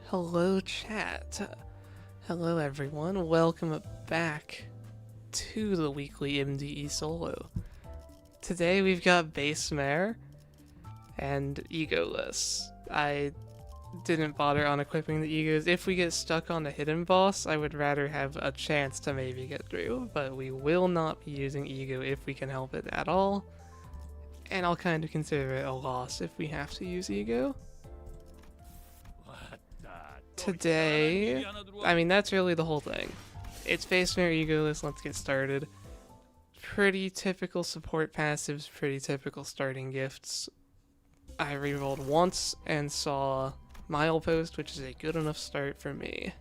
Hello chat. Hello everyone. Welcome back to the weekly MDE solo. Today we've got base Meur and EGOless. I didn't bother on equipping the egos. If we get stuck on a hidden boss, I would rather have a chance to maybe get through, but we will not be using ego if we can help it at all. And I'll kind of consider it a loss if we have to use ego. Today, I mean, that's really the whole thing. It's base Meur EGOless, let's get started. Pretty typical support passives, pretty typical starting gifts. I rerolled once and saw milepost, which is a good enough start for me.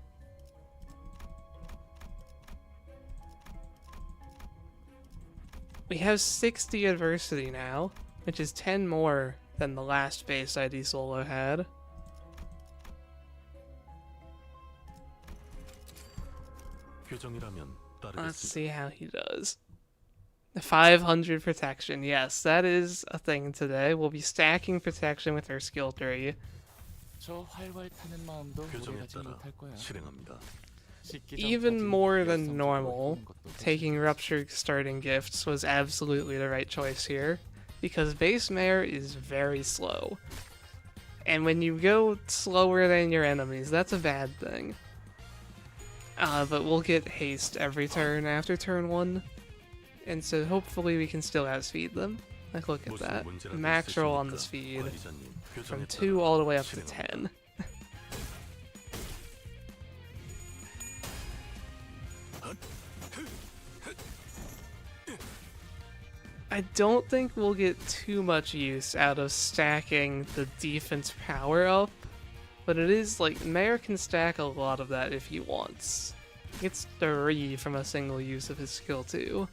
We have 60 adversity now, which is 10 more than the last base ID solo had. Let's see how he does. 500 protection. Yes, that is a thing today. We'll be stacking protection with our skill 3. Even more than normal, taking Rupture starting gifts was absolutely the right choice here, because base Meur is very slow. And when you go slower than your enemies, that's a bad thing. But we'll get haste every turn after turn 1, and so hopefully we can still outspeed them. Like, look at that. Max roll on the speed from 2 all the way up to 10. I don't think we'll get too much use out of stacking the defense power up, but it is like, Meur can stack a lot of that if he wants. He gets 3 from a single use of his skill 2.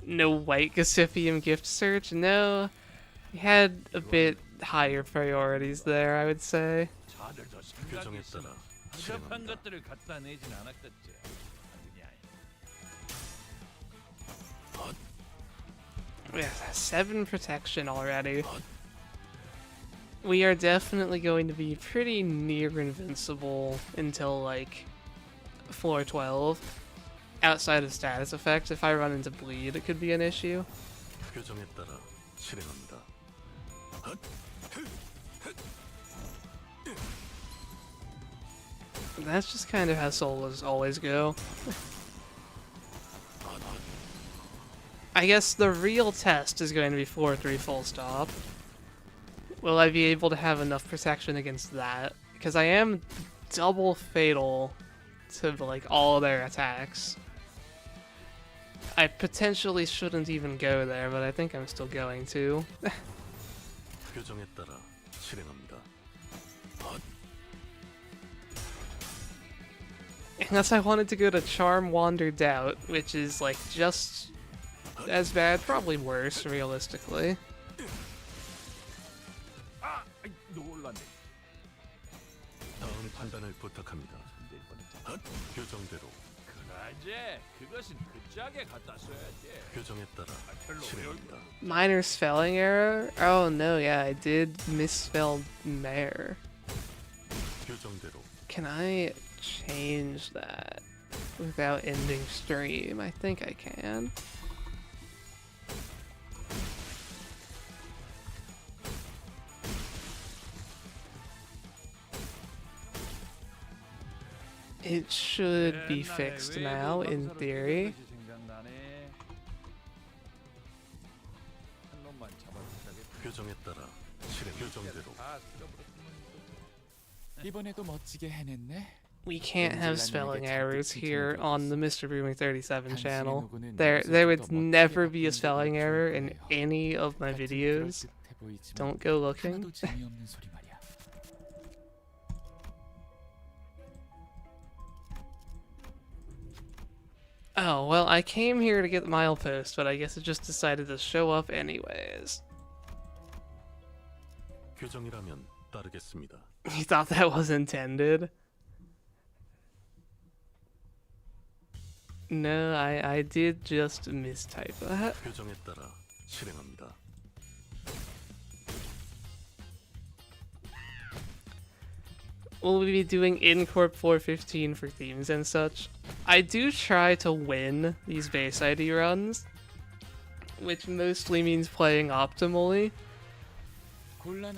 No white Gossipium gift search? No. He had a bit higher priorities there, I would say. We have 7 protection already. We are definitely going to be pretty near invincible until like floor 12. Outside of status effects, if I run into bleed, it could be an issue. That's just kind of how solos always go. I guess the real test is going to be floor 3 full stop. Will I be able to have enough protection against that? Because I am double fatal to like all their attacks. I potentially shouldn't even go there, but I think I'm still going to. Unless I wanted to go to Charm, Wander, Doubt, which is like just as bad, probably worse, realistically. Minor spelling error? Oh no, yeah, I did misspell Meur. Can I change that without ending stream? I think I can. It should be fixed now, in theory. We can't have spelling errors here on the Mr. Booming 37 channel. There would never be a spelling error in any of my videos. Don't go looking. Oh, well, I came here to get the milepost, but I guess it just decided to show up anyways. You thought that was intended? No, I did just mistype that. we'll be doing in-corp 415 for themes and such. I do try to win these base ID runs, which mostly means playing optimally.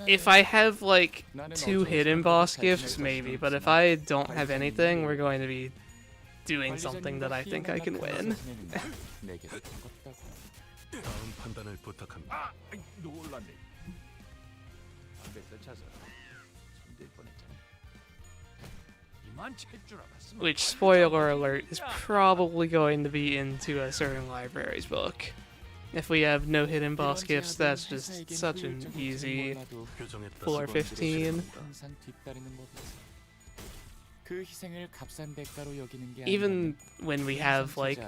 If I have like 2 hidden boss gifts, maybe, but if I don't have anything, we're going to be doing something that I think I can win. Which, spoiler alert, is probably going to be into a certain library's book. If we have no hidden boss gifts, that's just such an easy 415. Even when we have like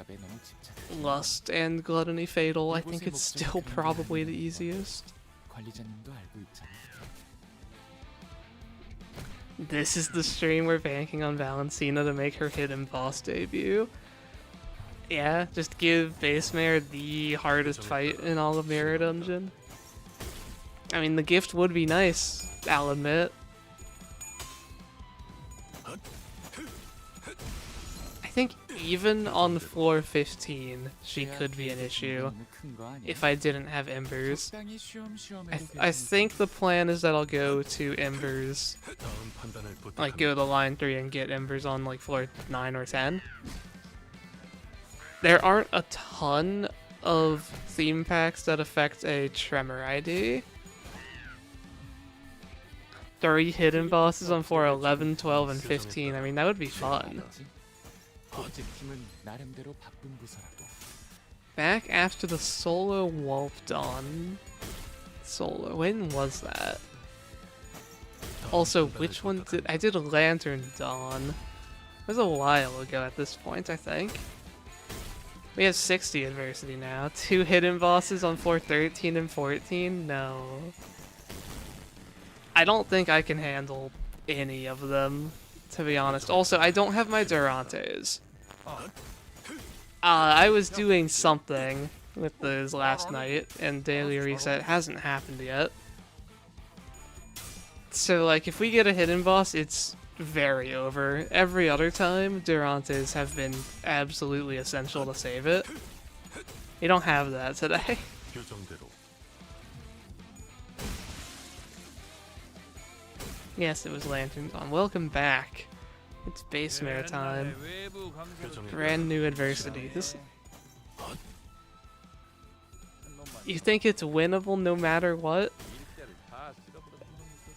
Lust and Gluttony Fatal, I think it's still probably the easiest. This is the stream we're banking on Valentina to make her hidden boss debut. Yeah, just give Base Meur the hardest fight in all of Mirror Dungeon. I mean, the gift would be nice, I'll admit. I think even on floor 15, she could be an issue if I didn't have Embers. I think the plan is that I'll go to Embers, like go to line 3 and get Embers on like floor 9 or 10. There aren't a ton of theme packs that affect a Tremor ID. 3 hidden bosses on floor 11, 12, and 15. I mean, that would be fun. Back after the solo Wolf Dawn solo. When was that? Also, which one did I did Lantern Dawn? It was a while ago at this point, I think. We have 60 adversity now. 2 hidden bosses on floor 13 and 14? No. I don't think I can handle any of them, to be honest. Also, I don't have my Durantes. I was doing something with those last night, and Daily Reset hasn't happened yet. So, like, if we get a hidden boss, it's very over. Every other time, Durantes have been absolutely essential to save it. You don't have that today. Yes, it was Lantern Dawn. Welcome back. It's Base Meur time. Brand new adversities. You think it's winnable no matter what?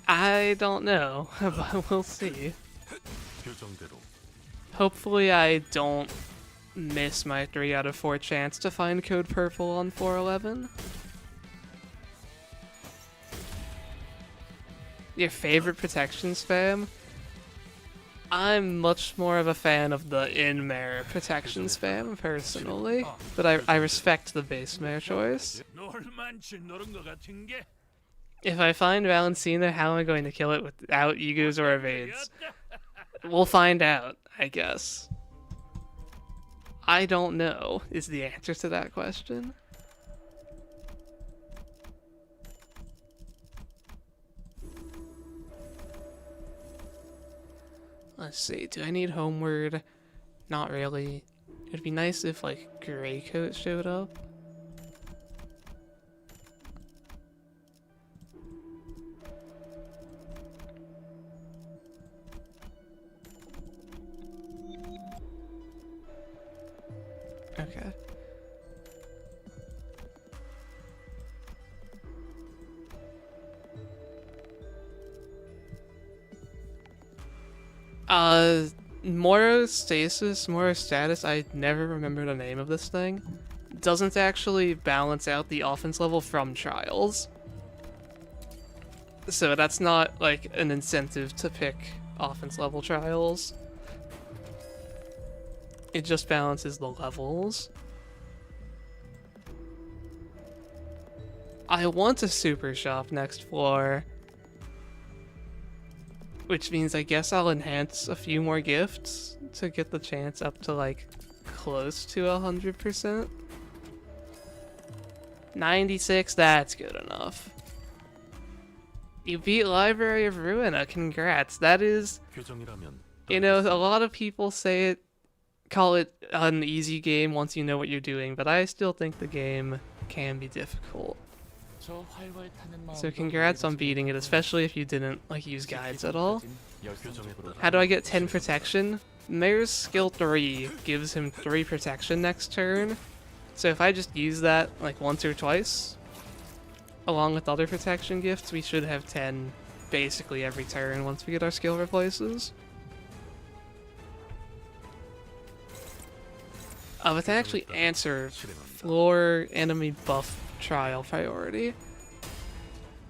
I don't know, but we'll see. Hopefully I don't miss my 3 out of 4 chance to find code purple on 411. Your favorite protection spam? I'm much more of a fan of the in-Meur protection spam, personally, but I respect the Base Meur choice. If I find Valentina, how am I going to kill it without egos or evades? We'll find out, I guess. I don't know, is the answer to that question. Let's see, do I need Homeward? Not really. It'd be nice if, like, Greycoat showed up. Okay. Moro's status, I never remember the name of this thing, doesn't actually balance out the offense level from trials. So that's not, like, an incentive to pick offense level trials. It just balances the levels. I want a super shop next floor, which means I guess I'll enhance a few more gifts to get the chance up to, like, close to 100%. 96, that's good enough. You beat Library of Ruina. Congrats. That is, you know, a lot of people call it an easy game once you know what you're doing, but I still think the game can be difficult. So congrats on beating it, especially if you didn't use guides at all. How do I get 10 protection? Meur's skill 3 gives him 3 protection next turn. So if I just use that once or twice, along with other protection gifts, we should have 10 basically every turn once we get our skill replaces. But to actually answer floor enemy buff trial priority,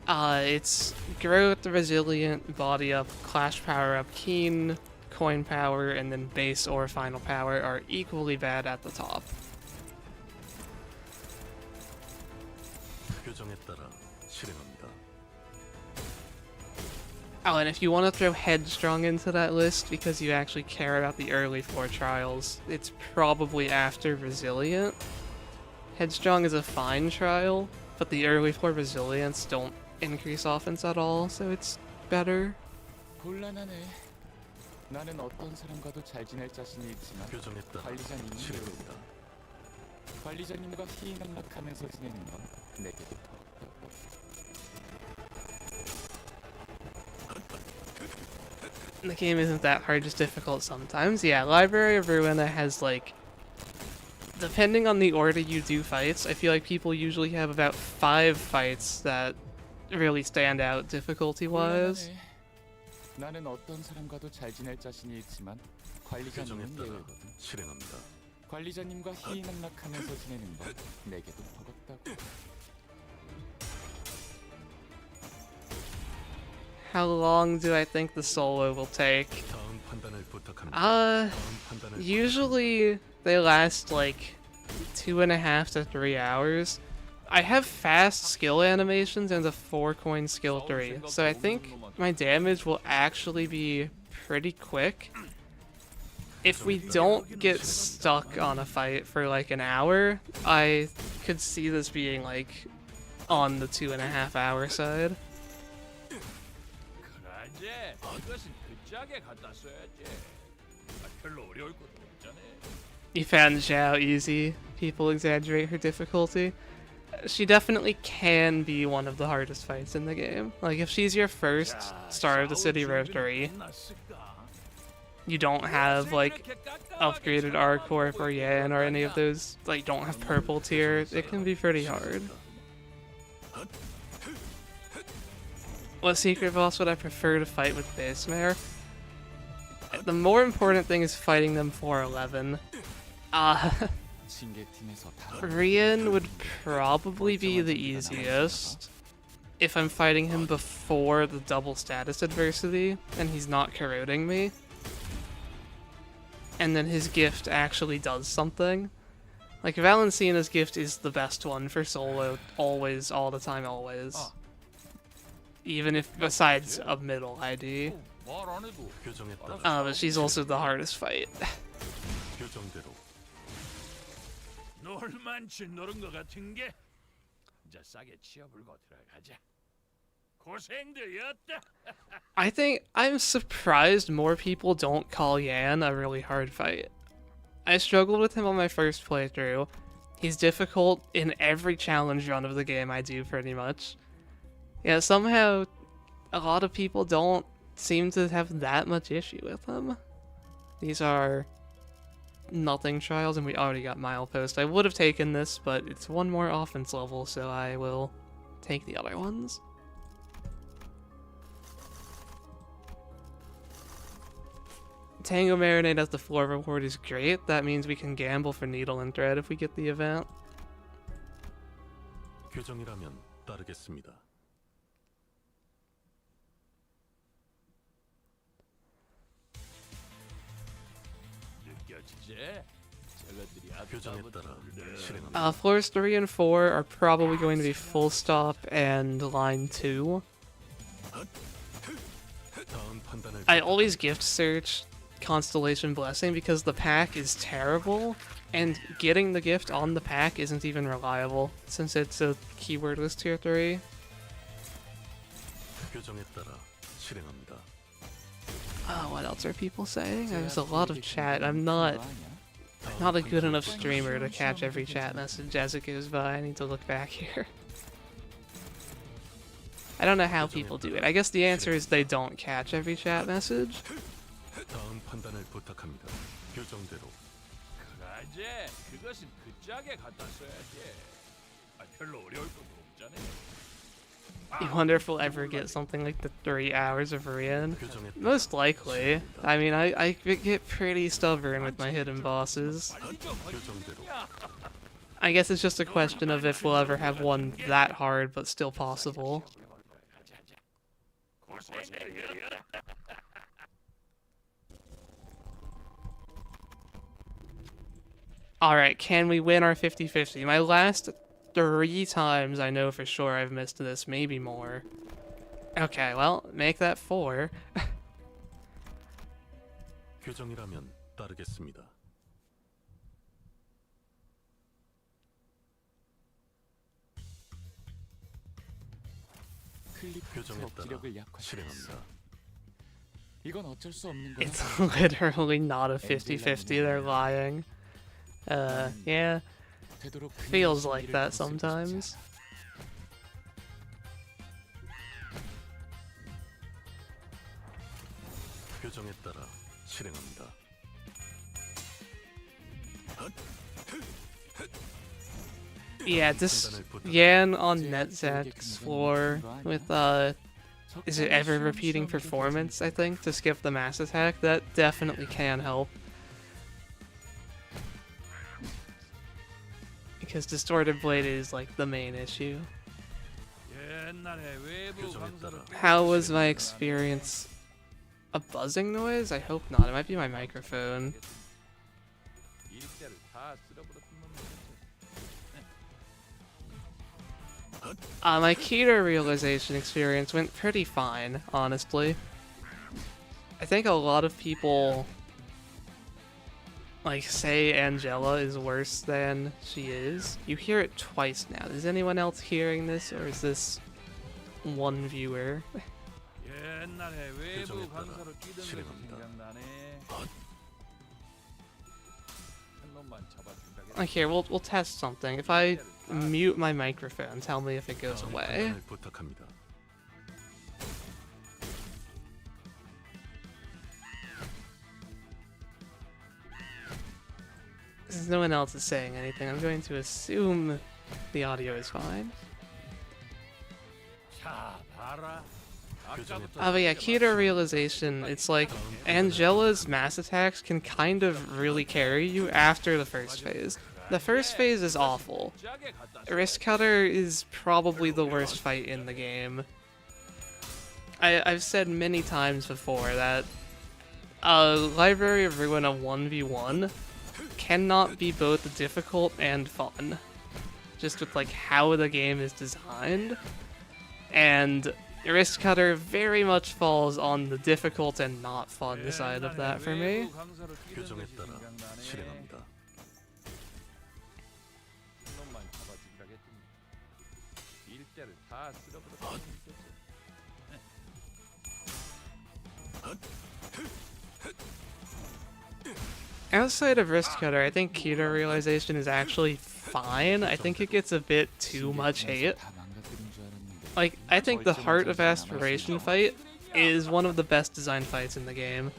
it's growth, resilient, body up, clash power up, keen, coin power, and then base or final power are equally bad at the top. Oh, and if you want to throw Headstrong into that list because you actually care about the early floor trials, it's probably after Resilient. Headstrong is a fine trial, but the early floor Resilients don't increase offense at all, so it's better. 나는 어떤 사람과도 잘 지낼 자신이 있지만 관리자님과 희낙락하면서 지내는 건 내게도 더욱더. The game isn't that hard, just difficult sometimes. Yeah, Library of Ruina has depending on the order you do fights, I feel like people usually have about 5 fights that really stand out difficulty-wise. 나는 어떤 사람과도 잘 지낼 자신이 있지만 관리자님은 예외거든. 관리자님과 희낙락하면서 지내는 건 내게도 버겁다고. How long do I think the solo will take? Usually they last 2.5 to 3 hours. I have fast skill animations and a 4-coin skill 3, so I think my damage will actually be pretty quick. If we don't get stuck on a fight for an hour, I could see this being on the 2.5 hour side. You found Zhao easy. People exaggerate her difficulty. She definitely can be one of the hardest fights in the game. If she's your first Star of the City Row 3, you don't have upgraded Arcorp or Yan or any of those, don't have purple tier, it can be pretty hard. What secret boss would I prefer to fight with Base Meur? The more important thing is fighting them for 11. Rian would probably be the easiest if I'm fighting him before the double status adversity and he's not corroding me. And then his gift actually does something. Valencina's gift is the best one for solo, always, all the time, always. Even if besides a middle ID. But she's also the hardest fight. I think I'm surprised more people don't call Yan a really hard fight. I struggled with him on my first playthrough. He's difficult in every challenge run of the game I do, pretty much. Yeah, somehow a lot of people don't seem to have that much issue with him. These are nothing trials, and we already got Milepost. I would have taken this, but it's one more offense level, so I will take the other ones. Tango Marinade as the floor reward is great. That means we can gamble for Needle and Thread if we get the event. 규정이라면 따르겠습니다. Floors 3 and 4 are probably going to be Full Stop and Line 2. I always gift search Constellation Blessing because the pack is terrible, and getting the gift on the pack isn't even reliable since it's a keywordless tier 3. 표정에 따라 실행합니다. What else are people saying? There's a lot of chat. I'm not a good enough streamer to catch every chat message as it goes by. I need to look back here. I don't know how people do it. I guess the answer is they don't catch every chat message. 다음 판단을 부탁합니다. 표정대로. 그라제 그것은 그 짝에 갖다 써야지. 별로 어려울 것도 없잖아. You wonder if we'll ever get something like the 3 hours of Rian. 표정에 따라 Most likely. I mean, I get pretty stubborn with my hidden bosses. 표정대로. I guess it's just a question of if we'll ever have one that hard but still possible. Alright, can we win our 50-50? My last 3 times I know for sure I've missed this, maybe more. Okay, well, make that 4. 표정이라면 따르겠습니다. 클리프트 기력을 약화시켰어. 실행합니다. 이건 어쩔 수 없는 거야. It's literally not a 50-50, they're lying. Yeah, 되도록 feels like that sometimes. 표정에 따라 실행합니다. Yeah, this Yan on NetZach's floor with, is it ever repeating performance, I think, to skip the mass attack? That definitely can help. Because Distorted Blade is, like, the main issue. How was my experience? A buzzing noise? I hope not. It might be my microphone. My keto realization experience went pretty fine, honestly. I think a lot of people like say Angela is worse than she is. You hear it twice now. Is anyone else hearing this, or is this one viewer? 외부 강사로 뛰던 것이 실행합니다. 생각나네. 한 놈만 잡아준다겠다. Like here, we'll test something. If I mute my microphone, tell me if it goes 다음 away. 판단을 부탁합니다. Since no one else is saying anything, I'm going to assume the audio is fine. 자, 봐라. Oh, but yeah, keto realization, it's like Angela's mass attacks can kind of really carry you after the first phase. The first phase is awful. Wrist Cutter is probably the worst fight in the game. I've said many times before that Library of Ruin a 1v1 cannot be both difficult and fun. Just with like how the game is designed. And Wrist Cutter very much falls on the difficult and not fun side of that for me. 표정에 따라 실행합니다. 한 놈만 잡아준다겠지. 일대를 다 쓸어버렸으면 Outside of Wrist Cutter, I think keto realization is actually fine. I think it gets a bit too much hate. Like, I think the Heart of Aspiration fight is one of the best designed fights in the game.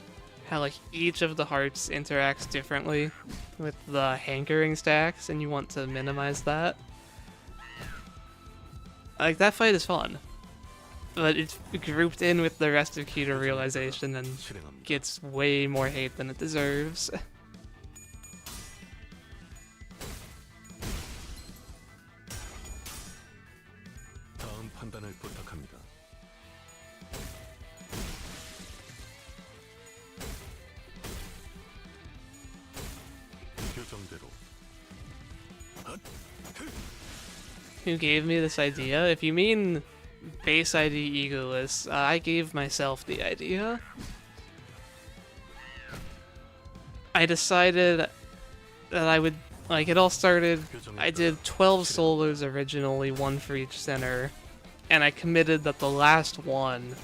How, like, each of the hearts interacts differently with the hankering stacks, and you want to minimize that. Like, that fight is fun. But it's grouped in with the rest of keto realization and 실행합니다. gets way more hate than it deserves. 다음 판단을 부탁합니다. 표정대로. Who gave me this idea? If you mean Base ID EGOless, I gave myself the idea. I decided that I would, like, it all started, I did 12 solos originally, one for each center, and I committed that the last one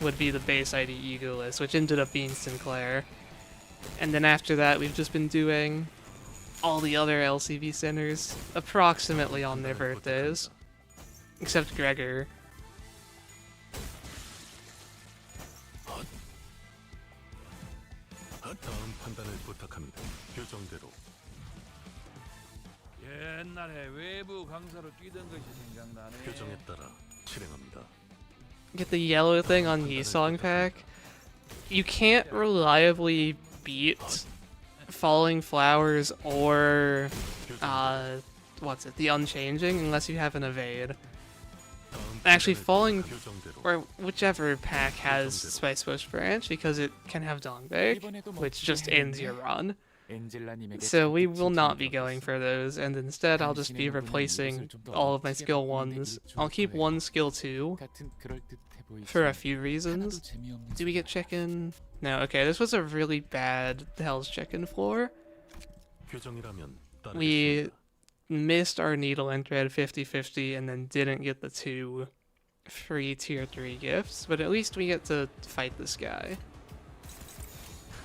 would be the base ID EGOless, which ended up being Sinclair. And then after that, we've just been doing all the other LCV centers approximately on their birthdays, except Gregor. 다음 판단을 부탁합니다. 교정대로. 옛날에 외부 강사로 뛰던 것이 생각나네. 교정에 따라 실행합니다. Get the yellow thing on Yisong pack. You can't reliably beat Falling Flowers or what's it, the Unchanging, unless you have an evade. Actually, Falling, or whichever pack has Spice Bush Branch, because it can have Dongbake, which just ends your run. So we will not be going for those, and instead I'll just be replacing all of my skill 1s. I'll keep one skill 2 for a few reasons. Do we get chicken? No, okay, this was a really bad Hell's Chicken floor. 교정이라면 We missed our needle and thread 50-50 and then didn't get the 2 free tier 3 gifts, but at least we get to fight this guy.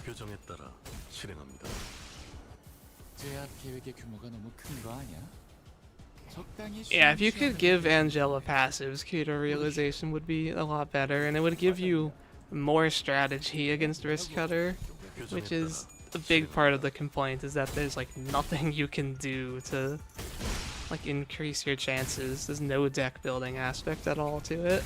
교정에 따라 실행합니다. 제압 계획의 규모가 너무 큰 거 아니야? Yeah, if you could give Angela passives, Keto Realization would be a lot better, and it would give you more strategy against Risk Cutter, which is a big part of the complaint, is that there's like nothing you can do to like increase your chances. There's no deck building aspect at all to it.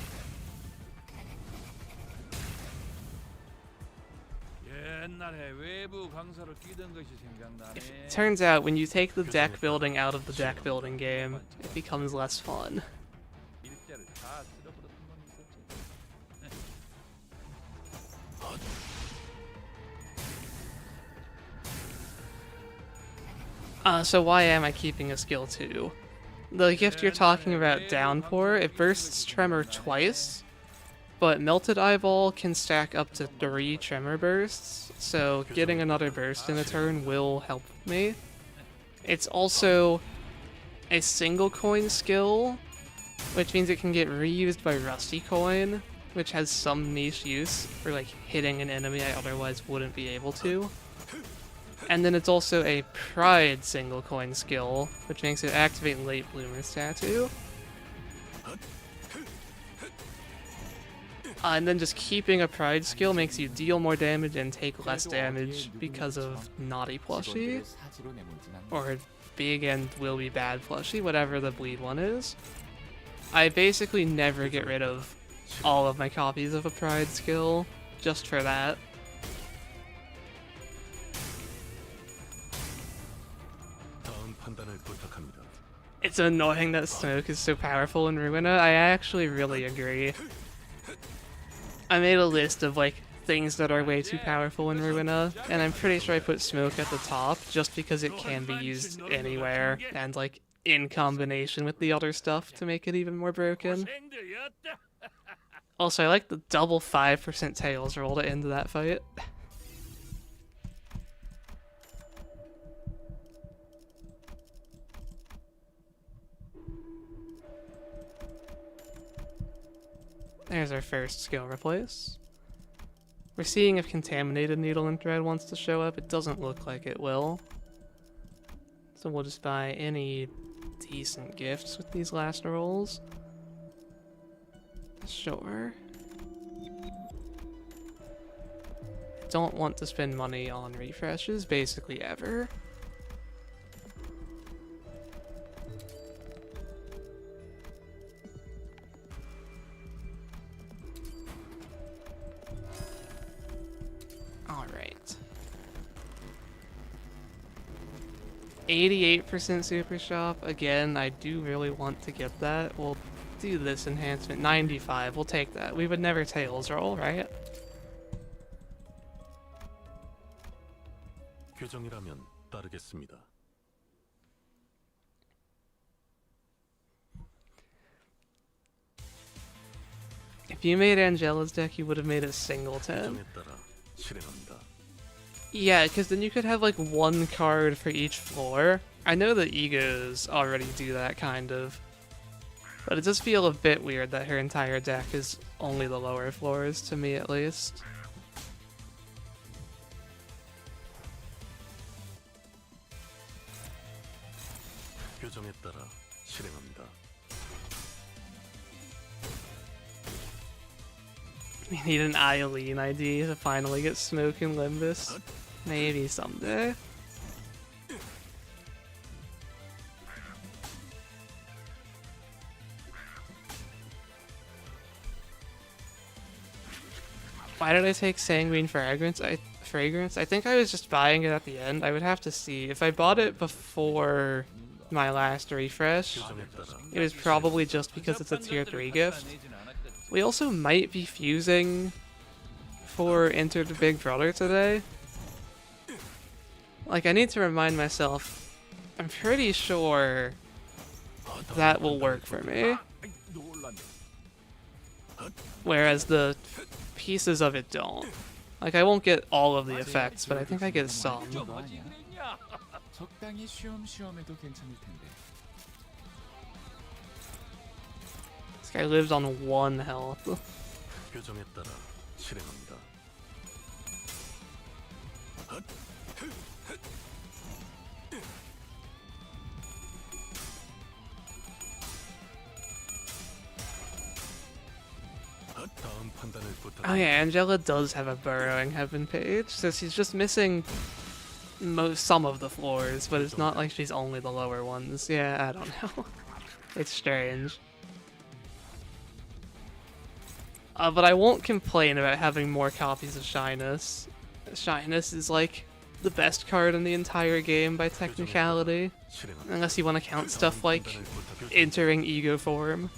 It turns out when you take the deck building out of the deck building game, it becomes less fun. So why am I keeping a skill 2? The gift you're talking about, Downpour, it bursts Tremor twice, but Melted Eyeball can stack up to 3 Tremor bursts, so getting another burst in a turn will help me. It's also a single coin skill, which means it can get reused by Rusty Coin, which has some niche use for like hitting an enemy I otherwise wouldn't be able to. And then it's also a Pride single coin skill, which makes it activate Late Bloomer's Tattoo. And then just keeping a Pride skill makes you deal more damage and take less damage because of Naughty Plushie, or Big and Will Be Bad Plushie, whatever the bleed one is. I basically never get rid of all of my copies of a Pride skill, just for that. It's annoying that Smoke is so powerful in Ruina. I actually really agree. I made a list of like things that are way too powerful in Ruina, and I'm pretty sure I put Smoke at the top just because it can be used anywhere and like in combination with the other stuff to make it even more broken. Also, I like the double 5% Tails roll to end that fight. There's our first skill replace. We're seeing if Contaminated Needle and Thread wants to show up. It doesn't look like it will. So we'll just buy any decent gifts with these last rolls. Sure. I don't want to spend money on refreshes, basically ever. Alright. 88% Super Shop. Again, I do really want to get that. We'll do this enhancement. 95. We'll take that. We would never Tails roll, right? 교정이라면 따르겠습니다. If you made Angela's deck, you would have made a singleton. 교정에 따라 실행합니다. Yeah, because then you could have like one card for each floor. I know the Egos already do that kind of. But it does feel a bit weird that her entire deck is only the lower floors, to me at least. 교정에 따라 실행합니다. We need an Eileen ID to finally get Smoke and Limbus. Maybe someday. Why did I take Sanguine Fragrance? I think I was just buying it at the end. I would have to see. If I bought it before my last refresh, 교정에 따라 it was probably just because it's a tier 3 gift. We also might be fusing for Enter the Big Brother today. Like, I need to remind myself, I'm pretty sure that will work for me. Whereas the pieces of it don't. Like, I won't get all of the effects, but I think I get some. 그거 아니야? 적당히 쉬엄쉬엄해도 괜찮을 텐데. This guy lives on 1 health. 교정에 따라 실행합니다. 다음 판단을 Oh yeah, Angela does have a Burrowing Heaven page, so she's just missing some of the floors, but it's not like she's only the lower ones. Yeah, I don't know. It's strange. But I won't complain about having more copies of Shyness. Shyness is like the best card in the entire game by technicality. Unless you want to count stuff like entering Ego form.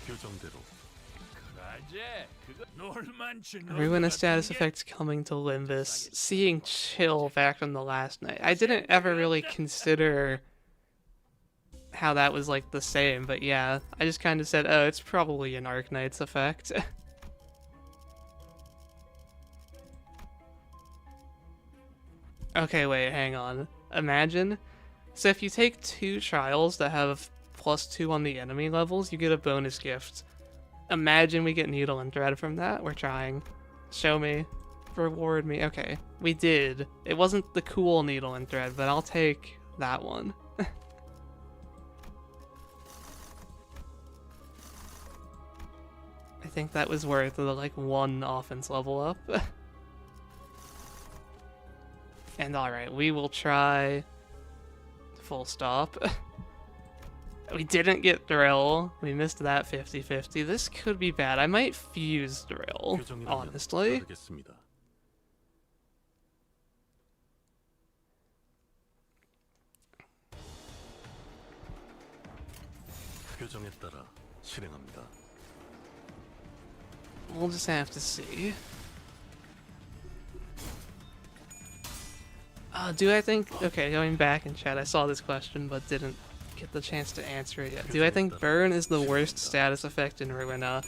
교정대로 Ruin a status effect coming to Limbus. Seeing Chill back from the last night. I didn't ever really consider how that was like the same, but yeah, I just kind of said, oh, it's probably an Arknight's effect. Okay, wait, hang on. Imagine. So if you take 2 trials that have +2 on the enemy levels, you get a bonus gift. Imagine we get Needle and Thread from that. We're trying. Show me. Reward me. Okay, we did. It wasn't the cool Needle and Thread, but I'll take that one. I think that was worth the like 1 offense level up. And alright, we will try full stop. We didn't get Drill. We missed that 50-50. This could be bad. I might fuse Drill, honestly. 따르겠습니다. 교정에 따라 실행합니다. We'll just have to see. Do I think... Okay, going back in chat, I saw this question but didn't get the chance to answer it yet. Do I think Burn is the worst status effect in Ruina?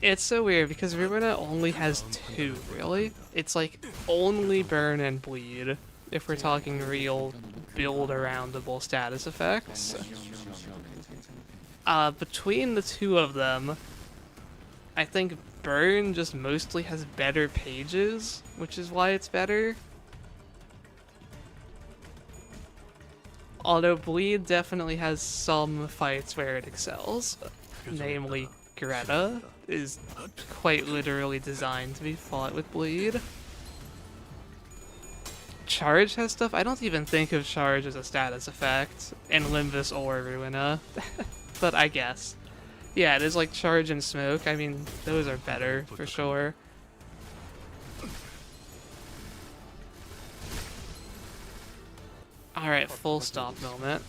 It's so weird because Ruina only has 2, really? It's like only Burn and Bleed, if we're talking real build-aroundable status effects. Between the 2 of them, I think Burn just mostly has better pages, which is why it's better. Although Bleed definitely has some fights where it excels. Namely, Greta is quite literally designed to be fought with Bleed. Charge has stuff. I don't even think of Charge as a status effect in Limbus or Ruina. But I guess. Yeah, it is like Charge and Smoke. I mean, those are better for sure. Alright, full stop moment.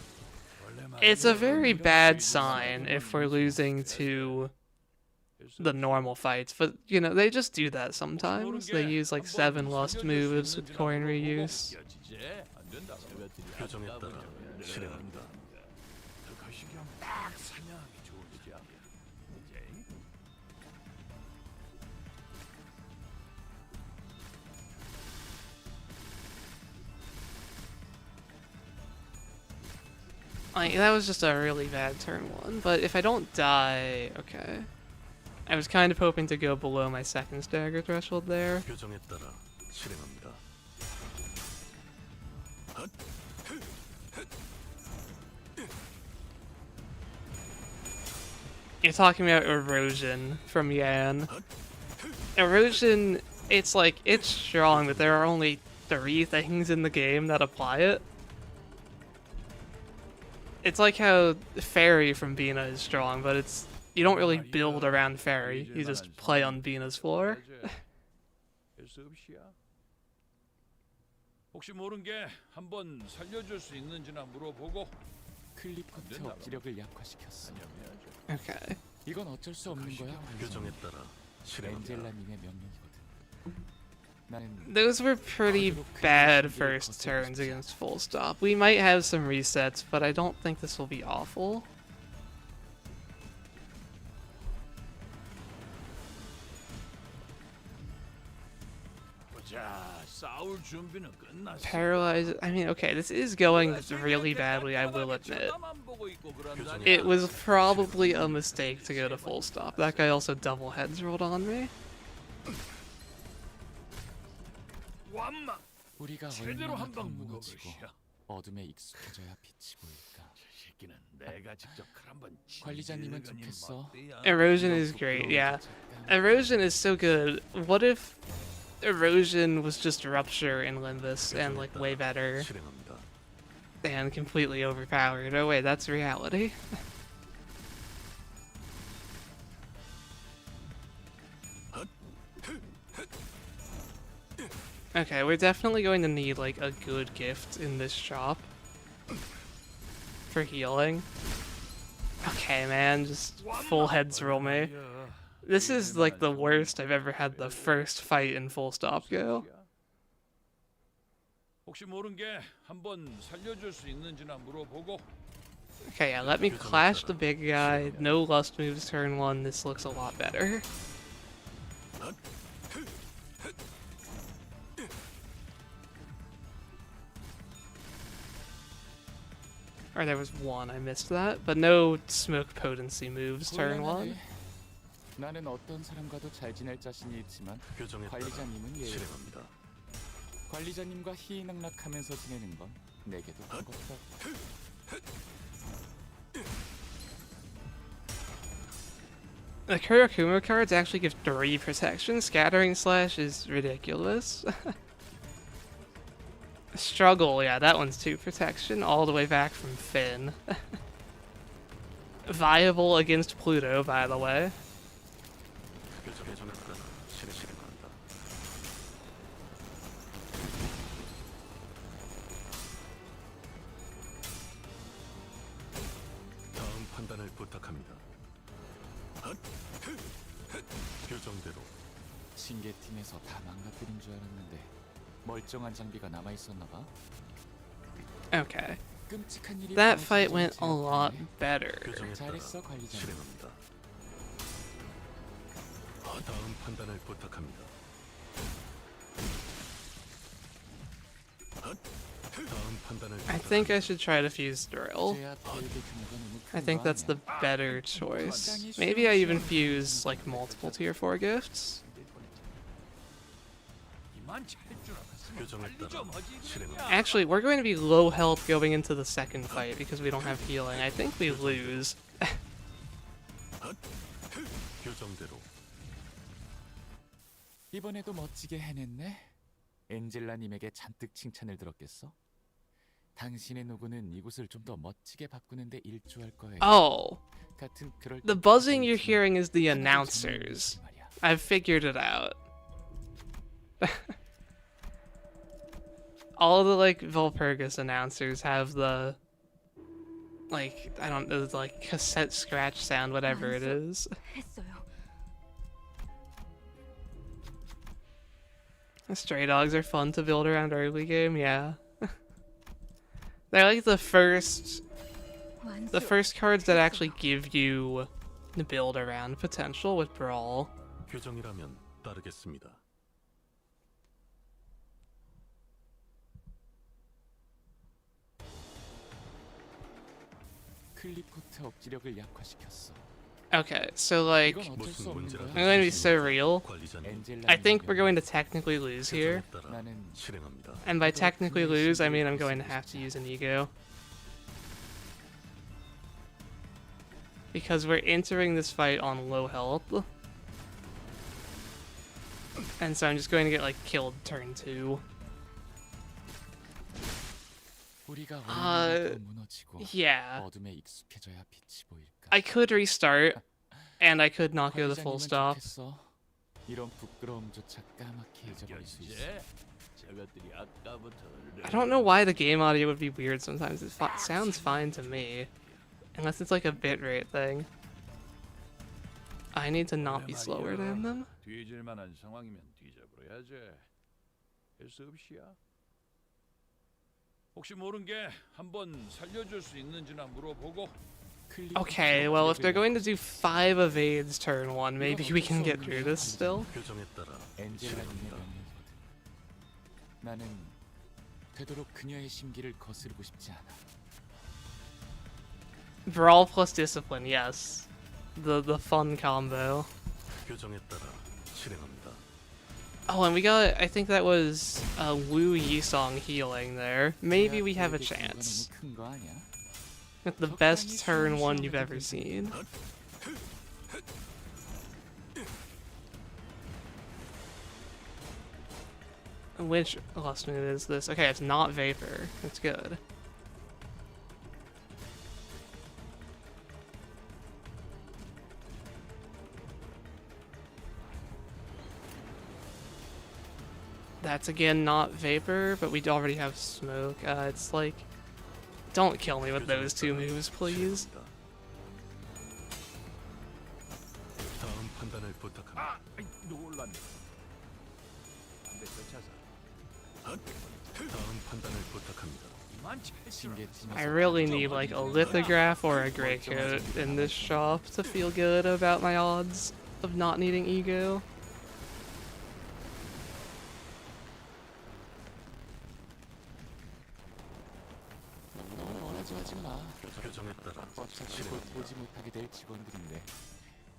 It's a very bad sign if we're losing to the normal fights, but you know, they just do that sometimes. They use like 7 Lust moves with coin reuse. 교정에 따라 실행합니다. Like, that was just a really bad turn 1, but if I don't die... Okay. I was kind of hoping to go below my second stagger threshold there. 표정에 따라 실행합니다. You're talking about erosion from Yan. Erosion, it's like, it's strong, but there are only 3 things in the game that apply it. It's like how Fairy from Bina is strong, but it's you don't really build around Fairy, you just play on Bina's floor. 혹시 모른 게 한번 살려줄 수 있는지나 물어보고. 클리퍼트 억지력을 약화시켰어. Okay. 이건 어쩔 수 없는 거야. 표정에 따라 실행합니다. 엔젤라님의 명령이거든. 나는 Those were pretty bad first turns against Full Stop. We might have some resets, but I don't think this will be awful. 자, 싸울 준비는 끝났어. Paralyze. I mean, okay, this is going really badly, I will admit. It was probably a mistake to go to Full Stop. That guy also double heads rolled on me. 완마. 우리가 제대로 얼마나 한 더 방 무너지고 먹어보시야. 어둠에 익숙해져야 빛이 보일까. 새끼는 내가 직접 한번 관리자님은 좋겠어. Erosion is great, yeah. Erosion is so good. What if Erosion was just Rupture in Limbus and like way better 실행합니다. and completely overpowered? Oh wait, that's reality. Okay, we're definitely going to need like a good gift in this shop for healing. Okay, man, just full heads roll me. This is like the worst I've ever had the first fight in Full Stop go. 혹시 모른 게 한번 살려줄 수 있는지나 물어보고. Okay, yeah, let me clash the big guy. No lust moves turn 1. This looks a lot better. Or there was 1, I missed that. But no smoke potency moves turn 1. 나는 어떤 사람과도 잘 지낼 자신이 있지만 표정에 따라 관리자님은 예외. 실행합니다. 관리자님과 희희낙낙하면서 지내는 건 내게도 반갑다. The Kurokuma cards actually give 3 protection. Scattering Slash is ridiculous. Struggle, yeah, that one's 2 protection, all the way back from Finn. Viable against Pluto, by the way. 표정에 따라 실행합니다. 다음 판단을 부탁합니다. 표정대로 신개팀에서 다 망가뜨린 줄 알았는데 멀쩡한 장비가 남아 있었나 봐. Okay. 끔찍한 일이 That 벌어진 fight 적이 went a lot 제압되네. better. 표정에 따라 잘했어, 관리자님. 실행합니다. 다음 판단을 부탁합니다. 다음 판단을 I think I should try to fuse Drill. 제압 대역의 규모가 너무 큰 I think 거 that's the 아니야? better choice. Maybe I even fuse like multiple tier 4 gifts. 이만 잘줄 알았으면 표정에 빨리 따라 좀 하지. 실행합니다. Actually, we're going to be low health going into the second fight because we don't have healing. I think we lose. 표정대로 이번에도 멋지게 해냈네. 엔젤라님에게 잔뜩 칭찬을 들었겠어? 당신의 노고는 이곳을 좀 더 멋지게 바꾸는데 일조할 거예요. Oh, 같은 그럴 the buzzing you're hearing is the announcers. I've figured it out. All the like Volpurgis announcers have the like I don't know, like cassette scratch sound, whatever it is. 했어요. Stray dogs are fun to build around early game, yeah. They're like the first cards that actually give you the build around potential with Brawl. 표정이라면 따르겠습니다. 클리코트 억지력을 약화시켰어. Okay, so like, 이건 어쩔 수 무슨 없는 문제라도 거야. I'm going to be so real. 관리자님 I 엔젤라님의 think we're going to 명령에서 technically lose here. 규정에 따라 나는 실행합니다. And by technically lose, I mean I'm going to have to use an ego. Because we're entering this fight on low health. And so I'm just going to get like killed turn 2. 우리가 원인으로 무너지고 Yeah. 어둠에 익숙해져야 빛이 보일까? I could restart, and I could not go the full 관리자님은 stop. 좋겠어. 이런 부끄러움조차 까맣게 잊어버릴 수 있어. 이제 저것들이 아까부터 I don't know why the game audio would be weird sometimes. It sounds fine to me. Unless it's like a bitrate thing. I need to not be slower than them. 뒤질 만한 상황이면 뒤져버려야지. 할수 없이야. 혹시 모른 게 한번 살려줄 수 있는지나 물어보고. Okay, well, if they're going to do 5 evades turn 1, maybe we can get through this still. 규정에 따라 엔젤라님의 실행합니다. 명령이거든. 나는 되도록 그녀의 심기를 거스르고 싶지 않아. Brawl plus discipline, yes. The fun combo. 규정에 따라 실행합니다. Oh, and we got, I think that was Wu Yisong healing there. Maybe we have a chance. 너무 큰거 아니야? With the best turn 1 you've ever seen. Which last move is this? Okay, it's not Vapor. That's good. That's again not Vapor, but we already have Smoke. It's like, don't kill me with those 2 moves, please. 다음 판단을 부탁합니다. 아, 놀랐네. 담배 쫓아서 다음 판단을 부탁합니다. 이만 찰수록 I really need like a lithograph or a gray coat in this shop to feel good about my odds of not needing ego. 너무 원하지 하지 마. 규정에 따라 어차피 곧 보지 못하게 될 직원들인데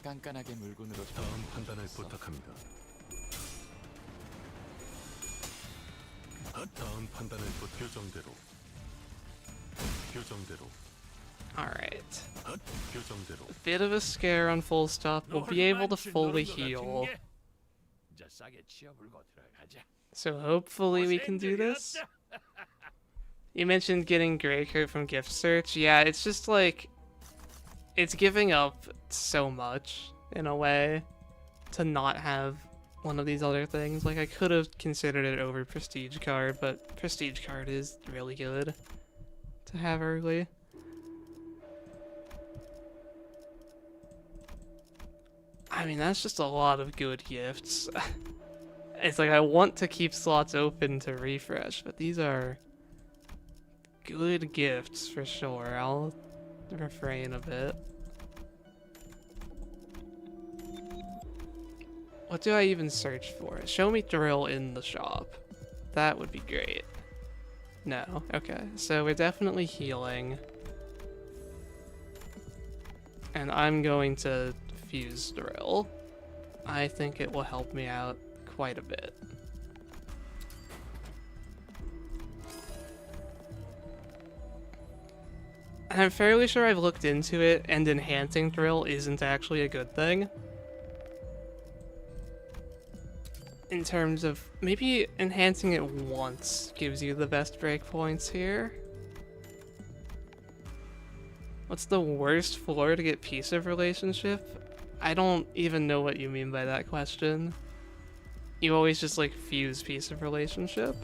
깐깐하게 물건으로 다음 판단을 부탁합니다. 다음 판단을 규정대로 Alright. 규정대로 A bit of a scare on full stop. We'll be able to fully heal. 이제 싸게 치워불고 들어가자. So hopefully we can do this. You mentioned getting Grey Coat from Gift Search. Yeah, it's just like, it's giving up so much, in a way, to not have one of these other things. Like, I could have considered it over Prestige Card, but Prestige Card is really good to have early. I mean, that's just a lot of good gifts. It's like, I want to keep slots open to refresh, but these are good gifts for sure. I'll refrain a bit. What do I even search for? Show me drill in the shop. That would be great. No. Okay. So we're definitely healing. And I'm going to fuse drill. I think it will help me out quite a bit. And I'm fairly sure I've looked into it, and enhancing drill isn't actually a good thing. In terms of, maybe enhancing it once gives you the best breakpoints here. What's the worst floor to get piece of relationship? I don't even know what you mean by that question. You always just like fuse piece of relationship?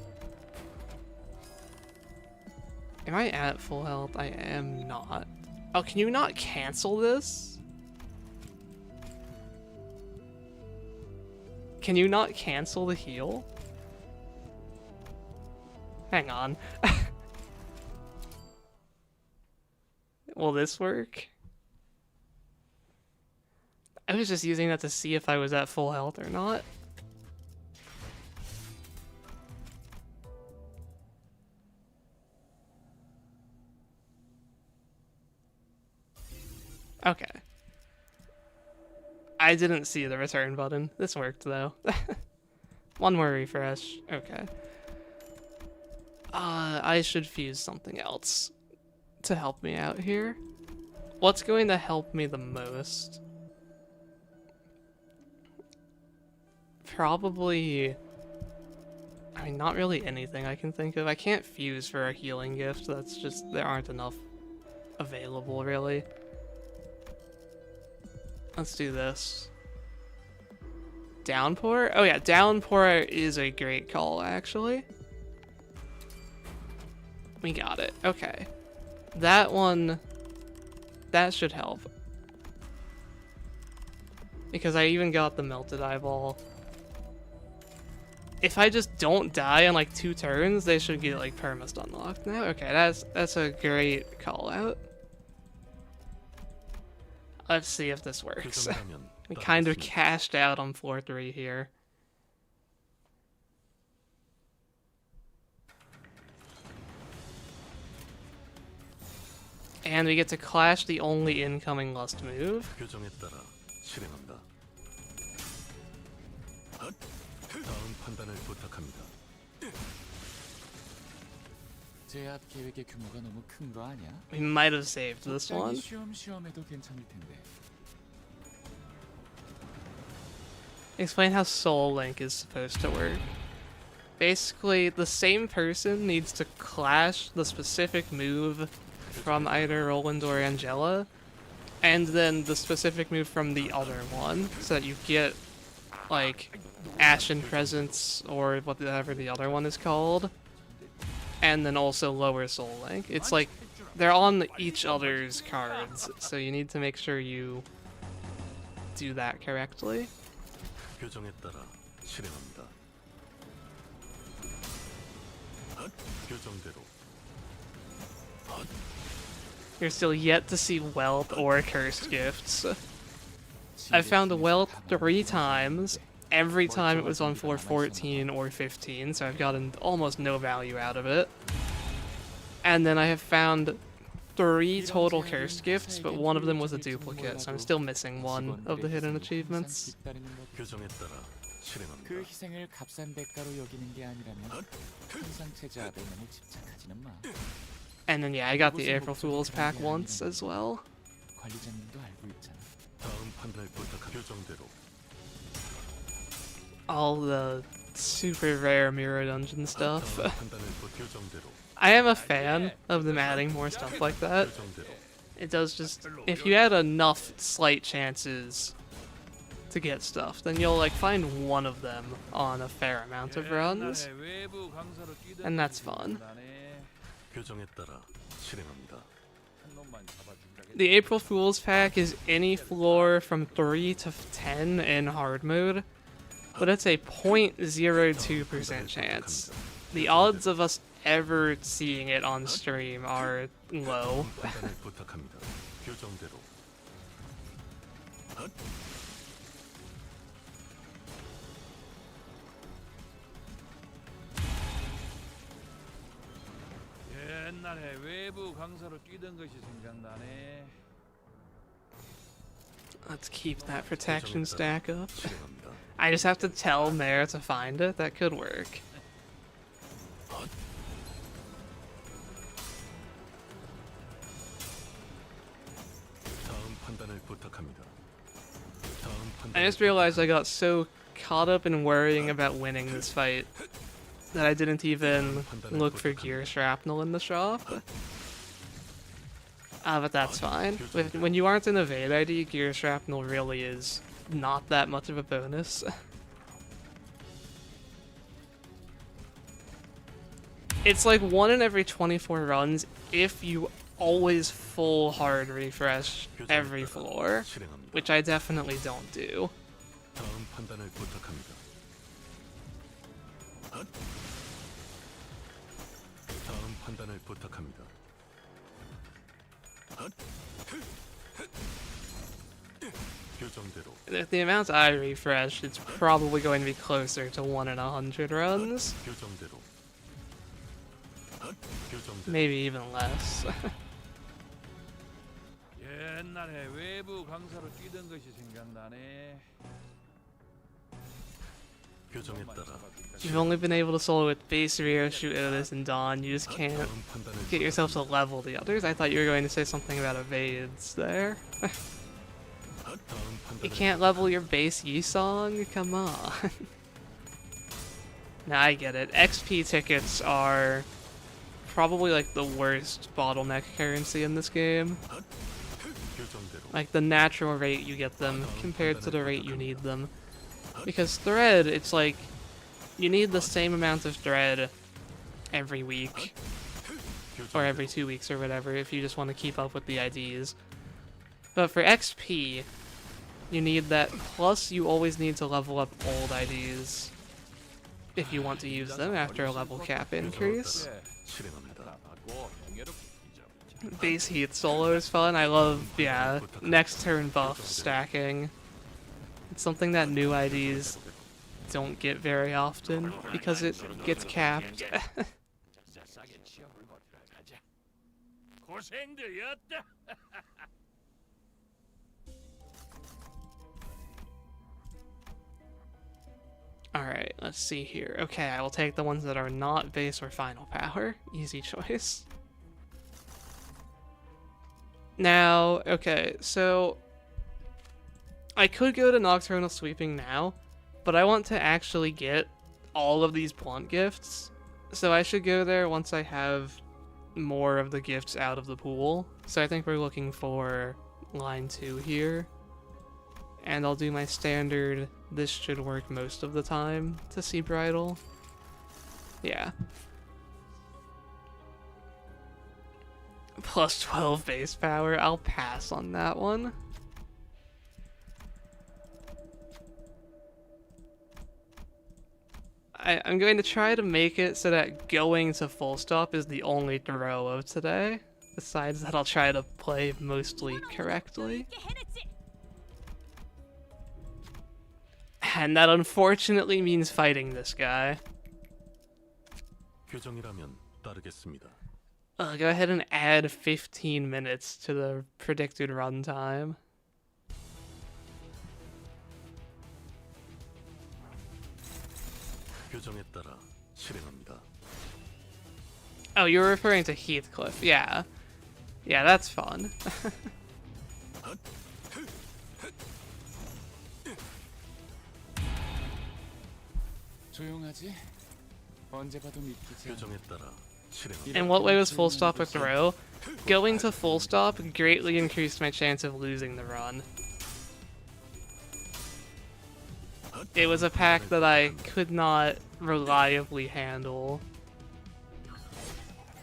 Am I at full health? I am not. Oh, can you not cancel this? Can you not cancel the heal? Hang on. Will this work? I was just using that to see if I was at full health or not. Okay. I didn't see the return button. This worked though. One more refresh. Okay. I should fuse something else to help me out here. What's going to help me the most? Probably... I mean, not really anything I can think of. I can't fuse for a healing gift. That's just... there aren't enough available, really. Let's do this. Downpour? Oh yeah, Downpour is a great call, actually. We got it. Okay. That one... that should help. Because I even got the Melted Eyeball. If I just don't die in like 2 turns, they should get like permast unlocked now. Okay, that's a great call out. Let's see if this works. We kind of cashed out on 4-3 here. And we get to clash the only incoming Lust move. 규정에 따라 실행한다. 다음 판단을 부탁합니다. 제압 계획의 규모가 너무 큰 거 아니야? We might have saved this one. 쉬엄쉬엄해도 괜찮을 텐데. Explain how Soul Link is supposed to work. Basically, the same person needs to clash the specific move from either Roland or Angela, and then the specific move from the other one, so that you get, like, Ashen Presence, or whatever the other one is called, and then also lower Soul Link. It's like, they're on each other's cards, so you need to make sure you do that correctly. 규정에 따라 실행합니다. 규정대로. You're still yet to see Wealth or Cursed Gifts. I found Wealth 3 times. Every time it was on floor 14 or 15, so I've gotten almost no value out of it. And then I have found 3 total Cursed Gifts, but one of them was a duplicate, so I'm still missing one of the hidden achievements. 규정에 따라 실행합니다. 그 희생을 값싼 대가로 여기는 게 아니라면 항상 제자압에 너무 집착하지는 마. And then yeah, I got the April Fool's pack once as well. 관리자님도 알고 있잖아. 다음 판단을 부탁. 규정대로. All the super rare Meur dungeon stuff. 다음 판단을 규정대로. I am a fan of them adding more stuff like that. 규정대로. It does just, if you add enough slight chances to get stuff, then you'll like find one of them on a fair amount of runs, and that's fun. 규정에 따라 실행합니다. The April Fool's pack is any floor from 3 to 10 in hard mode, but it's a 0.02% chance. The odds of us ever seeing it on stream are low. 판단을 부탁합니다. 규정대로. 옛날에 외부 강사로 뛰던 것이 생각나네. Let's keep that protection 규정에 따라 stack up. 실행합니다. I just have to tell Meur to find it. That could work. 다음 판단을 부탁합니다. 다음 I 판단을 just realized I got so caught up in worrying about winning this fight that I didn't even look for gear shrapnel in the shop. But that's fine. When you aren't in a Vade ID, gear shrapnel really is not that much of a bonus. It's like 1 in every 24 runs if you always full hard refresh every floor, 실행합니다. which I definitely don't do. 다음 판단을 부탁합니다. 다음 판단을 부탁합니다. 규정대로. If the amount I refresh, it's probably going to be closer to 1 in 100 runs. 규정대로. 규정대로. Maybe even less. 옛날에 오랜만에 외부 강사로 뛰던 것이 생각나네. 교정에 따라 You've only been able to solo with base Rio, shoot Otis, and Dawn. You just can't 다음 판단을 get yourself to level the others. I thought you were going to say something about evades there. 다음 You 판단을 can't level your base Yi-Song? Come on. Now I get it. XP tickets are probably like the worst bottleneck currency in this game. 교정대로 Like the natural rate you get them compared to the rate you need them. Because thread, it's like you need the same amount of thread every week or every 2 weeks or whatever if you just want to keep up with the IDs. But for XP, you need that, plus you always need to level up old IDs if you want to use them after a level cap increase. 실행합니다. 하고 영예롭게 잊어버리자. Base Heat solo is fun. I love, yeah, next turn buff stacking. It's something that new IDs don't get very often because it gets capped. 자, 싸게 치어불고 들어가자. 고생들이었다. Alright, let's see here. Okay, I will take the ones that are not base or final power. Easy choice. Now, okay, so I could go to Nocturnal Sweeping now, but I want to actually get all of these plant gifts. So I should go there once I have more of the gifts out of the pool. So I think we're looking for line 2 here. And I'll do my standard, this should work most of the time, to see Bridal. Yeah. Plus 12 base power, I'll pass on that one. I'm going to try to make it so that going to full stop is the only throw of today. Besides that, I'll try to play mostly correctly. And that unfortunately means fighting this guy. 교정이라면 따르겠습니다. Go ahead and add 15 minutes to the predicted runtime. 교정에 따라 실행합니다. Oh, you're referring to Heathcliff. Yeah. Yeah, that's fun. 조용하지? 언제 봐도 믿기지. 교정에 따라 실행합니다. In what way was full stop a throw? Going to full stop greatly increased my chance of losing the run. It was a pack that I could not reliably handle.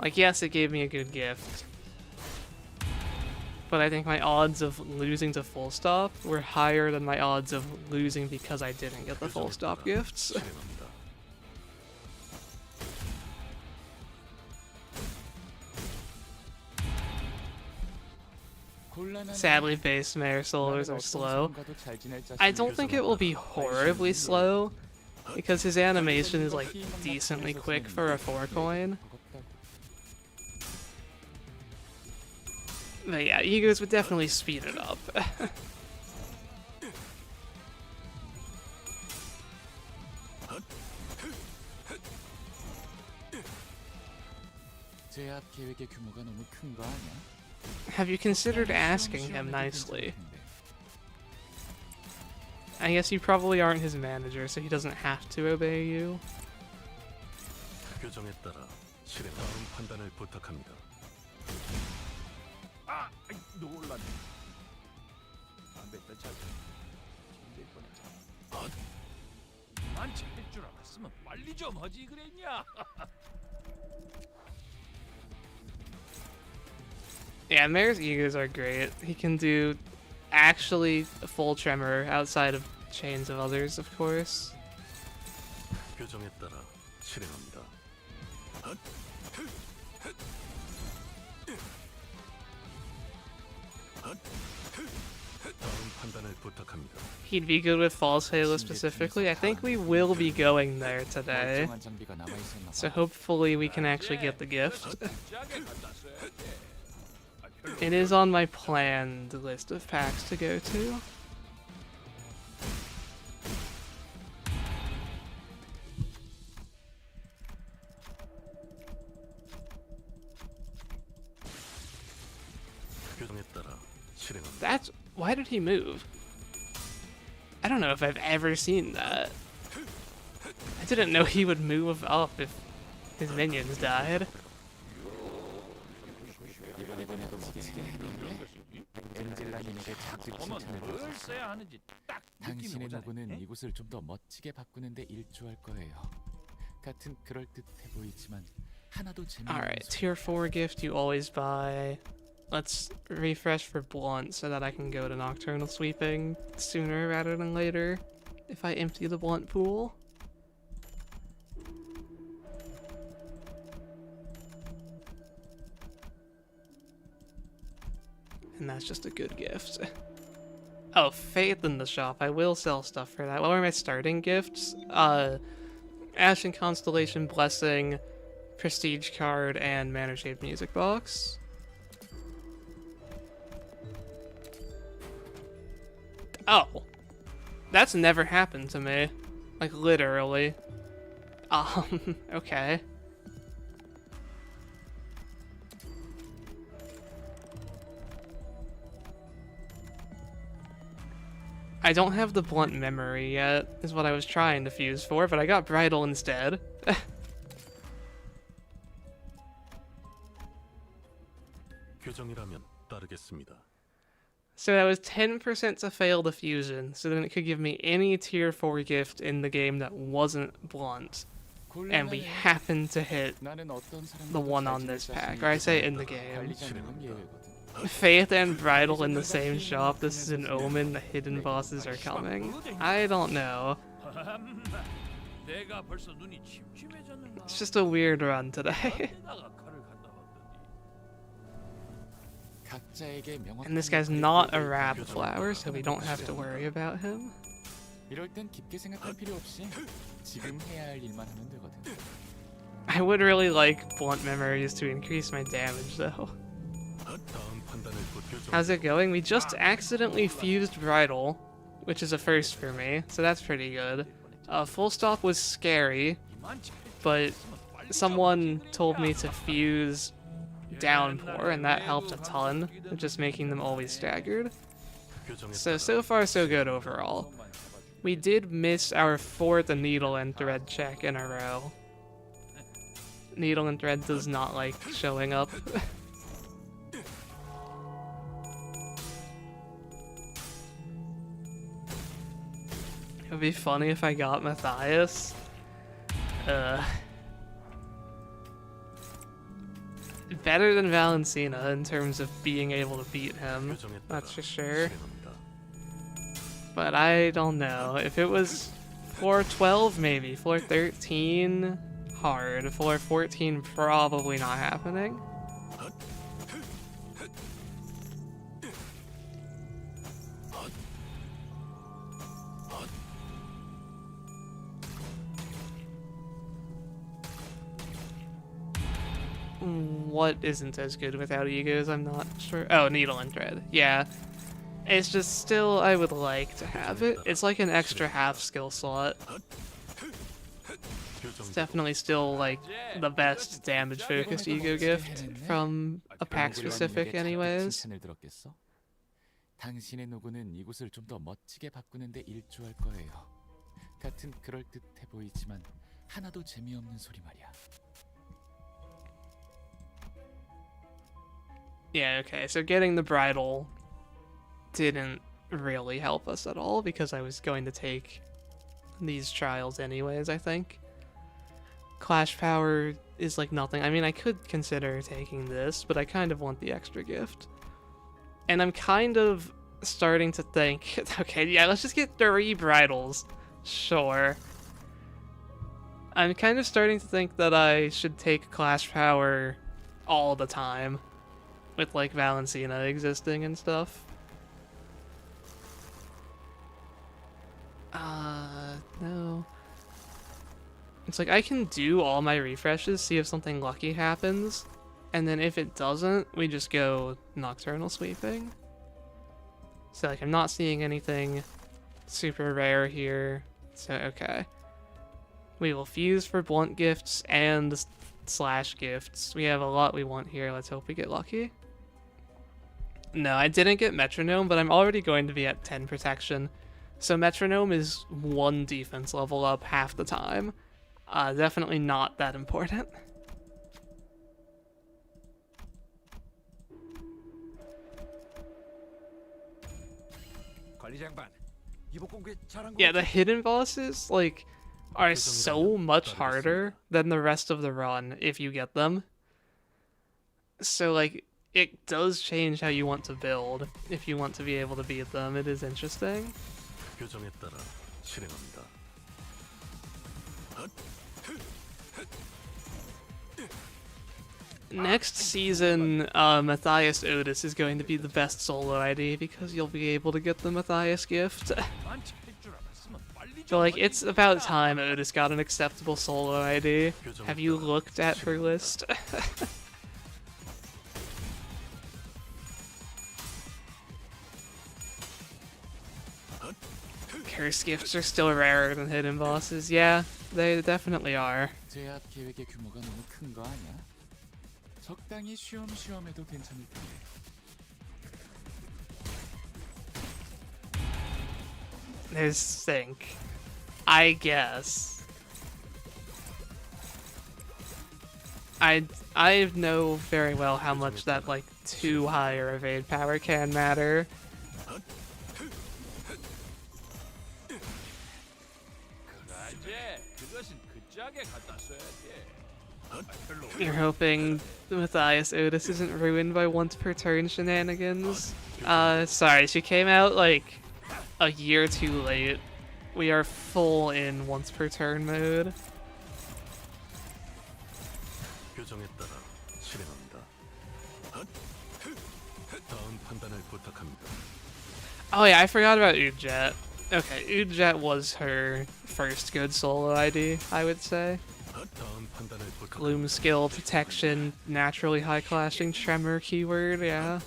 Like, yes, it gave me a good gift. But I think my odds of losing to full stop were higher than my odds of losing because I didn't get the full stop gifts. 실행합니다. Sadly, base Meur solos are slow. I don't think it will be horribly slow, because his animation is like decently quick for a 4 coin. But yeah, Egos would definitely speed it up. 제압 계획의 규모가 너무 큰 거 아니야? Have you considered asking him nicely? I guess you probably aren't his manager, so he doesn't have to obey you. 교정에 따라 실행. 다음 판단을 부탁합니다. 아, 아이, 놀랐네. 안 됐다, 잘. 힘들 뻔했잖아. 난 잘할 줄 알았으면 빨리 좀 하지 그랬냐? Yeah, Meur's egos are great. He can do actually a full tremor outside of chains of others, of course. 교정에 따라 실행합니다. 다음 판단을 부탁합니다. He'd be good with False Halo specifically. I think we will be going there today. 멀쩡한 장비가 남아 있었나 봐. So hopefully we can actually get the gift. 짜게 갖다 써야지. 아, 별로 It is on my planned list of packs to go to. 표정에 따라 실행합니다. That's... why did he move? I don't know if I've ever seen that. I didn't know he would move up if his minions died. 이번에도 멋지게 해냈네. 엔젤라님에게 잔뜩 어머, 칭찬을 뭘 들었어. 써야 하는지 딱 느낌이 당신의 오잖아. 노고는 이곳을 좀 더 멋지게 바꾸는데 일조할 거예요. 같은 그럴듯해 보이지만 하나도 재미없는 Alright, 소리. tier 4 gift you always buy. Let's refresh for blunt so that I can go to nocturnal sweeping sooner rather than later if I empty the blunt pool. And that's just a good gift. Oh, faith in the shop. I will sell stuff for that. What are my starting gifts? Ashen Constellation Blessing, Prestige card, and Mana Shaped Music Box. Oh. That's never happened to me. Like, literally. Okay. I don't have the blunt memory yet, is what I was trying to fuse for, but I got bridle instead. 교정이라면 따르겠습니다. So that was 10% to fail the fusion, so then it could give me any tier 4 gift in the game that wasn't blunt. And we happened to hit 나는 어떤 사람과도 the one 잘 on this 지낼 pack, 자신이 or I say 있지 in the 않다. game. 관리자는 예외거든. Faith and Bridal in the same shop, this is an omen, the hidden bosses are coming. I don't know. 내가 벌써 눈이 침침해졌는가? It's just a weird run today. 어디다가 칼을 갖다 놨더니. 각자에게 명확한 And this guy's 역할이 not a 분배되어 rab 있다는 flower, 걸 so we don't have to worry about him. 이럴 땐 깊게 생각할 필요 없이 지금 해야 할 일만 하면 되거든. I would really like blunt memories to increase my damage though. 다음 판단을 교정. How's it going? We just accidentally fused Bridal, which is a first for me, so that's pretty good. Full stop was scary, but someone told me to fuse Downpour, and that helped a ton, just making them always staggered. 교정에 So far so good overall. We did miss our 4th needle and thread check in a row. Needle and thread does not like showing up. It would be funny if I got Matthias. Better than Valencina in terms of being able to beat him, 교정에 따라 that's for sure. 실행합니다. But I don't know. If it was floor 12, maybe. Floor 13, hard. Floor 14, probably not happening. What isn't as good without egos? I'm not sure. Oh, needle and thread. Yeah. It's just still, I would like to have it. It's like an extra half skill slot. It's definitely still like the best damage focused ego gift from a pack specific anyways. 칭찬을 들었겠어? 당신의 노고는 이곳을 좀 더 멋지게 바꾸는데 일조할 거예요. 같은 그럴듯해 보이지만 하나도 재미없는 소리 말이야. Yeah, okay, so getting the bridle didn't really help us at all because I was going to take these trials anyways, I think. Clash power is like nothing. I mean, I could consider taking this, but I kind of want the extra gift. And I'm kind of starting to think, okay, yeah, let's just get 3 bridles. Sure. I'm kind of starting to think that I should take Clash power all the time. With like Valencina existing and stuff. No. It's like I can do all my refreshes, see if something lucky happens, And then if it doesn't, we just go nocturnal sweeping. So like I'm not seeing anything super rare here. So okay. We will fuse for blunt gifts and slash gifts. We have a lot we want here. Let's hope we get lucky. No, I didn't get metronome, but I'm already going to be at 10 protection. So metronome is 1 defense level up half the time. Definitely not that important. 관리 장관, 이번 공개 잘한 거 Yeah, the hidden bosses, like, are so much harder than the rest of the run if you get them. So, like, it does change how you want to build if you want to be able to beat them. It is interesting. 규정에 따라 실행합니다. Next season, Matthias Otis is going to be the best solo ID because you'll be able to get the Matthias gift. 많지 할줄 알았으면 빨리 So, like, it's about time Otis got an acceptable solo ID. Have you looked at her list? Curse gifts are still rarer than hidden bosses. Yeah, they definitely are. 제압 계획의 규모가 너무 큰 거 아니야? 적당히 쉬엄쉬엄 해도 괜찮을 텐데. There's Sync. I guess. I know very well how much that like too high or evade power can matter. 그라제 그것은 그 짝에 갖다 써야 돼. 별로 You're hoping Matthias Otis isn't ruined by once per turn shenanigans? Sorry, she came out like a year too late. We are full in once per turn mode. 규정에 따라 실행합니다. 다음 판단을 부탁합니다. Oh yeah, I forgot about Udjet. Okay, Udjet was her first good solo ID, I would say. 다음 판단을 부탁합니다. Gloom skill, protection, naturally high clashing, tremor keyword, yeah.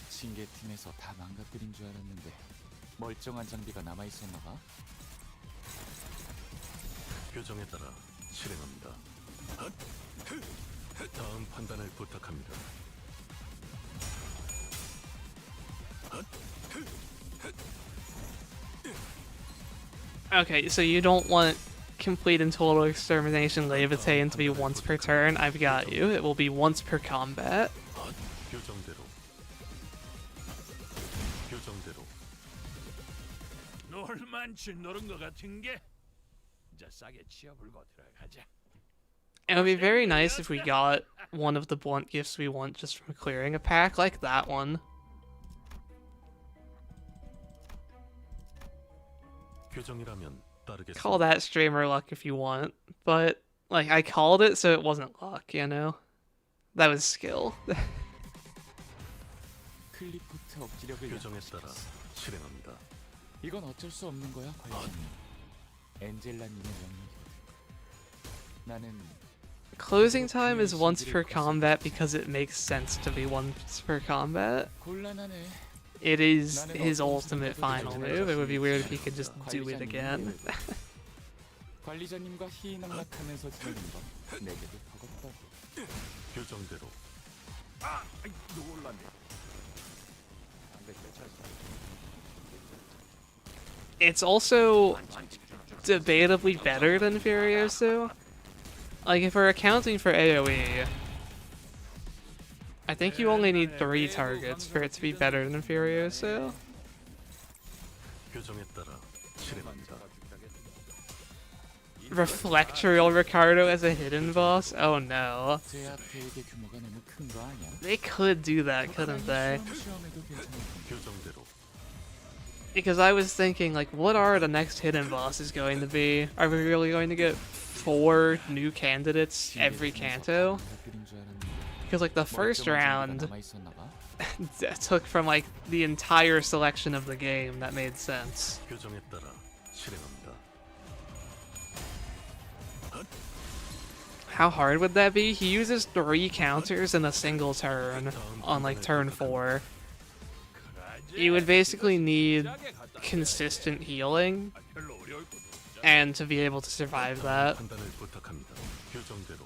징계팀에서 다 망가뜨린 줄 알았는데 멀쩡한 장비가 남아 있었나 봐. 규정에 따라 실행합니다. 다음 판단을 부탁합니다. Okay, so you don't want complete and total extermination levitate to be once per turn. I've got you. It will be once per combat. 규정대로. 규정대로. 놀만치 노른 거 같은 게 이제 싸게 치워불고 들어가자. It would be very nice if we got one of the blunt gifts we want just from clearing a pack, like that one. 규정이라면 따르겠습니다. Call that streamer luck if you want, but like I called it so it wasn't luck, you know? That was skill. 클리포트 억지력을 규정에 따라 약화시켰어. 실행합니다. 이건 어쩔 수 없는 거야, 관리자님. 엔젤라님의 명령이거든. 나는 Closing time is once per combat because it makes sense to be once per combat. 곤란하네. It is his ultimate final move. It would be weird if he could just do it again. 관리자님과 희낙락하면서 지내는 건 내게도 버겁다. 규정대로. 아, 아이, 놀랐네. 안 돼, 괜찮아. It's also debatably better than Furioso. Like, if we're accounting for AoE, I think you only need 3 targets for it to be better than Furioso. 규정에 따라 실행합니다. Reflectorial Ricardo as a hidden boss? Oh no. 제압 계획의 규모가 너무 큰 거 아니야? They could do that, couldn't they? 쉬엄쉬엄 해도 괜찮을 텐데. 규정대로. Because I was thinking, like, what are the next hidden bosses going to be? Are we really going to get 4 new candidates every canto? 망가뜨린 줄 알았는데. Because, like, the first 멀쩡한 장비가 round 남아 있었나 봐. took from, like, the entire selection of the game. That made sense. 규정에 따라 실행합니다. how hard would that be? He uses 3 counters in a single turn on like turn 4. You would basically need consistent healing and to be able to survive that. 판단을 부탁합니다. 교정대로.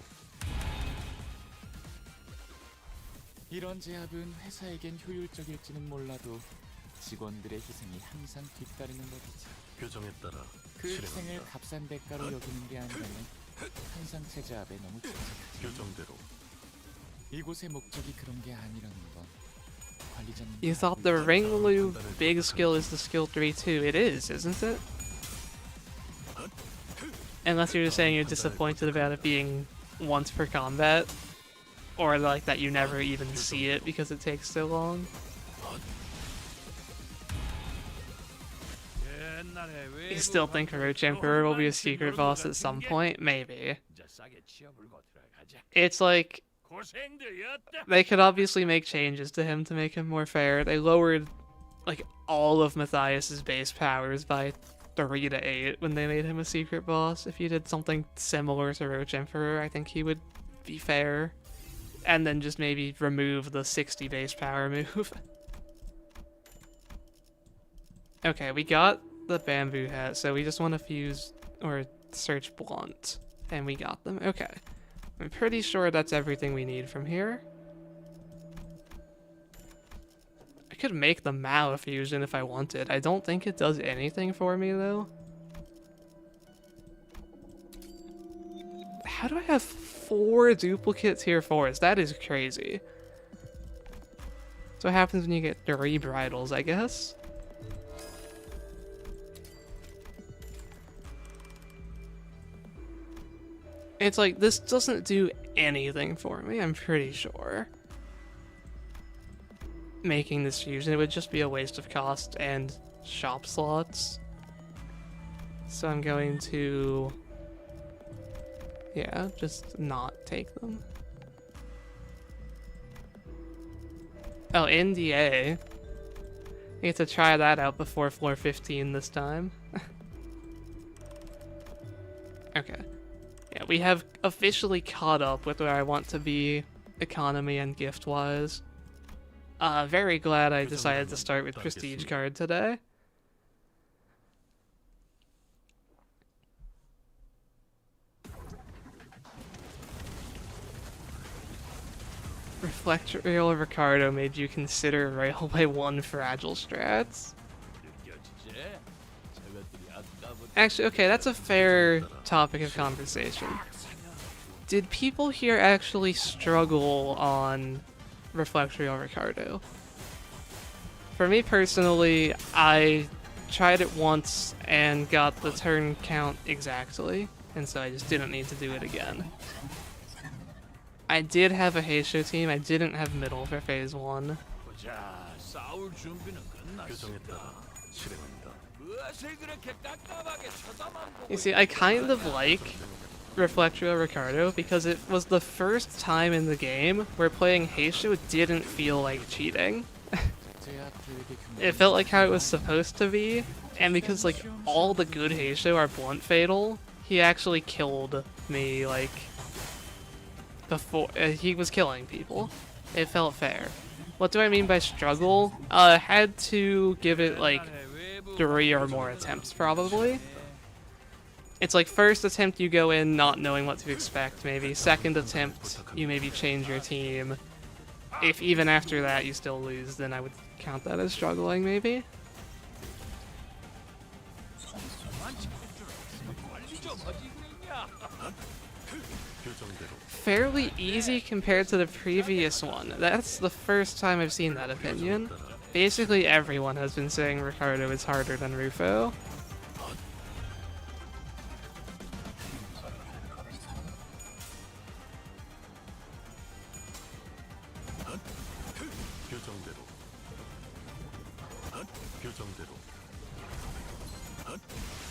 이런 제압은 회사에겐 효율적일지는 몰라도 직원들의 희생이 항상 뒤따르는 법이지. 교정에 따라 그 희생을 실행합니다. 값싼 대가로 여기는 게 아니라면 한상체 제압에 너무 집착하지. 교정대로. 이곳의 목적이 그런 게 아니라는 건 관리자님. You thought the ring loop big skill is the skill 3 too. It is, isn't it? Unless you're just saying you're disappointed about it being once per combat. Or like that you never even see it because it takes so long. You still think Roach Emperor will be a secret boss at some point? Maybe. It's like, they could obviously make changes to him to make him more fair. They lowered like all of Matthias's base powers by 3 to 8 when they made him a secret boss. If you did something similar to Roach Emperor, I think he would be fair. And then just maybe remove the 60 base power move. Okay, we got the bamboo hat, so we just want to fuse or search blunt. And we got them. Okay. I'm pretty sure that's everything we need from here. I could make the Malefusion if I wanted. I don't think it does anything for me, though. How do I have 4 duplicate tier 4s? That is crazy. So what happens when you get 3 bridles, I guess? It's like, this doesn't do anything for me, I'm pretty sure. Making this fusion, it would just be a waste of cost and shop slots. So I'm going to... yeah, just not take them. Oh, NDA. I get to try that out before floor 15 this time. Okay. Yeah, we have officially caught up with where I want to be economy and gift-wise. Very glad I decided to start with Prestige card today. Reflectorial Ricardo made you consider Railway 1 fragile strats. Actually, okay, that's a fair topic of conversation. Did people here actually struggle on Reflectorial Ricardo? For me personally, I tried it once and got the turn count exactly, and so I just didn't need to do it again. I did have a Heisho team, I didn't have middle for phase 1. 교정에 따라 실행합니다. You see, I kind of like Reflectorial Ricardo because it was the first time in the game where playing Heisho didn't feel like cheating. It felt like how it was supposed to be, and because like all the good Heisho are blunt fatal, he actually killed me like before he was killing people. It felt fair. What do I mean by struggle? Had to give it like 3 or more attempts probably. It's like first attempt you go in not knowing what to expect maybe, second attempt you maybe change your team. If even after that you still lose, then I would count that as struggling maybe. Fairly easy compared to the previous one. That's the first time I've seen that opinion. Basically everyone has been saying Ricardo is harder than Rufo.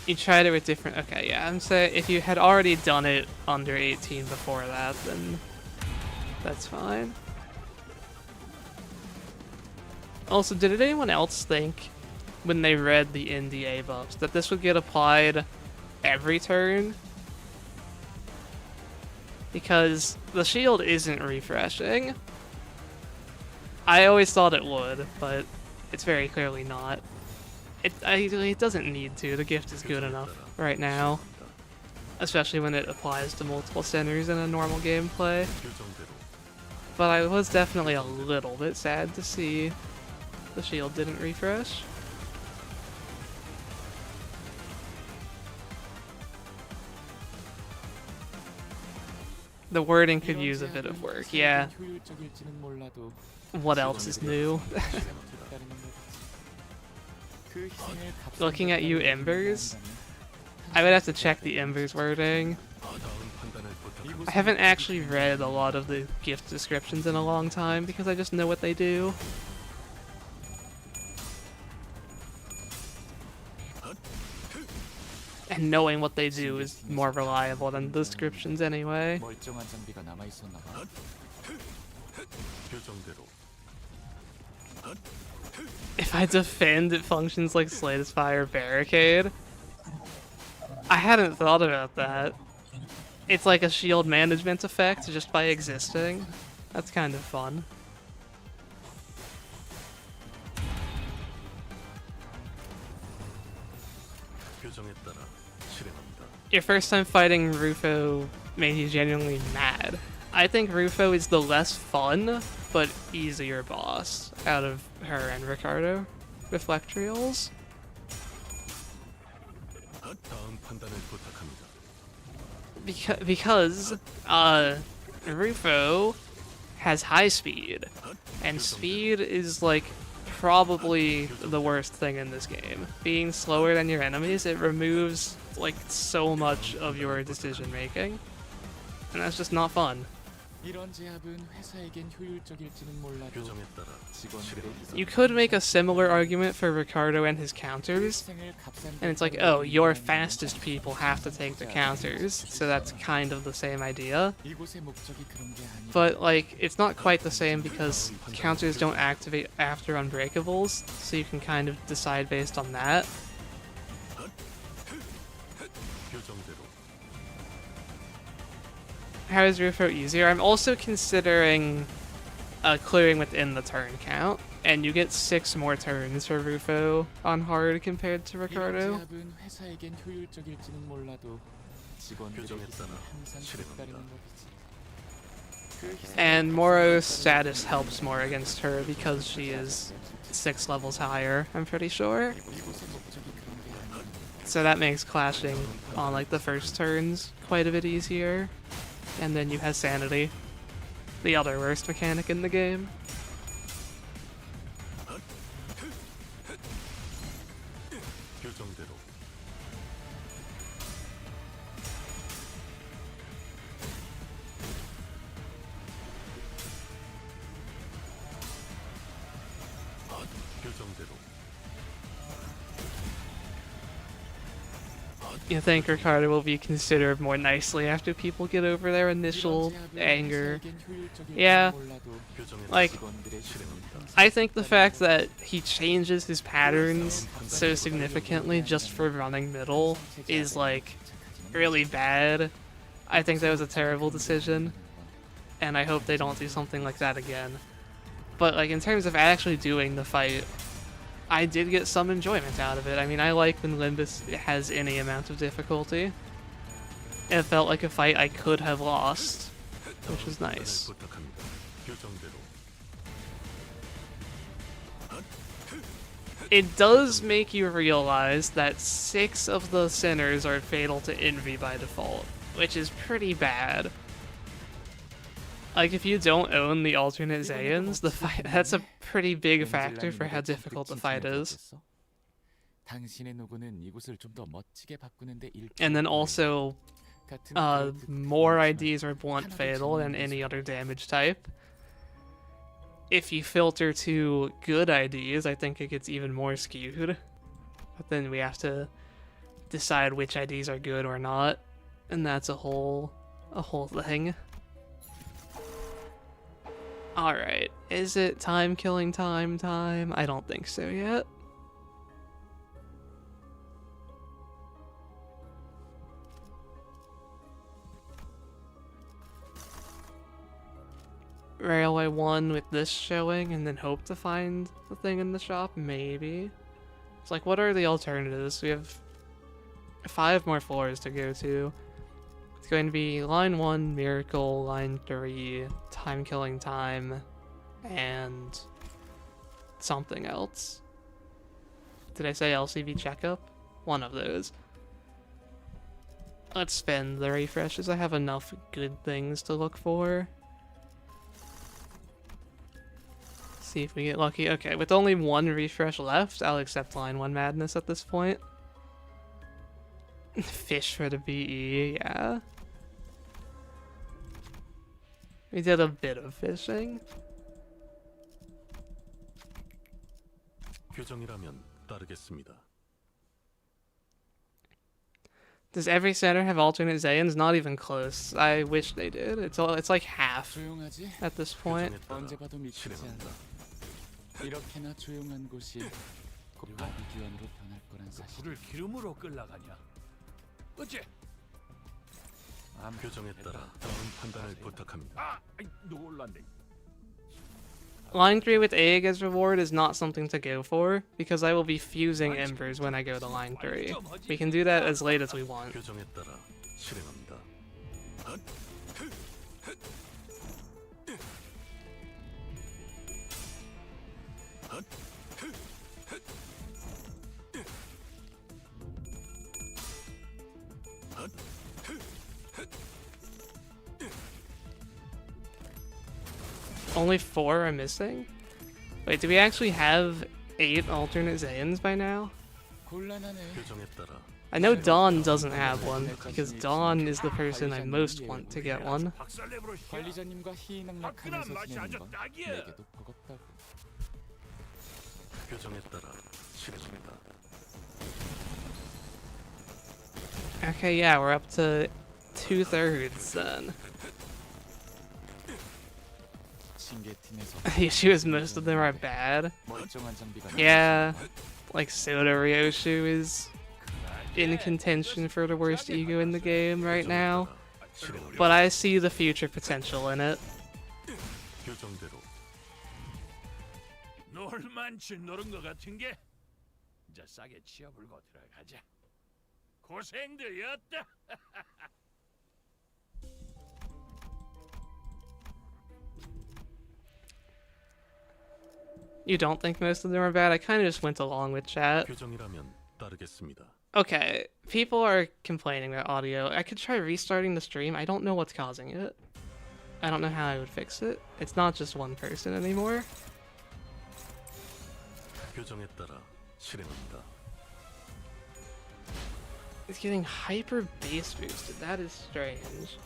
You tried it with different... okay, yeah, I'm saying if you had already done it under 18 before that, then that's fine. Also, did anyone else think, when they read the NDA buffs, that this would get applied every turn? because the shield isn't refreshing. I always thought it would, but it's very clearly not. It doesn't need to. The gift is good enough right now, especially when it applies to multiple centers in a normal gameplay. 규정대로 But I was definitely a little bit sad to see the shield didn't refresh. The wording could use a bit of work, yeah. 효율적일지는 몰라도 What else is new? 그 희생을 Looking at you, Embers, I would have to check the Embers wording. 다음 판단을 부탁합니다. I haven't actually read a lot of the gift descriptions in a long time because I just know what they do. And knowing what they do is more reliable than the descriptions anyway. 멀쩡한 장비가 남아 있었나 봐. 규정대로 If I defend, it functions like Slade's Fire Barricade. I hadn't thought about that. It's like a shield management effect just by existing. That's kind of fun. 규정에 따라 실행합니다. Your first time fighting Rufo made you genuinely mad. I think Rufo is the less fun, but easier boss out of her and Ricardo. Reflectrials. 다음 판단을 부탁합니다. Because Rufo has high speed, and speed is like probably the worst thing in this game. Being slower than your enemies, it removes like so much of your decision making, and that's just not fun. 이런 제압은 회사에겐 효율적일지는 몰라도 규정에 따라 실행합니다. You could make a similar argument for Ricardo and his counters, 희생을 값싼 and it's like, oh, your fastest people have to take the counters, so that's kind of the same idea. 이곳의 목적이 그런 게 아니라 But like, it's not quite the same because counters don't activate after unbreakables, so you can kind of decide based on that. 규정대로 How is Rufo easier? I'm also considering clearing within the turn count, and you get 6 more turns for Rufo on hard compared to 이런 Ricardo. 제압은 회사에겐 효율적일지는 몰라도 직원들의 규정에 희생이 따라 항상 실행합니다. 따르는 법이지. 그 희생을 And Moro's status helps more against her because she is 6 levels higher, I'm pretty sure. 이곳의 목적이 그런 게 아니라 So that makes clashing on like the first turns quite a bit easier. And then you have Sanity, the other worst mechanic in the game. 규정대로 규정대로 You think Ricardo will be considered more nicely after people get over their initial anger? Yeah. 규정에 Like, 따라 실행합니다. I think the fact that he changes his patterns so significantly just for running middle is like really bad. I think that was a terrible decision, and I hope they don't do something like that again. But like in terms of actually doing the fight, I did get some enjoyment out of it. I mean, I like when Limbus has any amount of difficulty. It felt like a fight I could have lost, which was nice. 부탁합니다. 규정대로 It does make you realize that 6 of the sinners are fatal to Envy by default, which is pretty bad. Like, if you don't own the alternate Zaeans, the fight, that's a pretty big factor for how difficult the fight is. 당신의 노고는 이곳을 좀 더 멋지게 바꾸는데 And then also, more IDs are blunt fatal than any other damage type. If you filter to good IDs, I think it gets even more skewed. But then we have to decide which IDs are good or not, and that's a whole thing. Alright, is it time killing time? I don't think so yet. Railway 1 with this showing and then hope to find the thing in the shop? Maybe. It's like, what are the alternatives? We have 5 more floors to go to. It's going to be line 1, Miracle, line 3, Time Killing Time, and something else. Did I say LCV checkup? One of those. Let's spend the refreshes. I have enough good things to look for. See if we get lucky. Okay, with only 1 refresh left, I'll accept line 1 madness at this point. Fish for the BE, yeah. We did a bit of fishing. 규정이라면 따르겠습니다. Does every center have alternate Zayans? Not even close. I wish they did. It's like half 조용하지? at this point. 규정에 따라 언제 봐도 미치지 않아. 실행합니다. 이렇게나 조용한 곳이 곧 바비기원으로 변할 거란 사실. 불을 기름으로 끌라가냐? 어째? 규정에 따라 다음 판단을 부탁합니다. 아, 놀랐네. Line 3 with egg as reward is not something to go for, because I will be fusing embers when I go to line 3. We can do that as late as we want. 규정에 따라 실행합니다. Only 4 are missing? Wait, do we actually have 8 alternate Zayans by now? 곤란하네. 규정에 따라 I know Dawn doesn't have one, because Dawn is the person I most want to get one. 박살내버려. 관리자님과 희낙락하면서 지내는 건 내게도 버겁다고. 규정에 따라 실행합니다. Okay, yeah, we're up to 2/3 then. The issue is most of them are bad. 멀쩡한 장비가 Yeah, like Soda Ryoshu is in contention for the worst ego in the game right now, 실행합니다. but I see the future potential in it. 규정대로 놀만치 노른 것 같은 게 이제 싸게 치워불고 들어가자. 고생들이었다. You don't think most of them are bad? I kind of just went along with chat. 규정이라면 따르겠습니다. Okay, people are complaining about audio. I could try restarting the stream. I don't know what's causing it. I don't know how I would fix it. It's not just one person anymore. 규정에 따라 실행합니다. It's getting hyper bass boosted. That is strange.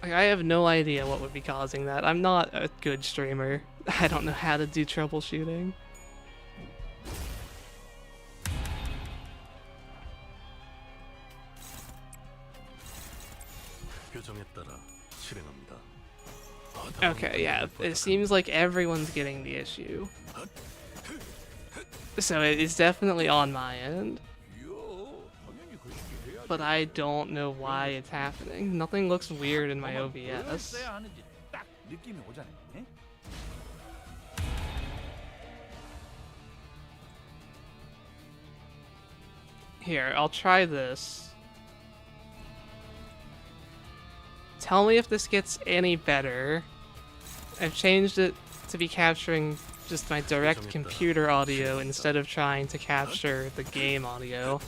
Like, I have no idea what would be causing that. I'm not a good streamer. I don't know how to do troubleshooting. 규정에 따라 실행합니다. Okay, yeah, it seems like everyone's getting the issue. So it is definitely on my end, 당연히 그렇게 해야지. but I don't know why it's happening. Nothing looks weird in my 뭘 OBS. 써야 하는지 딱 느낌이 오잖아. 에? Here, I'll try this. Tell me if this gets any better. I've changed it to be capturing just my direct computer audio instead of trying to capture the game audio.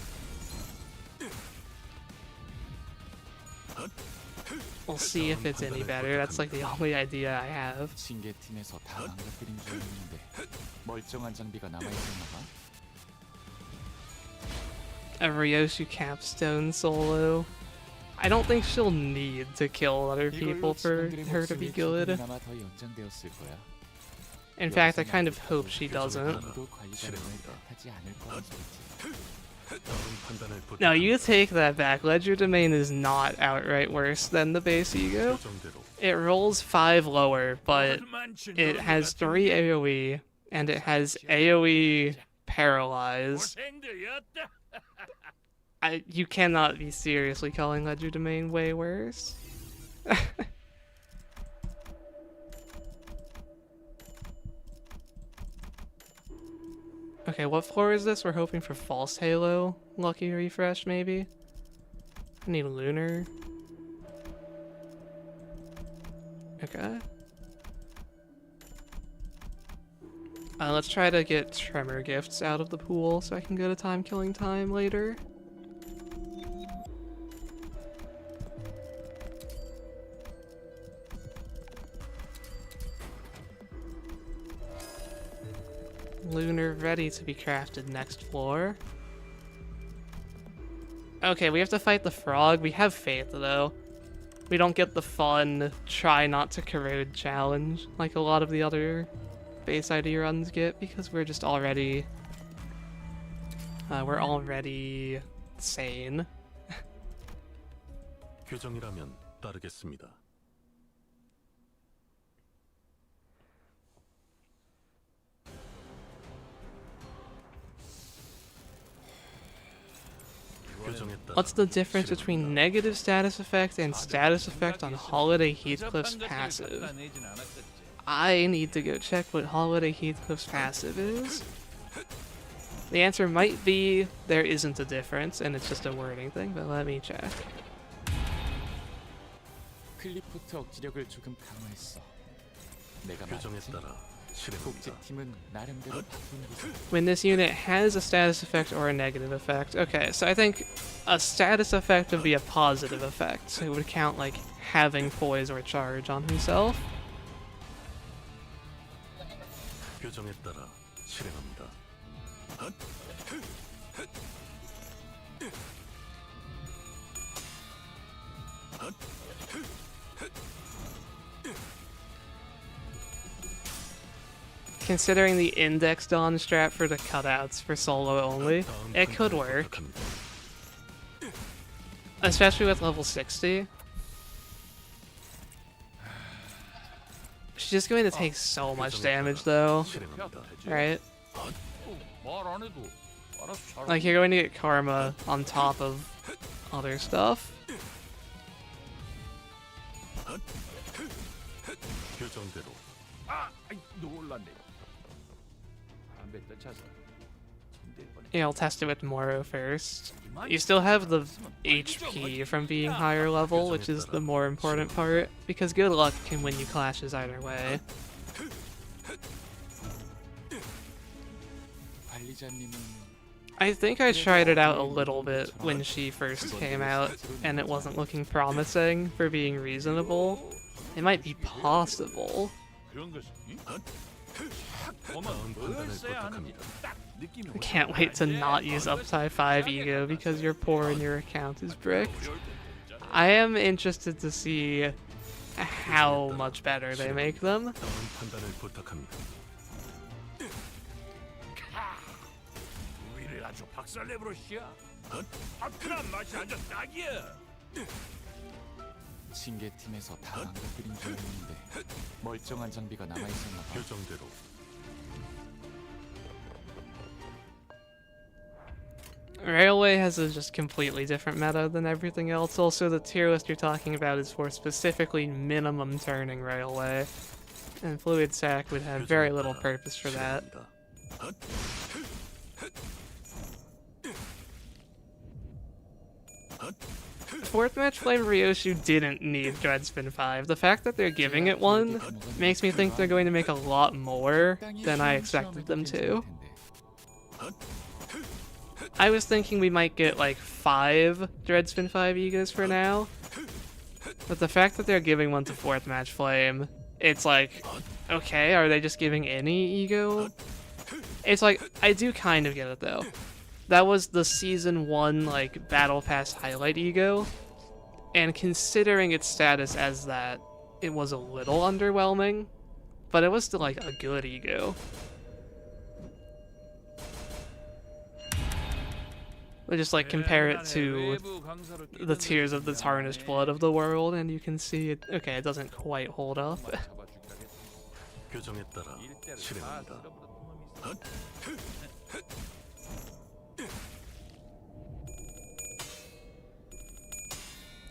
We'll see if it's any better. That's like the only idea I have. 징계팀에서 다 망가뜨린 줄 알았는데 멀쩡한 장비가 남아있었나 봐. A Ryoshu capstone solo. I don't think she'll need to kill other people for her to be good. 아마 더 연장되었을 거야. In fact, I kind of hope she doesn't. 아무도 관리자님을 탓하지 않을 거란 소리지. 다음 판단을 부탁합니다. No, you take that back. Ledger Domain is not outright worse than the base ego. 규정대로 It rolls 5 lower, but 놀만치 it 노른 has 것 3 AoE, and it has AoE Paralyze. 고생들이었다. You cannot be seriously calling Ledger Domain way worse. Okay, what floor is this? We're hoping for false halo. Lucky refresh, maybe? I need lunar. Okay. Let's try to get tremor gifts out of the pool so I can go to time killing time later. Lunar ready to be crafted next floor. Okay, we have to fight the frog. We have faith though. We don't get the fun try not to corrode challenge like a lot of the other base ID runs get because we're just already sane. 규정이라면 따르겠습니다. 규정에 따라 What's the difference 실행합니다. between negative status effect and status effect on Holiday Heathcliff's passive? I need to go check what Holiday Heathcliff's passive is. The answer might be there isn't a difference and it's just a wording thing, but let me check. 클리포트 억지력을 조금 강화했어. 내가 규정에 말했지. 따라 실행합니다. 복제팀은 나름대로 바쁜 기술. When this unit has a status effect or a negative effect. Okay, so I think a status effect would be a positive effect. So it would count like having poise or charge on himself. 규정에 따라 실행합니다. Considering the indexed on strat for the cutouts for solo only, 다음 it could 판단을 work. 부탁합니다. Especially with level 60. She's just going to take so much damage though, 실행합니다. right? 말안 해도 알아서 잘. Like you're going to get karma on top of other stuff. 규정대로 아, 아이, 놀랐네. 담배 떨쳐서 침대일 뻔했. Yeah, I'll test it with Moro first. You still have the HP from being higher level, which is the more important part, because good luck can win you clashes either way. 관리자님은 I think I tried it out a little bit when she first came out, and it wasn't looking promising for being reasonable. It might be possible. 그런 것이. 다음 판단을 부탁합니다. I can't wait to not use upside 5 ego because you're poor and your account is bricked. I am interested to see how much better they make them. 다음 판단을 부탁합니다. 우리를 아주 박살내버렸시야. 화끈한 맛이 아주 딱이야. 징계팀에서 다 망가뜨린 줄 알았는데 멀쩡한 장비가 남아있었나 봐. 규정대로 Railway has a just completely different meta than everything else. Also, the tier list you're talking about is for specifically minimum turning Railway. And Fluid Sac would have very little purpose for that. 실행합니다. Fourth match Flame Ryoshu didn't need Dreadspin 5. The fact that they're giving it one makes me think they're going to make a lot more than I expected them to. I was thinking we might get like 5 Dreadspin 5 Egos for now. But the fact that they're giving one to fourth match Flame, it's like, okay, are they just giving any Ego? It's like, I do kind of get it though. That was the season 1 like battle pass highlight Ego. And considering its status as that, it was a little underwhelming. But it was still like a good Ego. We'll just like compare it to the Tears of the Tarnished Blood of the world, and you can see it. Okay, it doesn't quite hold up. 규정에 따라 실행합니다.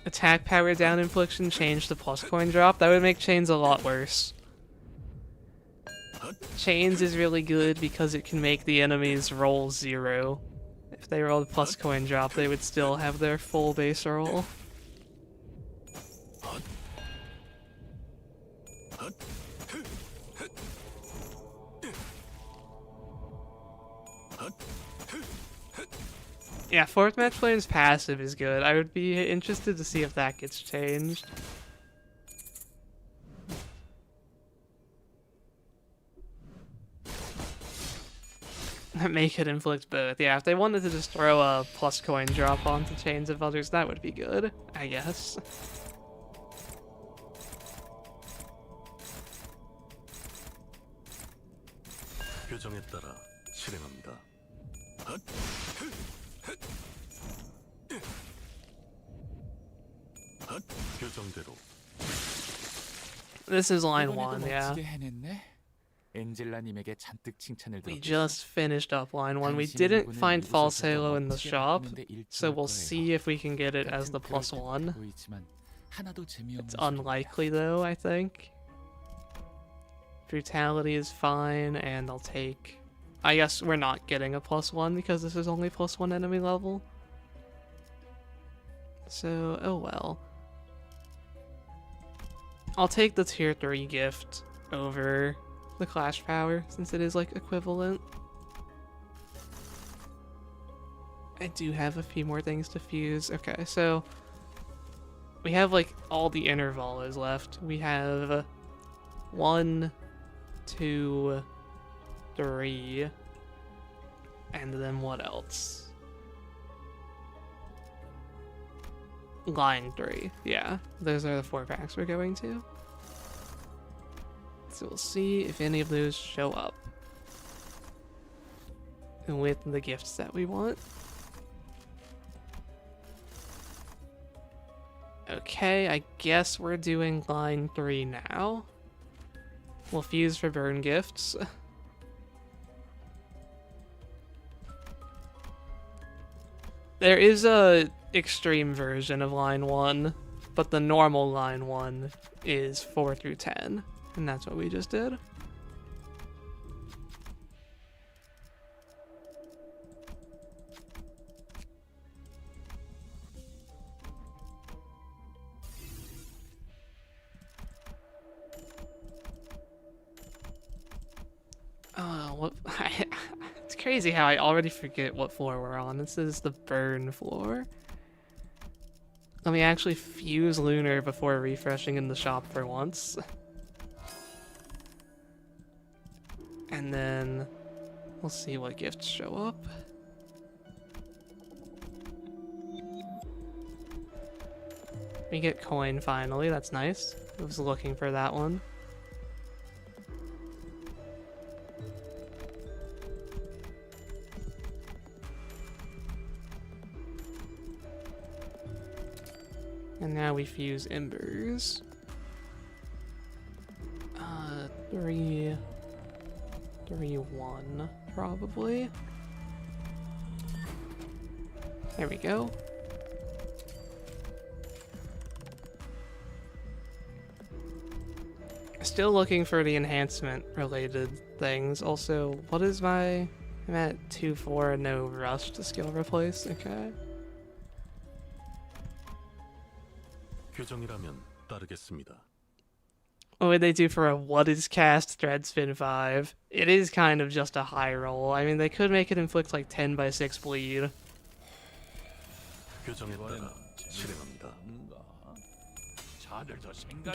attack power down infliction changed to plus coin drop, that would make chains a lot worse. Chains is really good because it can make the enemies roll 0. If they rolled plus coin drop, they would still have their full base roll. Yeah, fourth match flame's passive is good. I would be interested to see if that gets changed. Make it inflict both. Yeah, if they wanted to just throw a plus coin drop onto chains of others, that would be good, I guess. 교정에 따라 실행합니다. 교정대로. This is line 이번에도 1, yeah. 멋지게 해냈네. 엔젤라님에게 잔뜩 칭찬을 We 들었겠어. just finished up line 1. We 당신의 didn't 누구는 find false 이곳에서도 halo in the 멋지게 shop, 바꾸는데 일조할 so we'll 거예요. see if we can get it as the 가끔 plus 그럴 때도 1. 보이지만 하나도 재미없는 It's 소리야. unlikely though, I think. Brutality is fine, and I'll take... I guess we're not getting a plus 1 because this is only plus 1 enemy level. So, oh well. I'll take the tier 3 gift over the clash power since it is like equivalent. I do have a few more things to fuse. Okay, so we have like all the intervalos left. We have 1, 2, 3, and then what else? Line 3. Yeah, those are the 4 packs we're going to. So we'll see if any of those show up with the gifts that we want. Okay, I guess we're doing line 3 now. We'll fuse for burn gifts. There is a extreme version of line 1, but the normal line 1 is 4 through 10, and that's what we just did. What? It's crazy how I already forget what floor we're on. This is the burn floor. Let me actually fuse Lunar before refreshing in the shop for once. And then we'll see what gifts show up. We get coin finally, that's nice. I was looking for that one. And now we fuse embers. 3, 1, probably. There we go. Still looking for the enhancement related things. Also, what is my... I'm at 2-4, no rush to skill replace. Okay. 교정이라면 따르겠습니다. What would they do for a what is cast thread spin 5? It is kind of just a high roll. I mean, they could make it inflict like 10 by 6 bleed. 교정에 따라 실행합니다.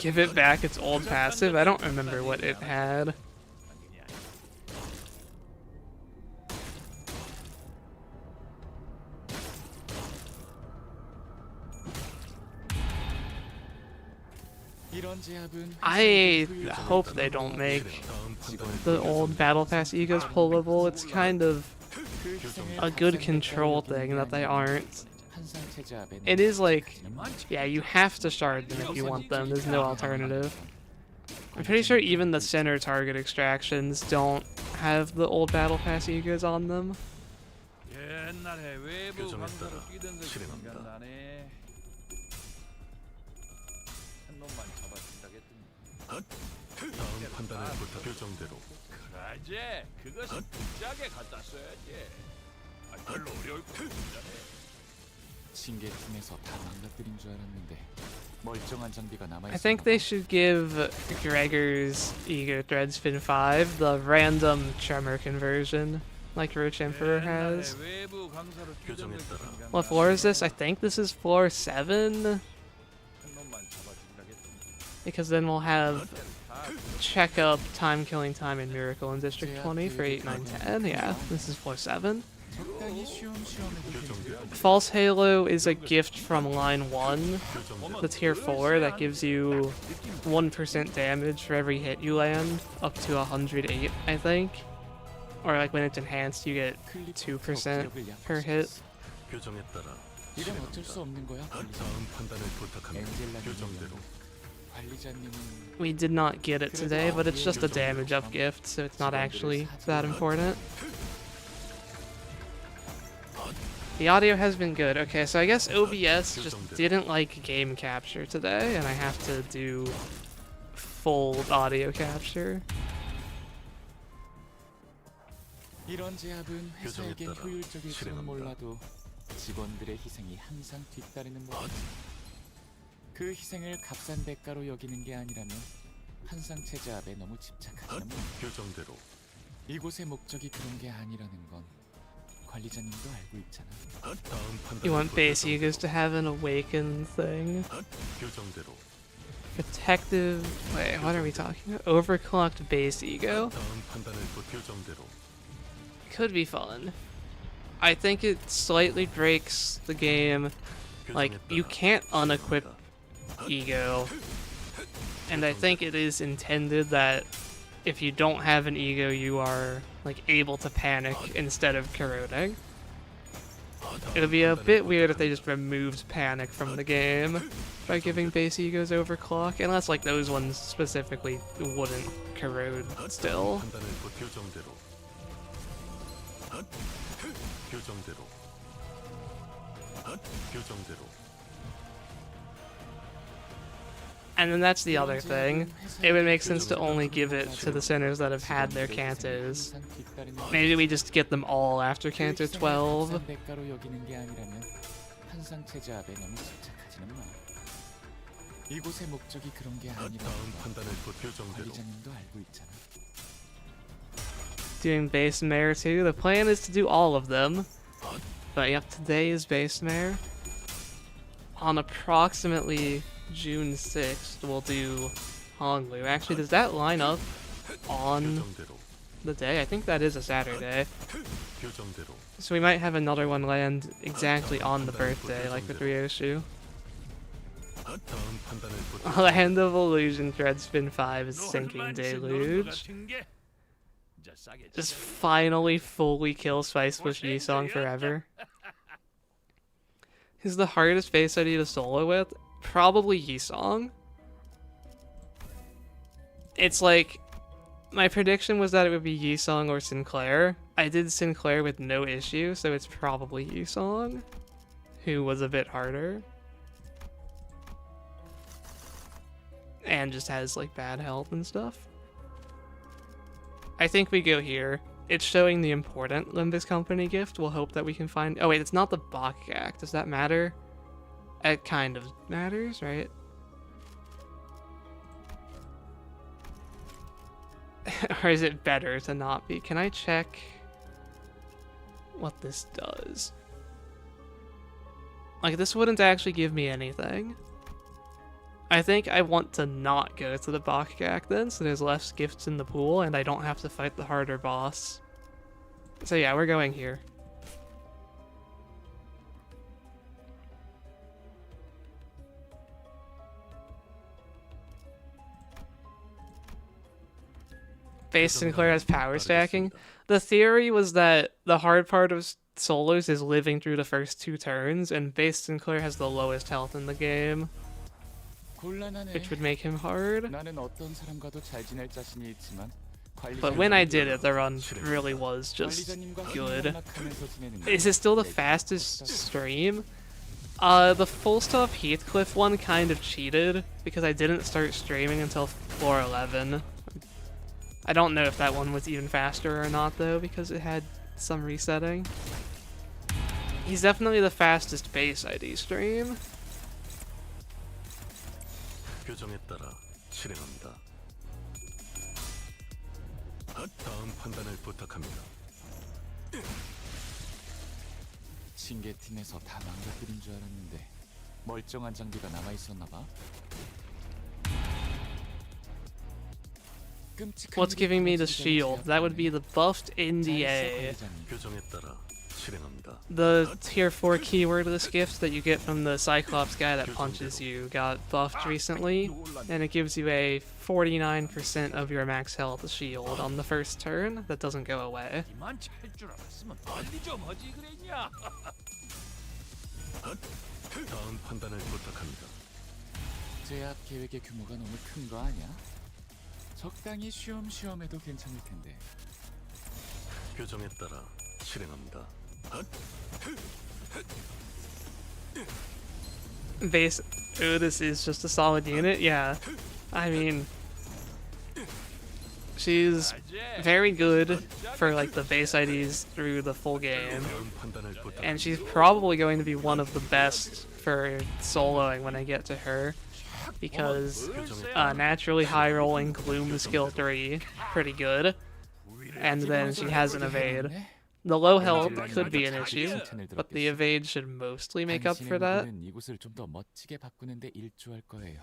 Give it back its old passive? I don't remember what it had. I hope they don't make the old Battle Pass egos pullable. It's kind of a good control thing that they aren't. It is like, yeah, you have to shard them if you want them. There's no alternative. I'm pretty sure even the center target extractions don't have the old Battle Pass egos on them. 옛날에 외부 교정에 강사로 따라 뛰던 것이 실행합니다. 생각나네. 다음 판단을 부탁. 교정대로. 그래, 그것은 진작에 갖다 써야지. 별로 어려울 거 없잖아. 징계팀에서 다 망가뜨린 줄 알았는데 멀쩡한 장비가 남아 I think they should give Gregor's Ego Thread Spin 5 the random Tremor conversion, like Roach Emperor has. 외부 강사로 교정에 따라. What floor is this? I think this is floor 7, because then we'll have check up time killing time and miracle in District 20 for 8, 9, 10. Yeah, this is floor 7. 적당히 쉬엄쉬엄 교정대로. False Halo is a gift from line 1, 교정대로. the tier 4, that gives you 1% damage for every hit you land, up to 108, I think. Or like when it's enhanced, you get 2% per hit. 교정에 따라. 이건 어쩔 수 없는 거야. 다음 판단을 부탁합니다. 교정대로. 관리자님은 We did not get it today, but it's just a damage up gift, so it's not actually that important. The audio has been good. Okay, so I guess OBS just didn't like game capture today, and I have to do full audio capture. 이런 제압은 회사에겐 따라 효율적일지는 실행합니다. 몰라도 직원들의 희생이 항상 뒤따르는 법이지. 그 희생을 값싼 대가로 여기는 게 아니라면 한상체 제압에 너무 집착하지는 마. 교정대로. 이곳의 목적이 그런 게 아니라는 건 관리자님도 알고 있잖아. 다음 판단을 You want base 부탁합니다. egos to have an awakened thing. 교정대로. Protective. Wait, what are we talking about? Overclocked base ego? 다음 판단을 교정대로. Could be fun. I think it slightly breaks the game. Like, you can't unequip ego. And I think it is intended that if you don't have an ego, you are like able to panic instead of corroding. It would be a bit weird if they just removed panic from the game by giving base egos overclock, unless like those ones specifically wouldn't corrode still. 판단을 교정대로. 교정대로. 교정대로. And then that's the other thing. It would make sense to only give it to the sinners that have had their cantos. Maybe we just get them all after canto 12. 값싼 대가로 여기는 게 아니라면 한상체 제압에 너무 집착하지는 마. 이곳의 목적이 그런 게 다음 아니라는 건 판단을 교정대로. 관리자님도 알고 있잖아. Doing base mare too. The plan is to do all of them. But yep, today is base mare. On approximately June 6th, we'll do Honglu. Actually, does that line up on 교정대로. the day? I think that is a Saturday. 교정대로. So we might have another one land exactly on the birthday, like with Ryoshu. 다음 판단을 Land of Illusion Thread Spin 5 is sinking Deluge. Just finally fully kill Spice Bush Yisong forever. Who's the hardest base ID to solo with? Probably Yisong. It's like, my prediction was that it would be Yisong or Sinclair. I did Sinclair with no issue, so it's probably Yisong, who was a bit harder. And just has like bad health and stuff. I think we go here. It's showing the important Limbus Company gift. We'll hope that we can find... Oh wait, it's not the Bakgak. Does that matter? It kind of matters, right? Or is it better to not be? Can I check what this does? Like, this wouldn't actually give me anything. I think I want to not go to the Bakgak then, so there's less gifts in the pool, and I don't have to fight the harder boss. So yeah, we're going here. Base Sinclair has power stacking. The theory was that the hard part of solos is living through the first 2 turns, and Base Sinclair has the lowest health in the game, which would make him hard. 나는 어떤 사람과도 잘 지낼 자신이 있지만 But when I did it, the run really was just good. Is it still the fastest stream? The full stop Heathcliff one kind of cheated because I didn't start streaming until floor 11. I don't know if that one was even faster or not, though, because it had some resetting. He's definitely the fastest base ID stream. 교정에 따라 실행합니다. 다음 판단을 부탁합니다. 징계팀에서 다 망가뜨린 줄 알았는데 멀쩡한 장비가 남아 있었나 봐. What's giving me the shield? That would be the buffed NDA. 교정에 따라 실행합니다. The tier 4 keywordless gift that you get from the Cyclops guy that punches you got buffed recently, and it gives you a 49% of your max health shield on the first turn that doesn't go away. 이만치 할 줄 알았으면 빨리 좀 하지 그랬냐? 다음 판단을 부탁합니다. 제압 계획의 규모가 너무 큰 거 아니야? 적당히 쉬엄쉬엄 해도 괜찮을 텐데. 교정에 따라 실행합니다. Base Otis is just a solid unit, yeah. I mean, she's very good for like the base IDs through the full game, 다음 판단을 부탁합니다. and she's probably going to be one of the best for soloing when I get to her, because naturally high rolling Gloom skill 3, pretty good, and then she has an evade. The low health could be an issue, but the evade should mostly make up for that. 이곳을 좀 더 멋지게 바꾸는데 일조할 거예요.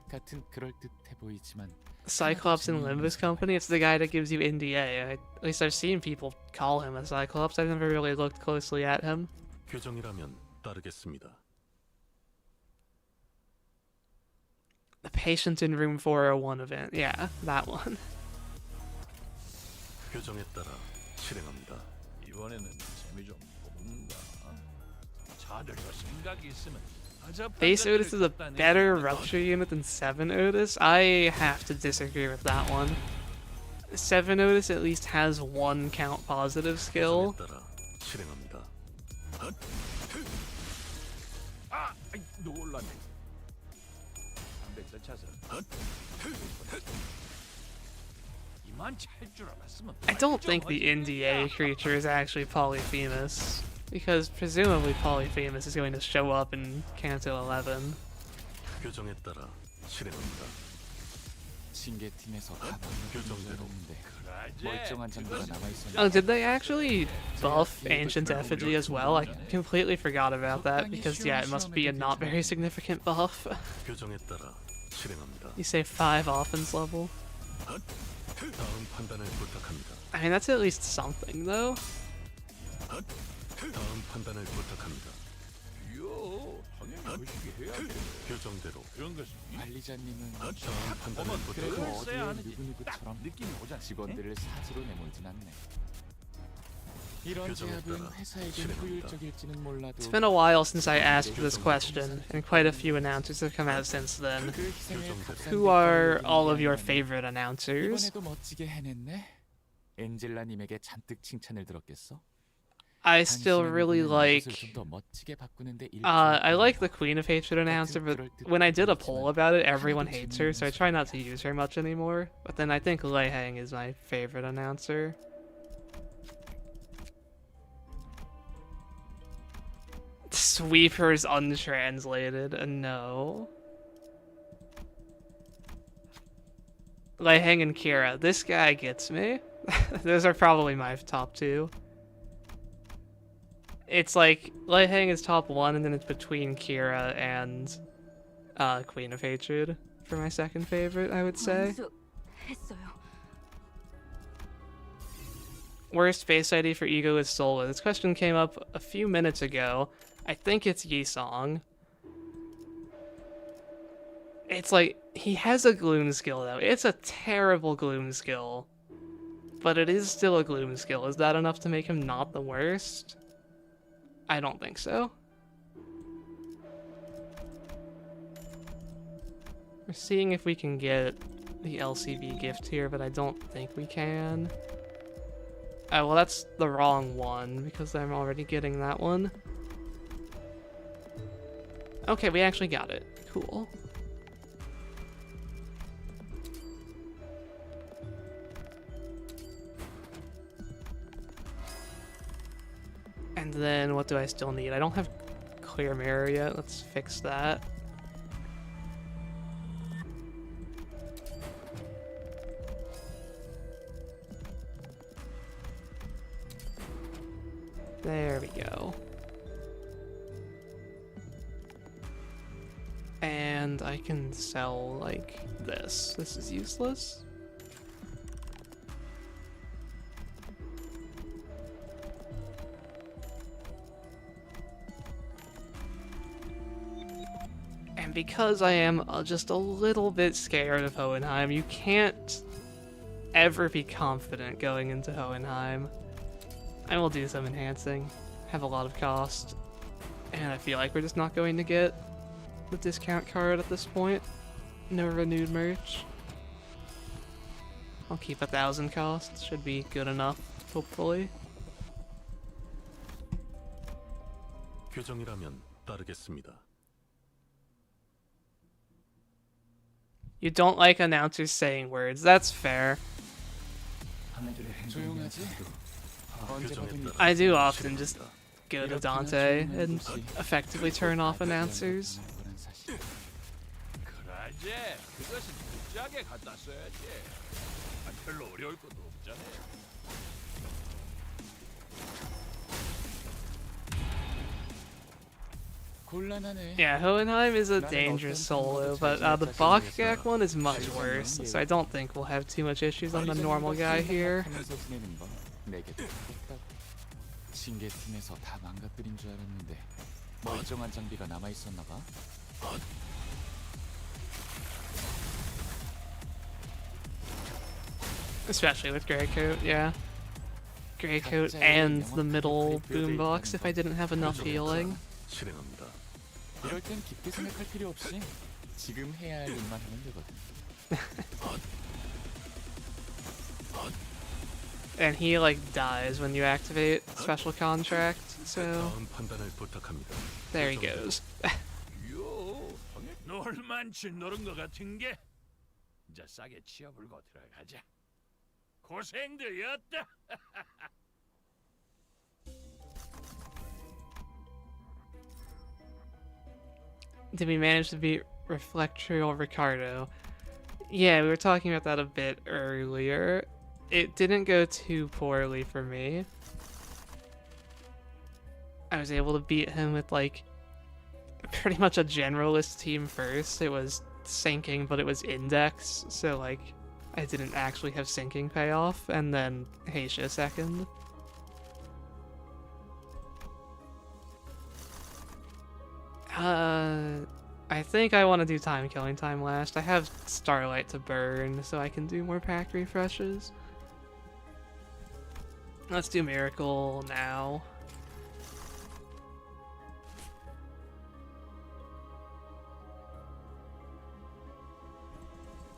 같은 그럴 듯해 보이지만 Cyclops in Limbus Company, it's the guy that gives you NDA. At least I've seen people call him a Cyclops. I've never really looked closely at him. 교정이라면 따르겠습니다. The Patient in Room 401 event. Yeah, that one. 교정에 따라 실행합니다. 이번에는 재미 좀 보는가? 자들 생각이 있으면 Base Otis is a better rupture unit than 7 Otis. I have to disagree with that one. 7 Otis at least has one count positive skill. 교정에 따라 실행합니다. 아, 놀랐네. 담배 차서. 이만치 할 줄 알았으면. I don't think the NDA creature is actually Polyphemus, because presumably Polyphemus is going to show up in Canto 11. 교정에 따라 실행합니다. 징계팀에서 다 망가뜨린 줄 알았는데 그러지. 멀쩡한 장비가 남아 있었는데. Oh, did they actually buff Ancient Effigy as well? I completely forgot about that, because yeah, it must be a not very significant buff. 교정에 따라 실행합니다. You say 5 offense level? 다음 판단을 부탁합니다. I mean, that's at least something, though. 다음 판단을 부탁합니다. 요, 당연히 거시기 해야 돼. 교정대로 그런 것은 관리자님은 다음 판단을 그래도 부탁합니다. 어디에 써야 하는지 누구누구처럼 느낌이 오잖아. 직원들을 사지로 내몰진 않네. 이런 교정에 제압은 따라 회사에겐 실행합니다. 효율적일지는 몰라도 It's been a while since I asked this question, and quite a few announcers have come out since then. 그 희생을 값싼 Who are 대가로 all of your 얘기하면 favorite announcers? 이번에도 멋지게 해냈네. 엔젤라님에게 잔뜩 칭찬을 들었겠어? I still really like... I like the Queen of Hatred announcer, but when I did a poll about it, everyone hates her, so I try not to use her much anymore. But then I think Lei Hang is my favorite announcer. Sweepers untranslated, no. Lei Hang and Kira, this guy gets me. Those are probably my top 2. It's like, Lei Hang is top 1, and then it's between Kira and Queen of Hatred for my second favorite, I would say. Worst base ID for EGOless Solo. This question came up a few minutes ago. I think it's Yisong. It's like, he has a Gloom skill though. It's a terrible Gloom skill. But it is still a Gloom skill. Is that enough to make him not the worst? I don't think so. We're seeing if we can get the LCB gift here, but I don't think we can. Oh, well, that's the wrong one, because I'm already getting that one. Okay, we actually got it. Cool. And then what do I still need? I don't have clear mirror yet. Let's fix that. There we go. And I can sell, like, this. This is useless. And because I am just a little bit scared of Hohenheim, you can't ever be confident going into Hohenheim. I will do some enhancing, have a lot of cost, and I feel like we're just not going to get the discount card at this point. No renewed merch. I'll keep 1,000 cost, should be good enough, hopefully. 규정이라면 따르겠습니다. You don't like announcers saying words, that's fair. 조용하지? 언제 봐도 I do often just go to Dante and effectively turn off announcers. 거란 사실. 그러지. 그것은 진지하게 갖다 써야지. 별로 어려울 것도 없잖아. 곤란하네. Yeah, Hohenheim is a dangerous solo, but the Bachgak one is much worse, so I don't think we'll have too much issues on the normal guy here. 하면서 지내는 건 내게도 부럽다고. 신계팀에서 다 망가뜨린 줄 알았는데 멀쩡한 장비가 남아 있었나 봐. Especially with Greycoat, yeah. Greycoat and the middle boombox if I didn't have enough healing. 실행합니다. 이럴 땐 깊게 생각할 필요 없이 지금 해야 할 일만 하면 되거든. And he like dies when you activate special contract, so 다음 판단을 부탁합니다. there he goes. 요, 놀만치 노른 것 같은 게. 이제 싸게 치워불고 들어가자. 고생들이었다. Did we manage to beat Reflectorial Ricardo? Yeah, we were talking about that a bit earlier. It didn't go too poorly for me. I was able to beat him with like pretty much a generalist team first. It was sinking, but it was index, so like I didn't actually have sinking payoff, and then Heisha second. I think I want to do time killing time last. I have Starlight to burn, so I can do more pack refreshes. Let's do Miracle now.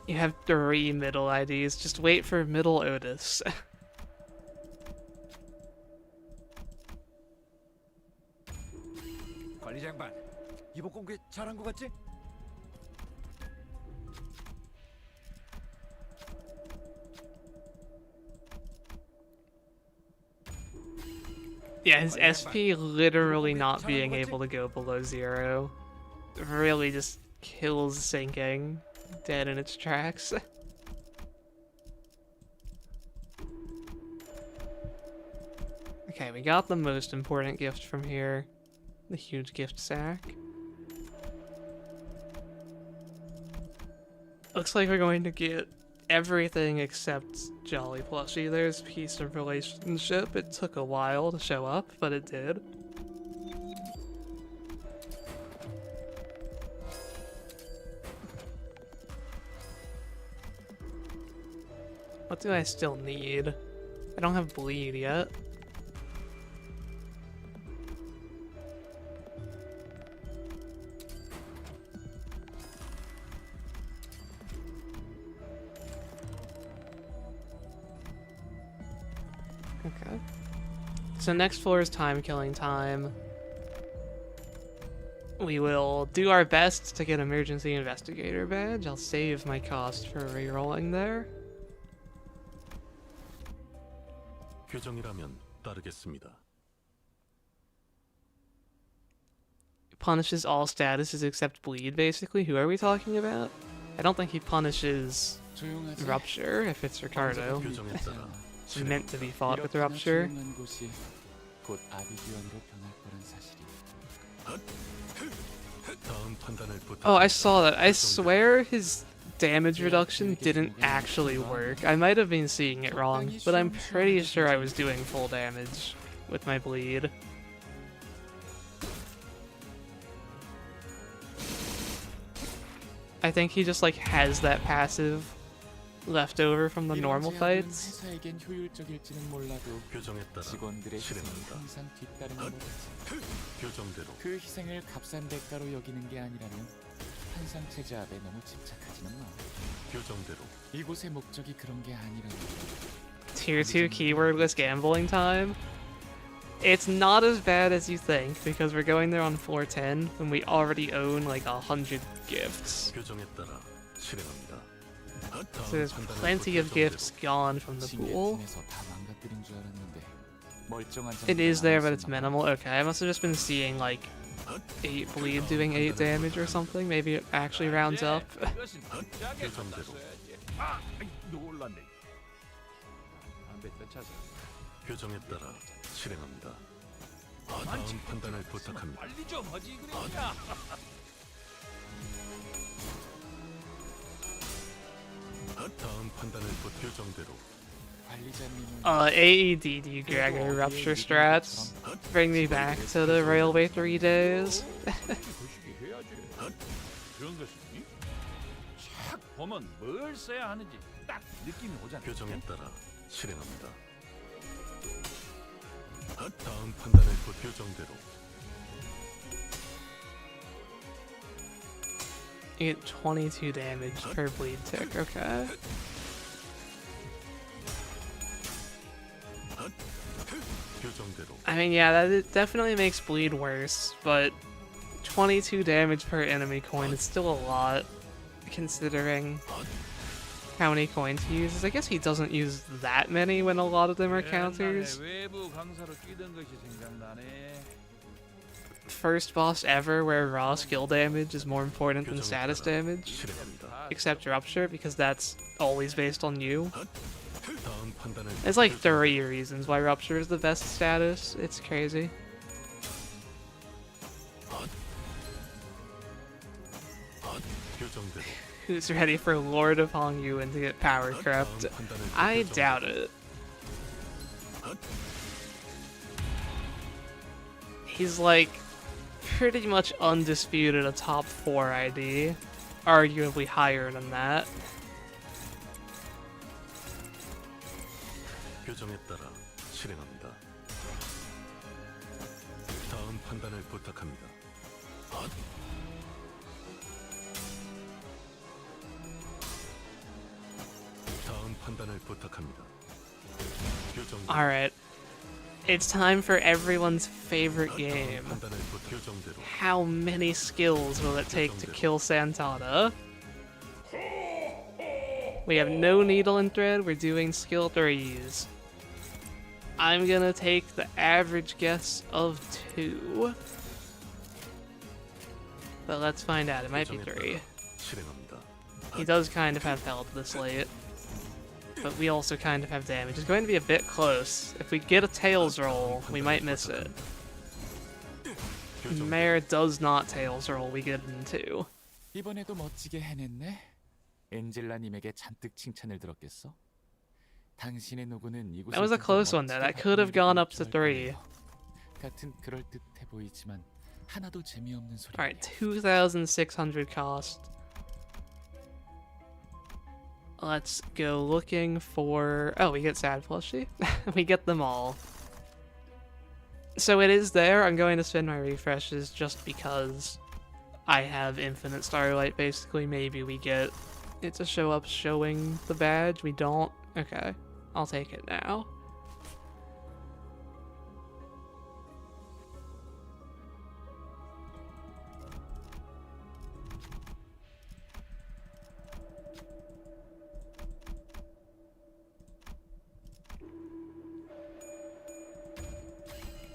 You have 3 middle IDs. Just wait for middle Otis. 관리 장관, 이번 공개 잘한 것 같지? Yeah, his SP literally not being able to go below 0 really just kills sinking dead in its tracks. Okay, we got the most important gift from here. The huge gift sack. Looks like we're going to get everything except Jolly Plushie. There's Peace of Relationship. It took a while to show up, but it did. What do I still need? I don't have bleed yet. Okay. So next floor is time killing time. We will do our best to get emergency investigator badge. I'll save my cost for rerolling there. 규정이라면 따르겠습니다. punishes all statuses except bleed, basically. Who are we talking about? I don't think he punishes 조용하지. Rupture, if it's Ricardo. 교정에 따라 It's meant to be fought with 이렇게나 Rupture. 조용한 곳이 곧 아비규환으로 변할 거란 사실이. 다음 판단을 부탁. Oh, I saw that. I swear his damage reduction didn't actually work. I might have been seeing it wrong, but I'm pretty sure I was doing full damage with my bleed. I think he just like has that passive left over from the normal fights. 회사에겐 효율적일지는 몰라도 교정에 따라 직원들의 희생이 실행한다. 항상 뒤따르는 거지. 교정대로 그 희생을 값싼 대가로 여기는 게 아니라면 한상 체제 앞에 너무 집착하지는 마. 교정대로 이곳의 목적이 그런 게 아니라면 Tier 2 keywordless gambling time. It's not as bad as you think because we're going there on floor 10 when we already own like 100 gifts. 교정에 따라 실행합니다. So there's plenty of gifts gone from the pool. 팀에서 다 망가뜨린 줄 알았는데 멀쩡한 It is there, but it's 장면만 minimal. Okay, I must have just been seeing like 8 bleed doing 8 damage or something. Maybe it actually rounds up. 이것은 진작에 갖다 써야지. 아, 아이, 놀랐네. 담배 떼차서 교정에 따라 실행합니다. 다음 만취 판단을 했으면 부탁합니다. 빨리 좀 하지 그랬냐? 다음 판단을 교정대로 관리자님은 AED degregger rupture strats. Bring me back to the Railway 3 days. 거시기 해야지. 그런 것이니? 착 보면 뭘 써야 하는지 딱 느낌이 오잖아. 교정에 따라 실행합니다. 다음 판단을 교정대로 You get 22 damage per bleed tick, okay. 교정대로 I mean, yeah, that it definitely makes bleed worse, but 22 damage per enemy coin is still a lot, considering how many coins he uses. I guess he doesn't use that many when a lot of them are counters. 외부 강사로 뛰던 것이 생각나네. First boss ever where raw skill damage is more important than status damage, 실행합니다. except Rupture, because that's always based on you. 다음 판단을 There's like 3 reasons why Rupture is the best status. It's crazy. 교정대로 Who's ready for Lord of Hongyuan to get power crept? I doubt it. He's like pretty much undisputed a top 4 ID, arguably higher than that. 교정에 따라 실행합니다. 다음 판단을 부탁합니다. 다음 판단을 부탁합니다. 교정대로 Alright, it's time for everyone's favorite game. 판단을 교정대로 How many skills will it take to kill Santana? We have no needle and thread, we're doing skill 3s. I'm gonna take the average guess of 2. But let's find out, it might be 3. 실행합니다. He does kind of have health this late. But we also kind of have damage. It's going to be a bit close. If we get a Tails roll, we might miss it. Meur does not Tails roll, we get in 2. 이번에도 멋지게 해냈네. 엔젤라님에게 잔뜩 칭찬을 들었겠어. 당신의 노고는 이곳에 That was a close one though. That could have gone up to 3. 같은 그럴 듯해 보이지만 하나도 재미없는 소리. Alright, 2,600 cost. Let's go looking for... Oh, we get Sad Plushie? We get them all. So it is there. I'm going to spend my refreshes just because I have infinite Starlight, basically. Maybe we get it to show up showing the badge. We don't? Okay. I'll take it now.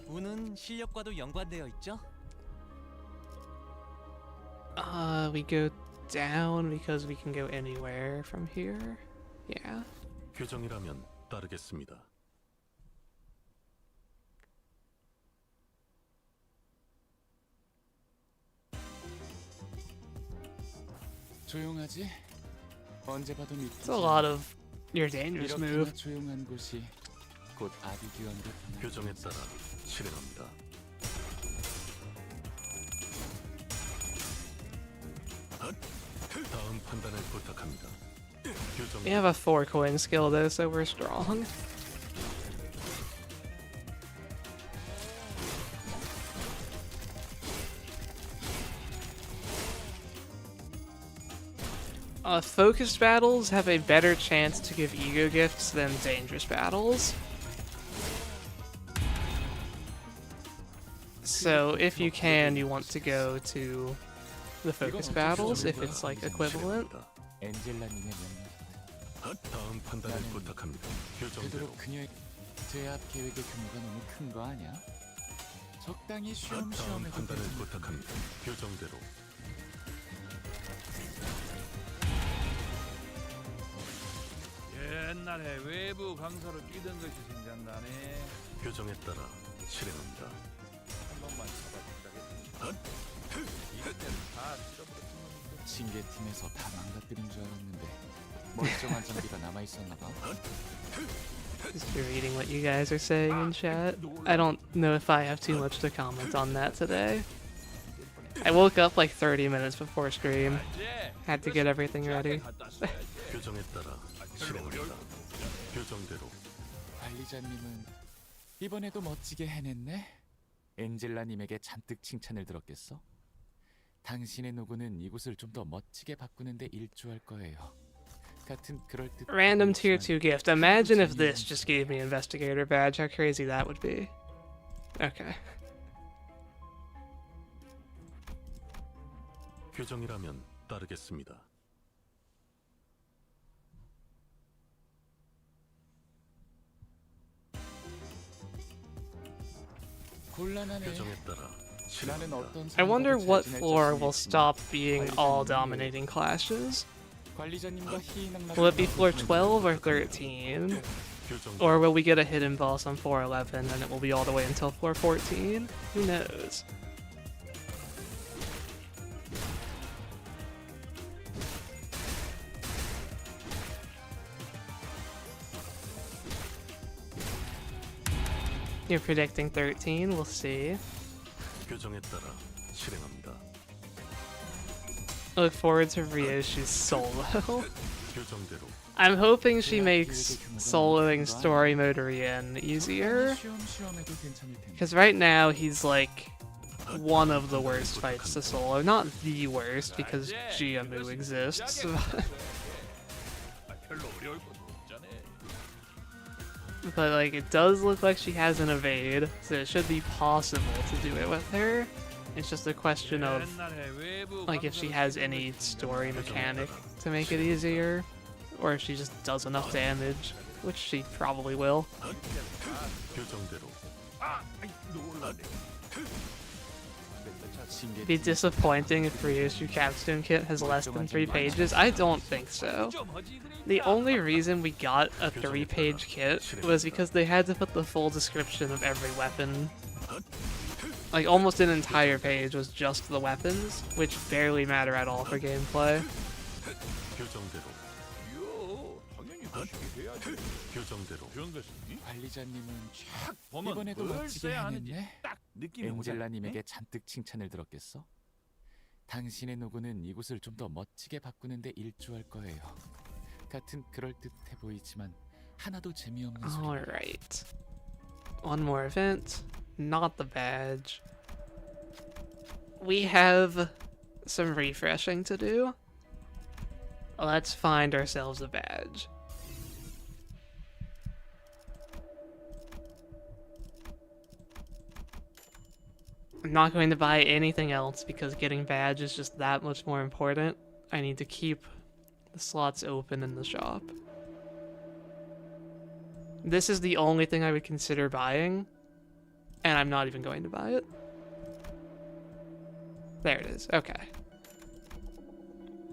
운은 실력과도 연관되어 있죠? We go down because we can go anywhere from here. Yeah. 규정이라면 따르겠습니다. 조용하지? 언제 봐도 밑이지. It's a lot of your dangerous 이렇게나 move. 조용한 곳이 곧 아비규환과 규정에 따라 실행합니다. 다음 판단을 부탁합니다. 규정 We have a 4 coin skill though, so we're strong. Focused battles have a better chance to give ego gifts than dangerous battles. So if you can, you want to go to the focused battles if it's like equivalent. 엔젤라님의 명령. 다음 판단을 부탁합니다. 규정대로 되도록 그녀의 제압 계획의 규모가 너무 큰 거 아니야? 적당히 다음 쉬엄쉬엄 판단을 부탁합니다. 규정대로 옛날에 외부 강사로 뛰던 것이 생각나네. 규정에 따라 실행합니다. 한 번만 잡아준다겠습니다. 이것들은 다 쓸어버렸으면 징계팀에서 다 망가뜨린 줄 알았는데 멀쩡한 장비가 남아있었나 봐. Just reading what you guys are saying in chat. I don't know if I have too much to comment on that today. I woke up like 30 minutes before stream. Had to get everything ready. 규정에 따라 실행합니다. 규정대로 관리자님은 이번에도 멋지게 해냈네. 엔젤라님에게 잔뜩 칭찬을 들었겠어? 당신의 노고는 이곳을 좀 더 멋지게 바꾸는데 일조할 거예요. 같은 그럴듯 Random tier 2 gift. Imagine if this just gave me investigator badge. How crazy that would be. Okay. 규정이라면 따르겠습니다. 곤란하네. 규정에 따라 나는 실행합니다. 어떤 I wonder 상황과도 what 잘 지낼 floor 자신이 will 있지만 stop being all dominating clashes. 관리자님과 희낙낙 Will it be floor 12 or 13? 규정대로 Or will we get a hidden boss on floor 11 and it will be all the way until floor 14? Who knows? You're predicting 13, we'll see. 규정에 따라 실행합니다. I look forward to Ryoshi's solo. 규정대로 I'm hoping she makes soloing story mode Rien easier. 쉬엄쉬엄해도 괜찮을 텐데. Because right now he's like one of the worst fights to solo. Not the worst because Jiamu exists. 별로 어려울 것도 없잖아. But like it does look like she has an evade, so it should be possible to do it with her. It's just a question of 옛날에 외부 like if she 강사로 has 뛰던 any 것이 story mechanic to make it easier, or if she just does enough damage, which she probably will. 규정대로 아, 아이, 놀라네. It'd be disappointing if Ryoshu Capstone Kit has less than 3 pages. I don't think so. 좀 하지 그랬냐? The only reason we got a 3-page kit was because they had to put the full description of every weapon. Like almost an entire page was just the weapons, which barely matter at all for gameplay. 규정대로 요, 당연히 거시기 해야지. 규정대로 그런 것이 관리자님은 딱 보면 이번에도 뭘 멋지게 써야 하는지 해냈네. 딱 느낌이 오잖아. 엔젤라님에게 잔뜩 칭찬을 들었겠어? 당신의 노고는 이곳을 좀 더 멋지게 바꾸는데 일조할 거예요. 같은 그럴듯해 보이지만 하나도 재미없는 소리. Alright. One more event. Not the badge. We have some refreshing to do. Let's find ourselves a badge. I'm not going to buy anything else because getting badge is just that much more important. I need to keep the slots open in the shop. This is the only thing I would consider buying, and I'm not even going to buy it. There it is. Okay.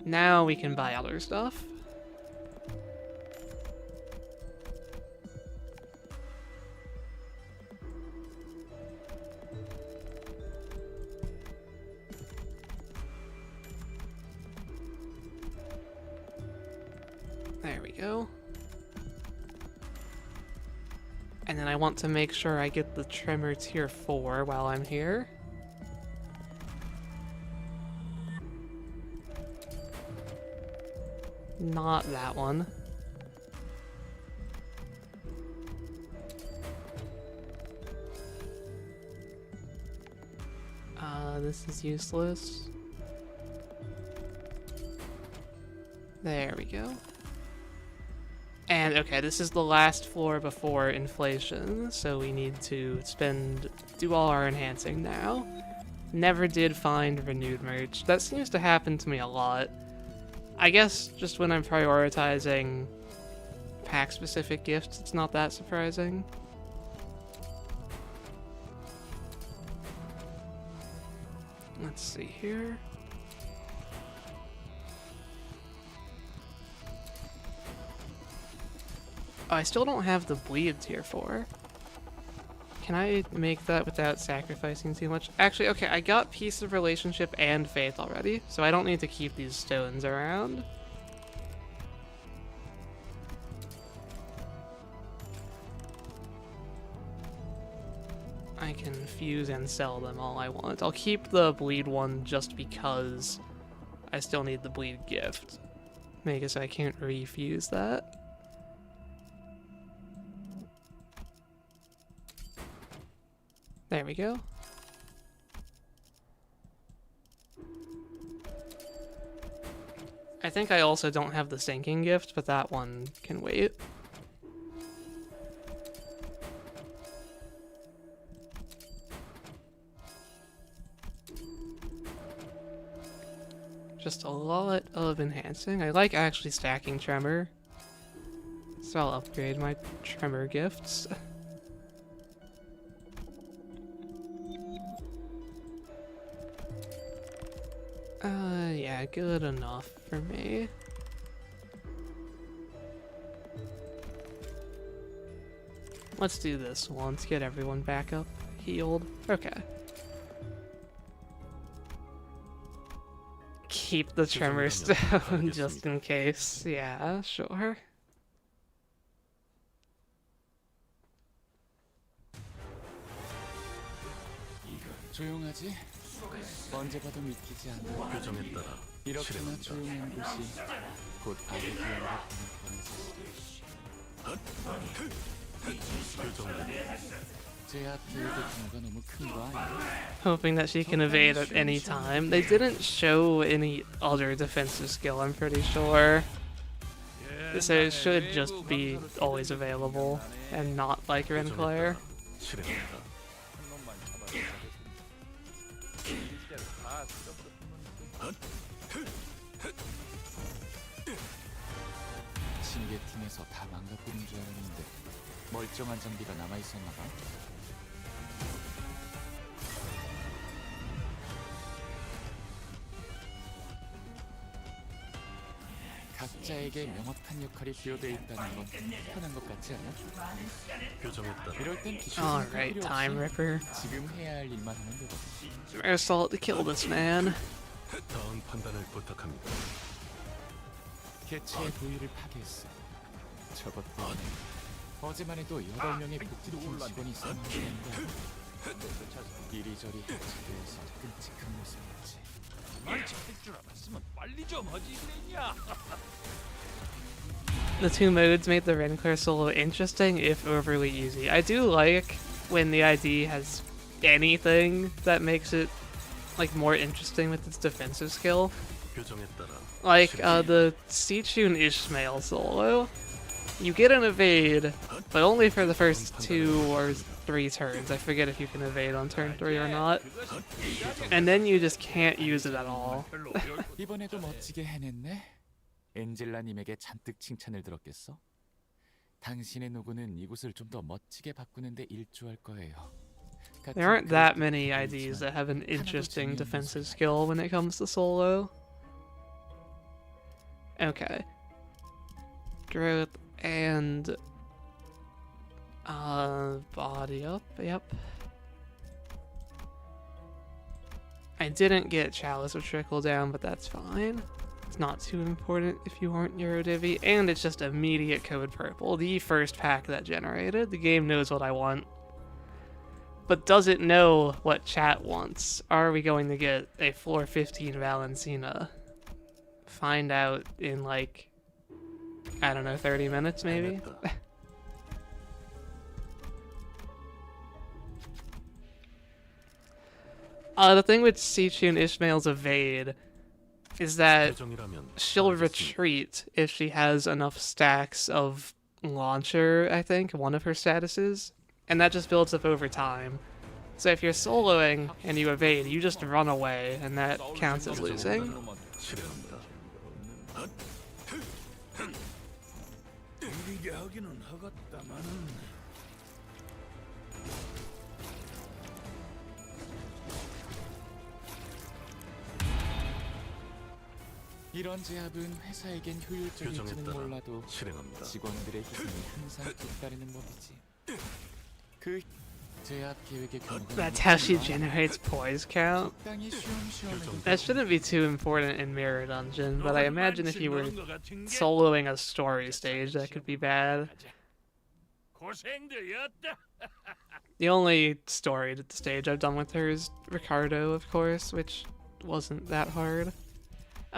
Now we can buy other stuff. There we go. And then I want to make sure I get the Tremor tier 4 while I'm here. Not that one. This is useless. There we go. And okay, this is the last floor before inflation, so we need to do all our enhancing now. Never did find renewed merch. That seems to happen to me a lot. I guess just when I'm prioritizing pack-specific gifts, it's not that surprising. Let's see here. Oh, I still don't have the bleed tier 4. Can I make that without sacrificing too much? Actually, okay, I got Peace of Relationship and Faith already, so I don't need to keep these stones around. I can fuse and sell them all I want. I'll keep the bleed one just because I still need the bleed gift. I guess I can't refuse that. There we go. I think I also don't have the sinking gift, but that one can wait. Just a lot of enhancing. I like actually stacking Tremor, so I'll upgrade my Tremor gifts. Yeah, good enough for me. Let's do this once, get everyone back up, healed. Okay. Keep the Tremor stone just in case. Yeah, sure. 조용하지? 언제 봐도 믿기지 않아. 표정에 따라 이렇게나 실행한다. 조용한 곳이 곧 악의 기운으로 보낼 표정대로 제 앞에 대규모가 너무 큰 거 아니야? Hoping that she can evade at any time. They didn't show any other defensive skill, I'm pretty sure. So it should just be always available and not like Renclair. 실행한다. 신계팀에서 다 망가뜨린 줄 알았는데 멀쩡한 장비가 남아있었나 봐. 각자에게 명확한 역할이 부여되어 있다는 건 편한 것 같지 않아? 표정에 따라 이럴 땐 기술 Alright, Time Ripper. 지금 해야 할 일만 하면 되거든. Assault to kill this man. 다음 판단을 부탁합니다. 개체의 부위를 파괴했어. 저것 때문에 어제만 해도 8명의 복지팀 직원이 사망했는데 이리저리 해체되어서 끔찍한 모습이었지. 할 줄 알았으면 빨리 좀 하지 그랬냐? The two modes made the Renclair solo interesting, if overly easy. I do like when the ID has anything that makes it like more interesting with its defensive skill. 표정에 따라 Like the Sichun Ishmael solo. You get an evade, but only for the first 2 or 3 turns. I forget if you can evade on turn 3 or not. And then you just can't use it at all. 이번에도 멋지게 해냈네. 엔젤라님에게 잔뜩 칭찬을 들었겠어? 당신의 노고는 이곳을 좀 더 멋지게 바꾸는데 일조할 거예요. There aren't that many IDs that have an interesting defensive skill when it comes to solo. Okay. Growth and body up, yep. I didn't get Chalice or Trickle down, but that's fine. It's not too important if you aren't Eurodivvy, and it's just immediate code purple, the first pack that generated. The game knows what I want. But does it know what chat wants? Are we going to get a floor 15 Valentina? Find out in like, I don't know, 30 minutes maybe? 해냈다. The thing with Sichu Ishmael's evade is that 표정이라면 she'll 알겠습니다. retreat if she has enough stacks of launcher, I think, one of her statuses, and that just builds up over time. So if you're soloing and you evade, you just run away, and that counts as losing. 실행합니다. 이기게 하기는 하겠다마는 이런 제압은 회사에겐 효율적일지는 표정에 따라 몰라도 실행합니다. 직원들의 희생이 항상 뒤따르는 법이지. 그 제압 계획의 경우가 That's how she generates poise count. 적당히 쉬엄쉬엄해도 That shouldn't be too important in Mirror Dungeon, but I imagine if you were soloing a story stage, that could be bad. 고생들이었다. The only story stage I've done with her is Ricardo, of course, which wasn't that hard.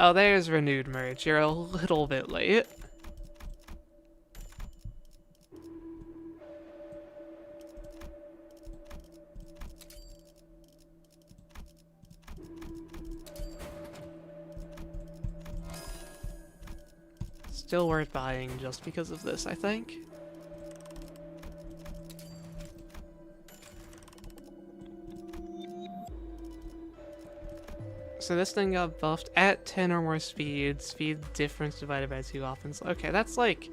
Oh, there's Renewed Merge. You're a little bit late. Still worth buying just because of this, I think. So this thing got buffed at 10 or more speed. Speed difference divided by 2 offense. Okay, that's like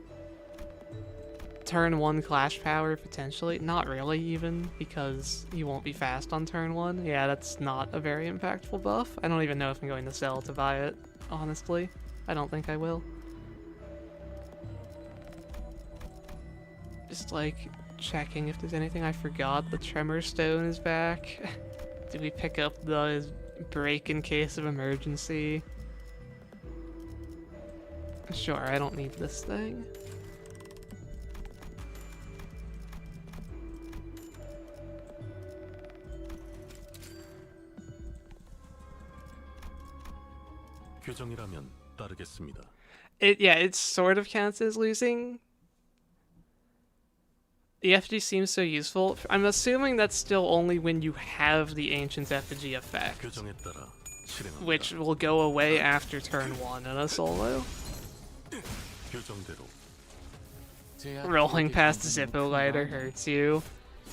turn 1 clash power potentially. Not really even, because you won't be fast on turn 1. Yeah, that's not a very impactful buff. I don't even know if I'm going to sell to buy it, honestly. I don't think I will. Just like checking if there's anything I forgot. The Tremor Stone is back. Did we pick up the break in case of emergency? Sure, I don't need this thing. 규정이라면 따르겠습니다. It sort of counts as losing. The effigy seems so useful. I'm assuming that's still only when you have the Ancient Effigy effect, 규정에 따라 실행합니다. which will go away after turn 1 in a solo. 규정대로 제압 Rolling 계획의 past the 경우는 Zippo glider 금방 hurts you.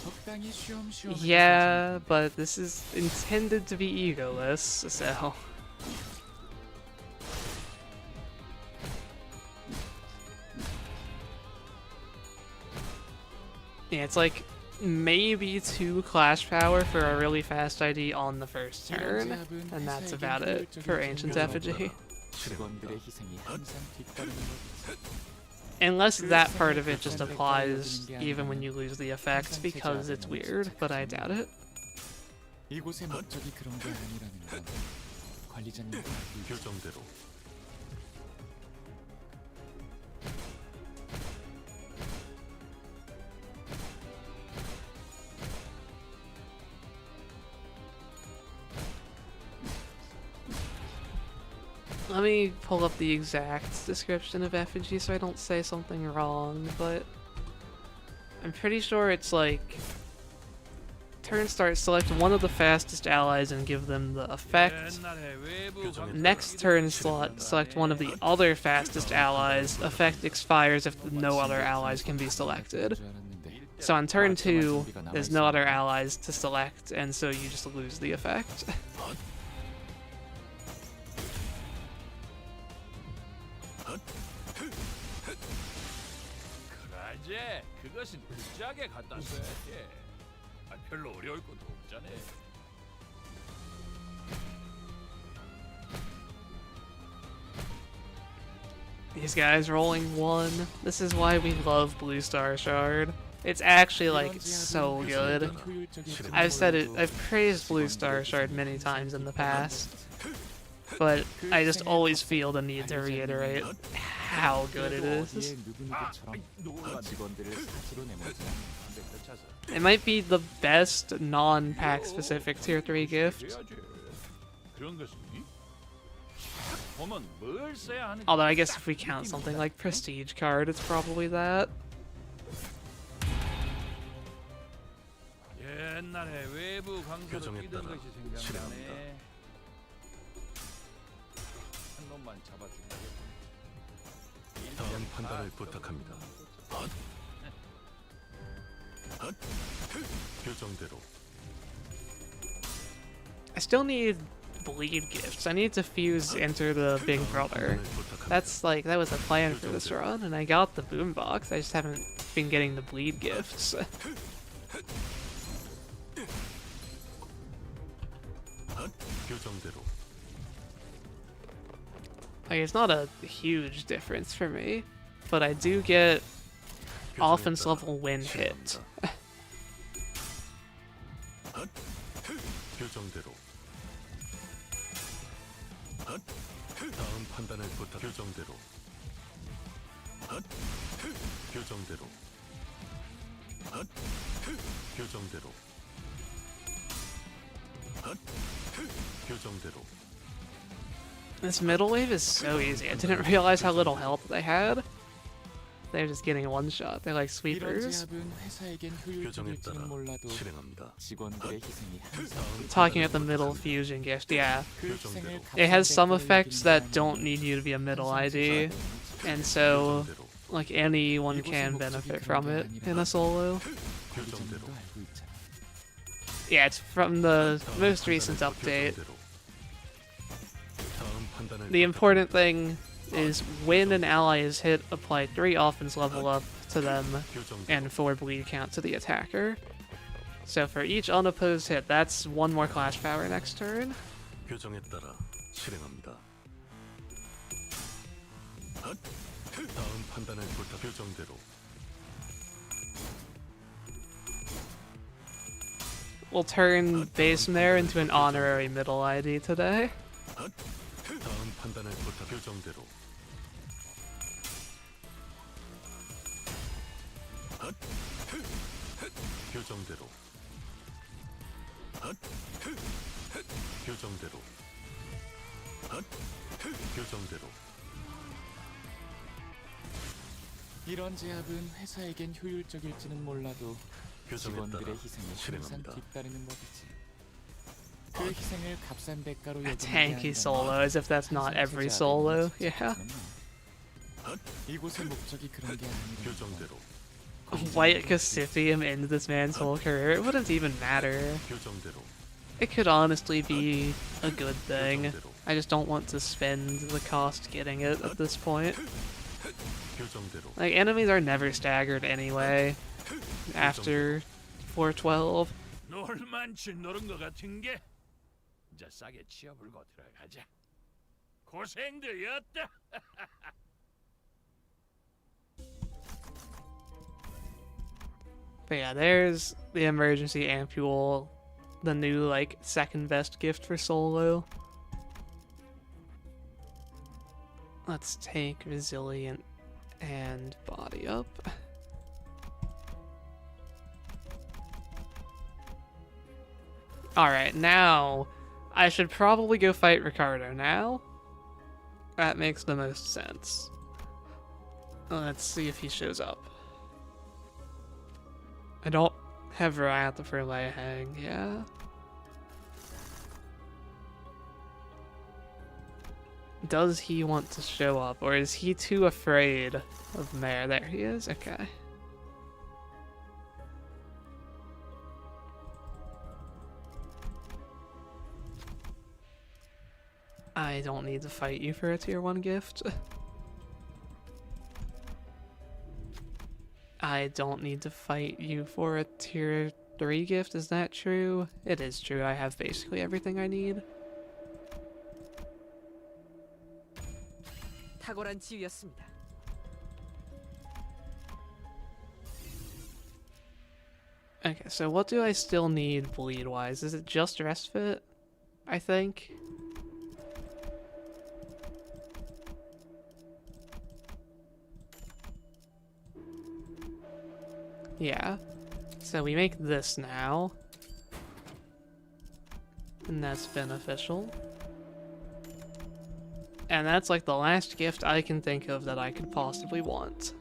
적당히 쉬엄쉬엄해도 Yeah, but this is intended to be egoless, so... Yeah, it's like maybe 2 clash power for a really fast ID on the first turn, and that's about it for Ancient Effigy. 직원들의 희생이 항상 뒤따르는 법이지. Unless that part of it just applies even when you lose the effect, because it's weird, but I doubt it. 이곳의 목적이 그런 게 아니라는 건 관리자님도 알고 있죠. 규정대로 Let me pull up the exact description of effigy so I don't say something wrong, but I'm pretty sure it's like turn start, select one of the fastest allies and give them the effect. Next turn select one of the other fastest allies. Effect expires if no other allies can be selected. So on turn 2, there's no other allies to select, and so you just lose the effect. 그러제 그것은 느지하게 갖다 써야지. 별로 어려울 것도 없잖아. These guys rolling 1. This is why we love Blue Star Shard. It's actually like so good. I've said it, I've praised Blue Star Shard many times in the past, but I just always feel the need to reiterate how good it is. It might be the best non-pack specific tier 3 gift. Although I guess if we count something like Prestige card, it's probably that. 교정에 따라 실행합니다. 다음 판단을 부탁합니다. 교정대로. I still need bleed gifts. I need to fuse Enter the Big Brother. That's like, that was the plan for this run, and I got the boombox. I just haven't been getting the bleed gifts. 교정대로. Like, it's not a huge difference for me, but I do get offense level win hit. 교정대로. 다음 판단을 부탁. 교정대로. 교정대로. 교정대로. 교정대로. This middle wave is so easy. I didn't realize how little health they had. They're just getting one shot. They're like sweepers. 교정에 따라 실행합니다. Talking about the middle fusion gift, yeah. 교정대로. It has some effects that don't need you to be a middle ID, and so 교정대로. like anyone can benefit from it in a solo. 교정대로. Yeah, it's from the most recent update. 교정대로. 다음 판단을 The important thing is when an ally is hit, apply 3 offense level up to them 교정대로. and 4 bleed count to the attacker. So for each unopposed hit, that's 1 more clash power next turn. 교정에 따라 실행합니다. 다음 판단을 부탁. 교정대로. We'll turn base Meur into an honorary middle ID today. 다음 판단을 부탁. 교정대로. 교정대로. 교정대로. 교정대로. 이런 제압은 회사에겐 효율적일지는 몰라도 교정에 따라 직원들의 희생이 항상 실행합니다. 뒤따르는 법이지. 그 희생을 값싼 대가로 A 여기는 게 tanky 아니라면 solo, as if that's not every solo. Yeah. 이곳의 목적이 그런 게 아니라 교정대로. White Cassifium into this man's whole career. It wouldn't even matter. 교정대로. It could honestly be a good thing. 교정대로. I just don't want to spend the cost getting it at this point. 교정대로. Like, enemies are never staggered anyway after 412. 놀만치 노른 것 같은 게 이제 싸게 치어불고 들어가자. 고생들이었다. But yeah, there's the emergency ampule, the new, like, second best gift for solo. Let's take resilient and body up. Alright, now I should probably go fight Ricardo now. That makes the most sense. Let's see if he shows up. I don't have Riot for Lay Hang, yeah? Does he want to show up, or is he too afraid of Meur? There he is, okay. I don't need to fight you for a tier 1 gift. I don't need to fight you for a tier 3 gift, is that true? It is true, I have basically everything I need. 탁월한 지휘였습니다. Okay, so what do I still need bleed-wise? Is it just Respite? I think? Yeah. So we make this now. And that's beneficial. And that's like the last gift I can think of that I could possibly want.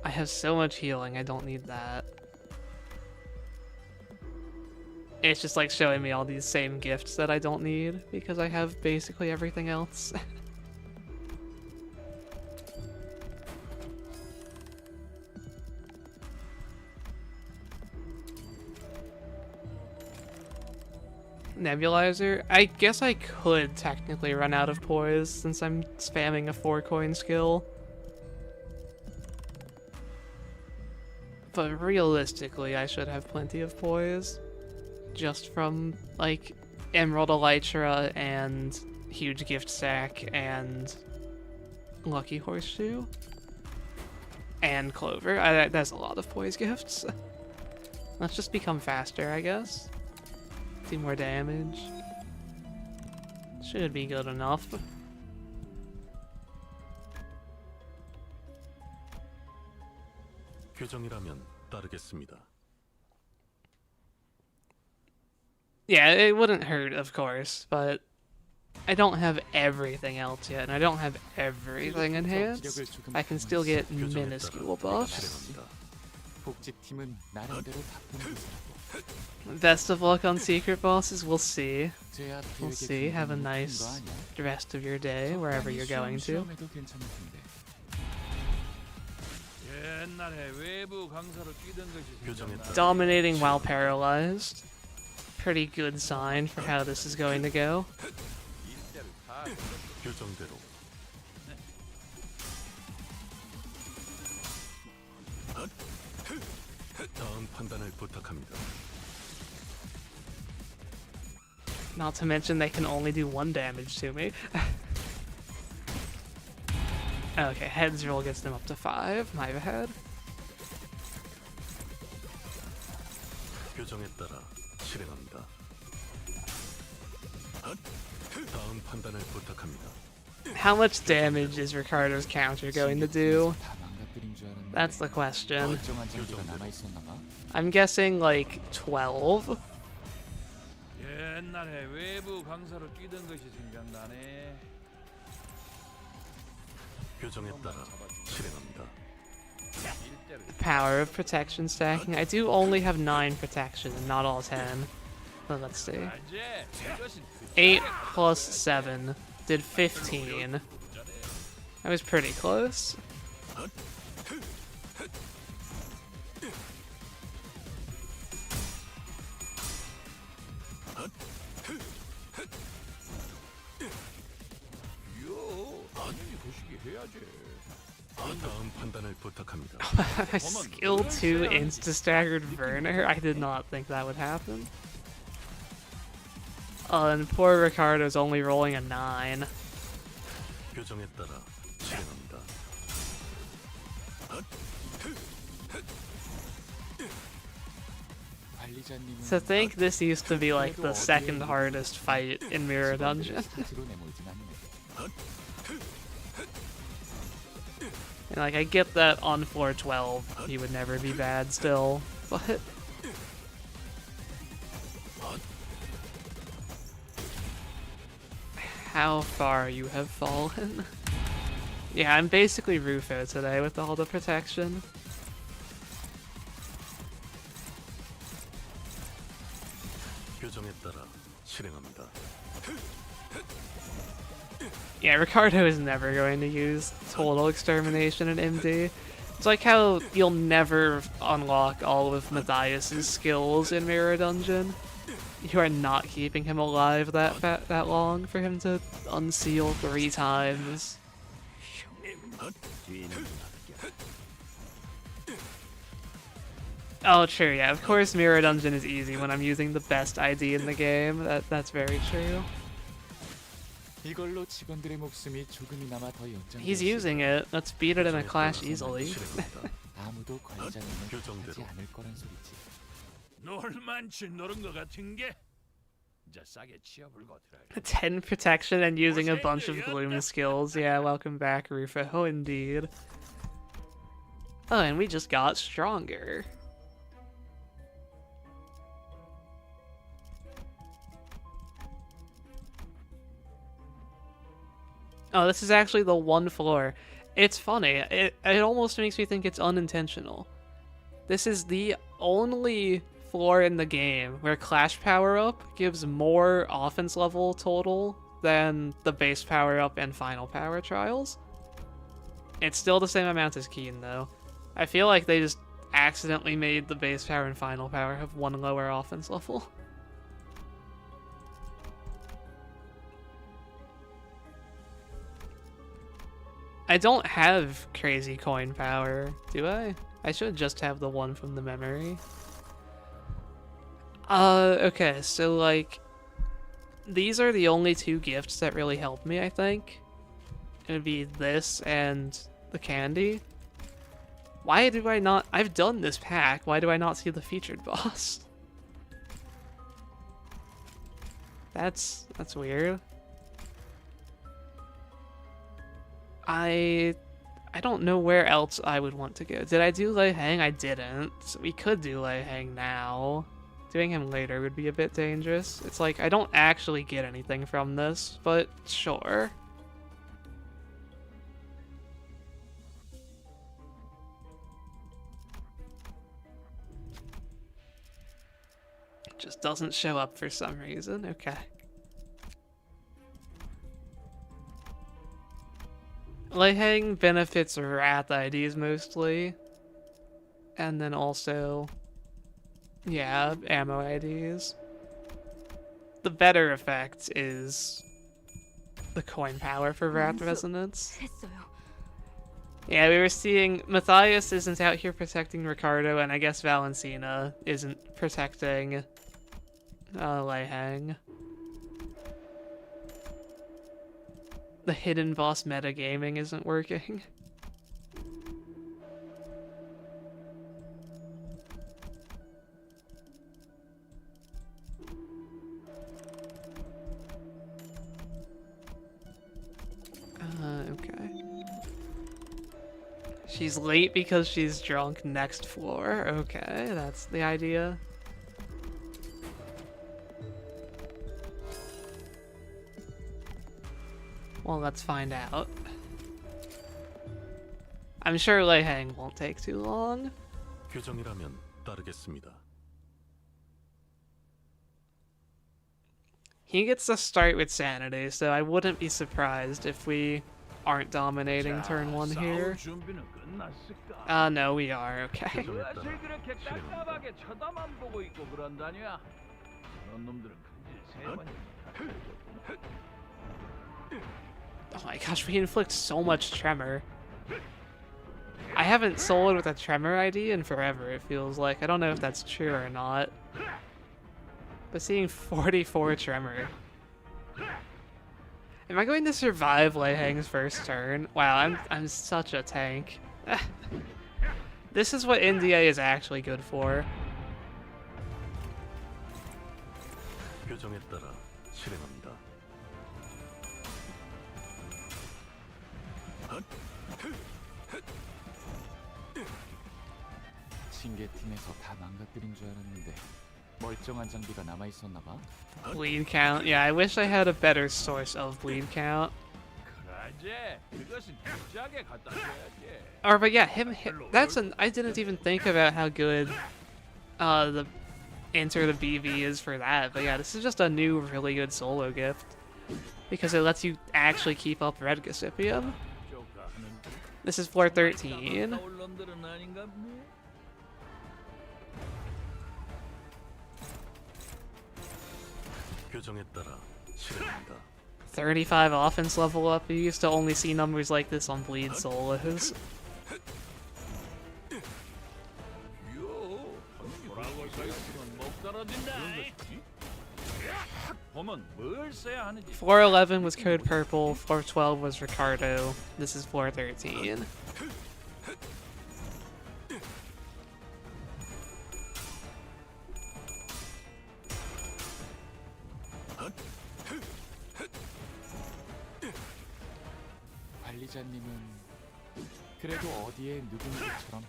I have so much healing, I don't need that. It's just like showing me all these same gifts that I don't need because I have basically everything else. Nebulizer? I guess I could technically run out of poise since I'm spamming a 4-coin skill. But realistically, I should have plenty of poise. Just from, like, Emerald Elytra and Huge Gift Sack and Lucky Horseshoe. And Clover. That's a lot of poise gifts. Let's just become faster, I guess. Do more damage. Should be good enough. 규정이라면 따르겠습니다. Yeah, it wouldn't hurt, of course, but I don't have everything else yet, and I don't have everything enhanced. I can still get minuscule buffs. 실행합니다. 복집팀은 나름대로 바쁜 곳이라고. Best of luck on secret bosses, we'll see. 제압 We'll 계획에 see. Have a 들어가는 nice 거 아니야? rest of your day, wherever you're going to. 시험에도 괜찮을 텐데. 옛날에 외부 강사로 뛰던 것이 생각나. Dominating while paralyzed. Pretty good sign for how this is going to go. 이때를 다 규정대로. 다음 판단을 부탁합니다. Not to mention they can only do 1 damage to me. Okay, heads roll gets them up to 5. My bad. 규정에 따라 실행합니다. 다음 판단을 부탁합니다. How much damage is Ricardo's counter going to do? 다 망가뜨린 줄 알았는데. That's the question. 멀쩡한 장비가 남아있었나 봐. I'm guessing like 12. 옛날에 외부 강사로 뛰던 것이 생각나네. 규정에 따라 실행합니다. 이때를 Power of protection stacking. I do only have 9 protection and not all 10. But let's see. 이제 이것은 8 plus 7 did 15. I was pretty close. 요 당연히 거시기 해야지. 다음 판단을 부탁합니다. Skill 2 insta-staggered Werner? I did not think that would happen. And poor Ricardo's only rolling a 9. 규정에 따라 실행합니다. 관리자님은 To think this used to be like the second hardest fight in Mirror Dungeon. 스스로 내몰진 않네. And like, I get that on floor 12 he would never be bad still, but... How far you have fallen. Yeah, I'm basically Rufo today with all the protection. 규정에 따라 실행합니다. Yeah, Ricardo is never going to use total extermination in MD. It's like how you'll never unlock all of Matthias's skills in Mirror Dungeon. You are not keeping him alive that long for him to unseal 3 times. Oh, true, yeah. Of course Mirror Dungeon is easy when I'm using the best ID in the game. That's very true. 이걸로 직원들의 목숨이 조금이나마 더 He's 연장될 using it. Let's beat it in a 교정에 clash 따라서는 easily. 실행합니다. 아무도 관리자님을 교정대로. 하지 않을 거란 소리지. 놀만치 노른 것 같은 게 이제 싸게 치어불고 들어야 10 protection and using a bunch of gloom skills. Yeah, welcome back, Rufo. Oh, indeed. Oh, and we just got stronger. Oh, this is actually the one floor. It's funny. It almost makes me think it's unintentional. This is the only floor in the game where Clash power-up gives more offense level total than the base power-up and final power trials. It's still the same amount as Keen, though. I feel like they just accidentally made the base power and final power have one lower offense level. I don't have crazy coin power, do I? I should just have the one from the memory. Okay, so like, these are the only two gifts that really help me, I think. It would be this and the candy. Why do I not? I've done this pack. Why do I not see the featured boss? That's weird. I don't know where else I would want to go. Did I do Lei Hang? I didn't. We could do Lei Hang now. Doing him later would be a bit dangerous. It's like, I don't actually get anything from this, but sure. It just doesn't show up for some reason. Okay. Lei Hang benefits Wrath IDs mostly. And then also, yeah, ammo IDs. The better effect is the coin power for Wrath Resonance. Yeah, we were seeing Matthias isn't out here protecting Ricardo, and I guess Valentina isn't protecting Lei Hang. The hidden boss metagaming isn't working. Okay. She's late because she's drunk next floor. Okay, that's the idea. Well, let's find out. I'm sure Lei Hang won't take too long. 규정이라면 따르겠습니다. He gets to start with Sanity, so I wouldn't be surprised if we aren't dominating turn 1 here. 준비는 끝났을까? No, we are. Okay. 사실 그렇게 깝깝하게 쳐다만 보고 있고 그런다냐? 그런 놈들은 큰일 세 번이나 Oh my gosh, we inflict so much Tremor. I haven't soloed with a Tremor ID in forever, it feels like. I don't know if that's true or not. But seeing 44 Tremor. Am I going to survive Lei Hang's first turn? Wow, I'm such a tank. This is what MDE is actually good for. 규정에 따라 실행합니다. 징계팀에서 다 망가뜨린 줄 알았는데 멀쩡한 장비가 남아 있었나 봐. Bleed count. Yeah, I wish I had a better source of bleed count. 그러지. 그것은 진작에 갖다 줘야지. Or, but yeah, that's I didn't even think about how good the Enter the BV is for that. But yeah, this is just a new, really good solo gift. Because it lets you actually keep up Red Gossipium. This is floor 13. 나올 놈들은 아닌가 보네. 규정에 따라 실행합니다. 35 offense level up. You used to only see numbers like this on Bleed solos. 요, 뭐라고 서 있으면 못 떨어진다. 보면 뭘 써야 하는지. Floor 11 was code purple, floor 12 was Ricardo, this is floor 13. 관리자님은 그래도 어디에 누군가처럼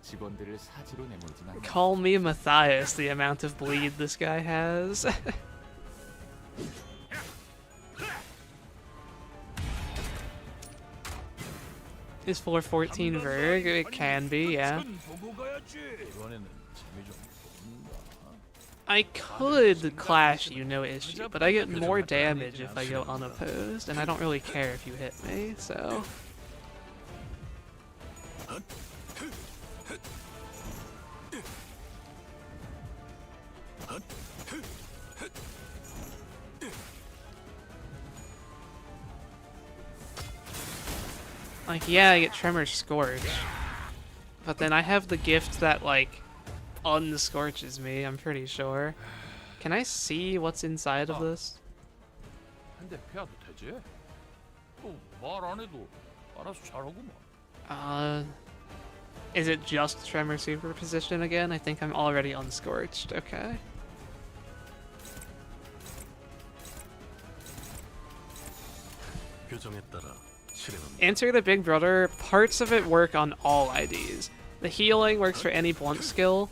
직원들을 사지로 내몰진 않아요. Call me Matthias, the amount of bleed this guy has. Is floor 14 Verg? It can be, yeah. 보고 가야지. 이번에는 재미 좀 본다. I could clash you, no issue, but I get more damage if I go unopposed, and I don't really care if you hit me, so... Like, yeah, I get Tremor Scorch, but then I have the gift that, like, unscorches me, I'm pretty sure. Can I see what's inside of this? 한 대 패야도 되지? 말 안 해도 알아서 잘하구만. Is it just Tremor Superposition again? I think I'm already unscorched, okay. 규정에 따라 실행합니다. Enter the Big Brother, parts of it work on all IDs. The healing works for any blunt skill.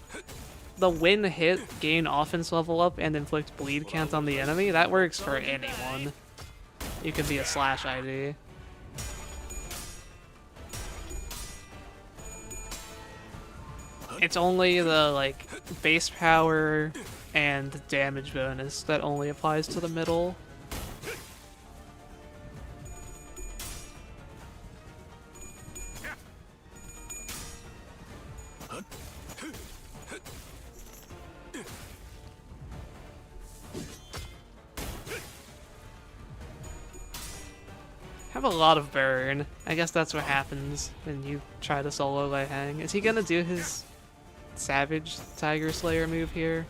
The win hit, gain offense level up, and inflict bleed count on the enemy, that works for anyone. You could be a slash ID. It's only the, like, base power and damage bonus that only applies to the middle. Have a lot of burn. I guess that's what happens when you try to solo Lei Hang. Is he gonna do his Savage Tiger Slayer move here?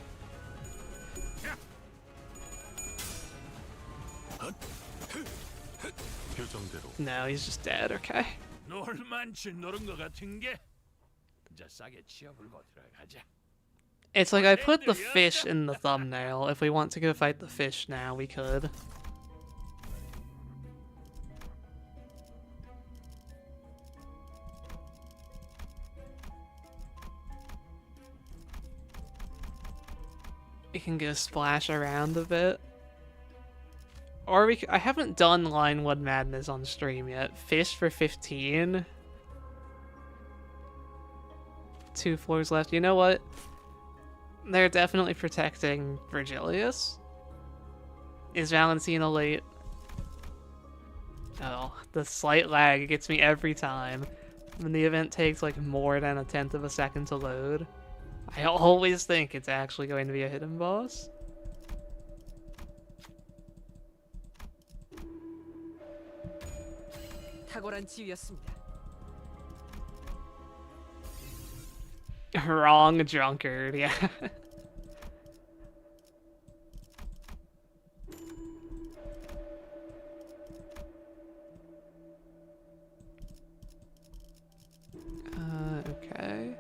규정대로 No, he's just dead, okay. 놀만치 노른 것 같은 게 이제 싸게 치어불고 들어가자. It's like I put the fish in the thumbnail. If we want to go fight the fish now, we could. We can go splash around a bit. Or I haven't done line 1 madness on stream yet. Fish for 15. 2 floors left. You know what? They're definitely protecting Virgilius. Is Valentina late? Oh, the slight lag gets me every time. When the event takes like more than 1/10 of a second to load. I always think it's actually going to be a hidden boss. 탁월한 지휘였습니다. Wrong drunkard, yeah. Okay.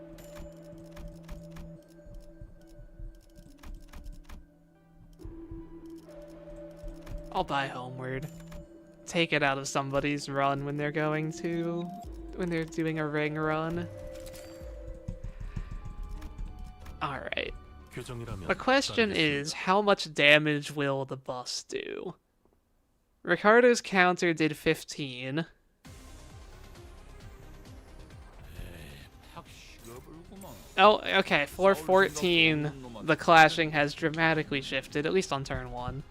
I'll buy Homeward. Take it out of somebody's run when they're doing a ring run. Alright. 규정이라면 The question is, how much damage will the boss do? Ricardo's counter did 15. 팍 식어불구만. Oh, okay, floor 14, the clashing has dramatically shifted, at least on turn 1.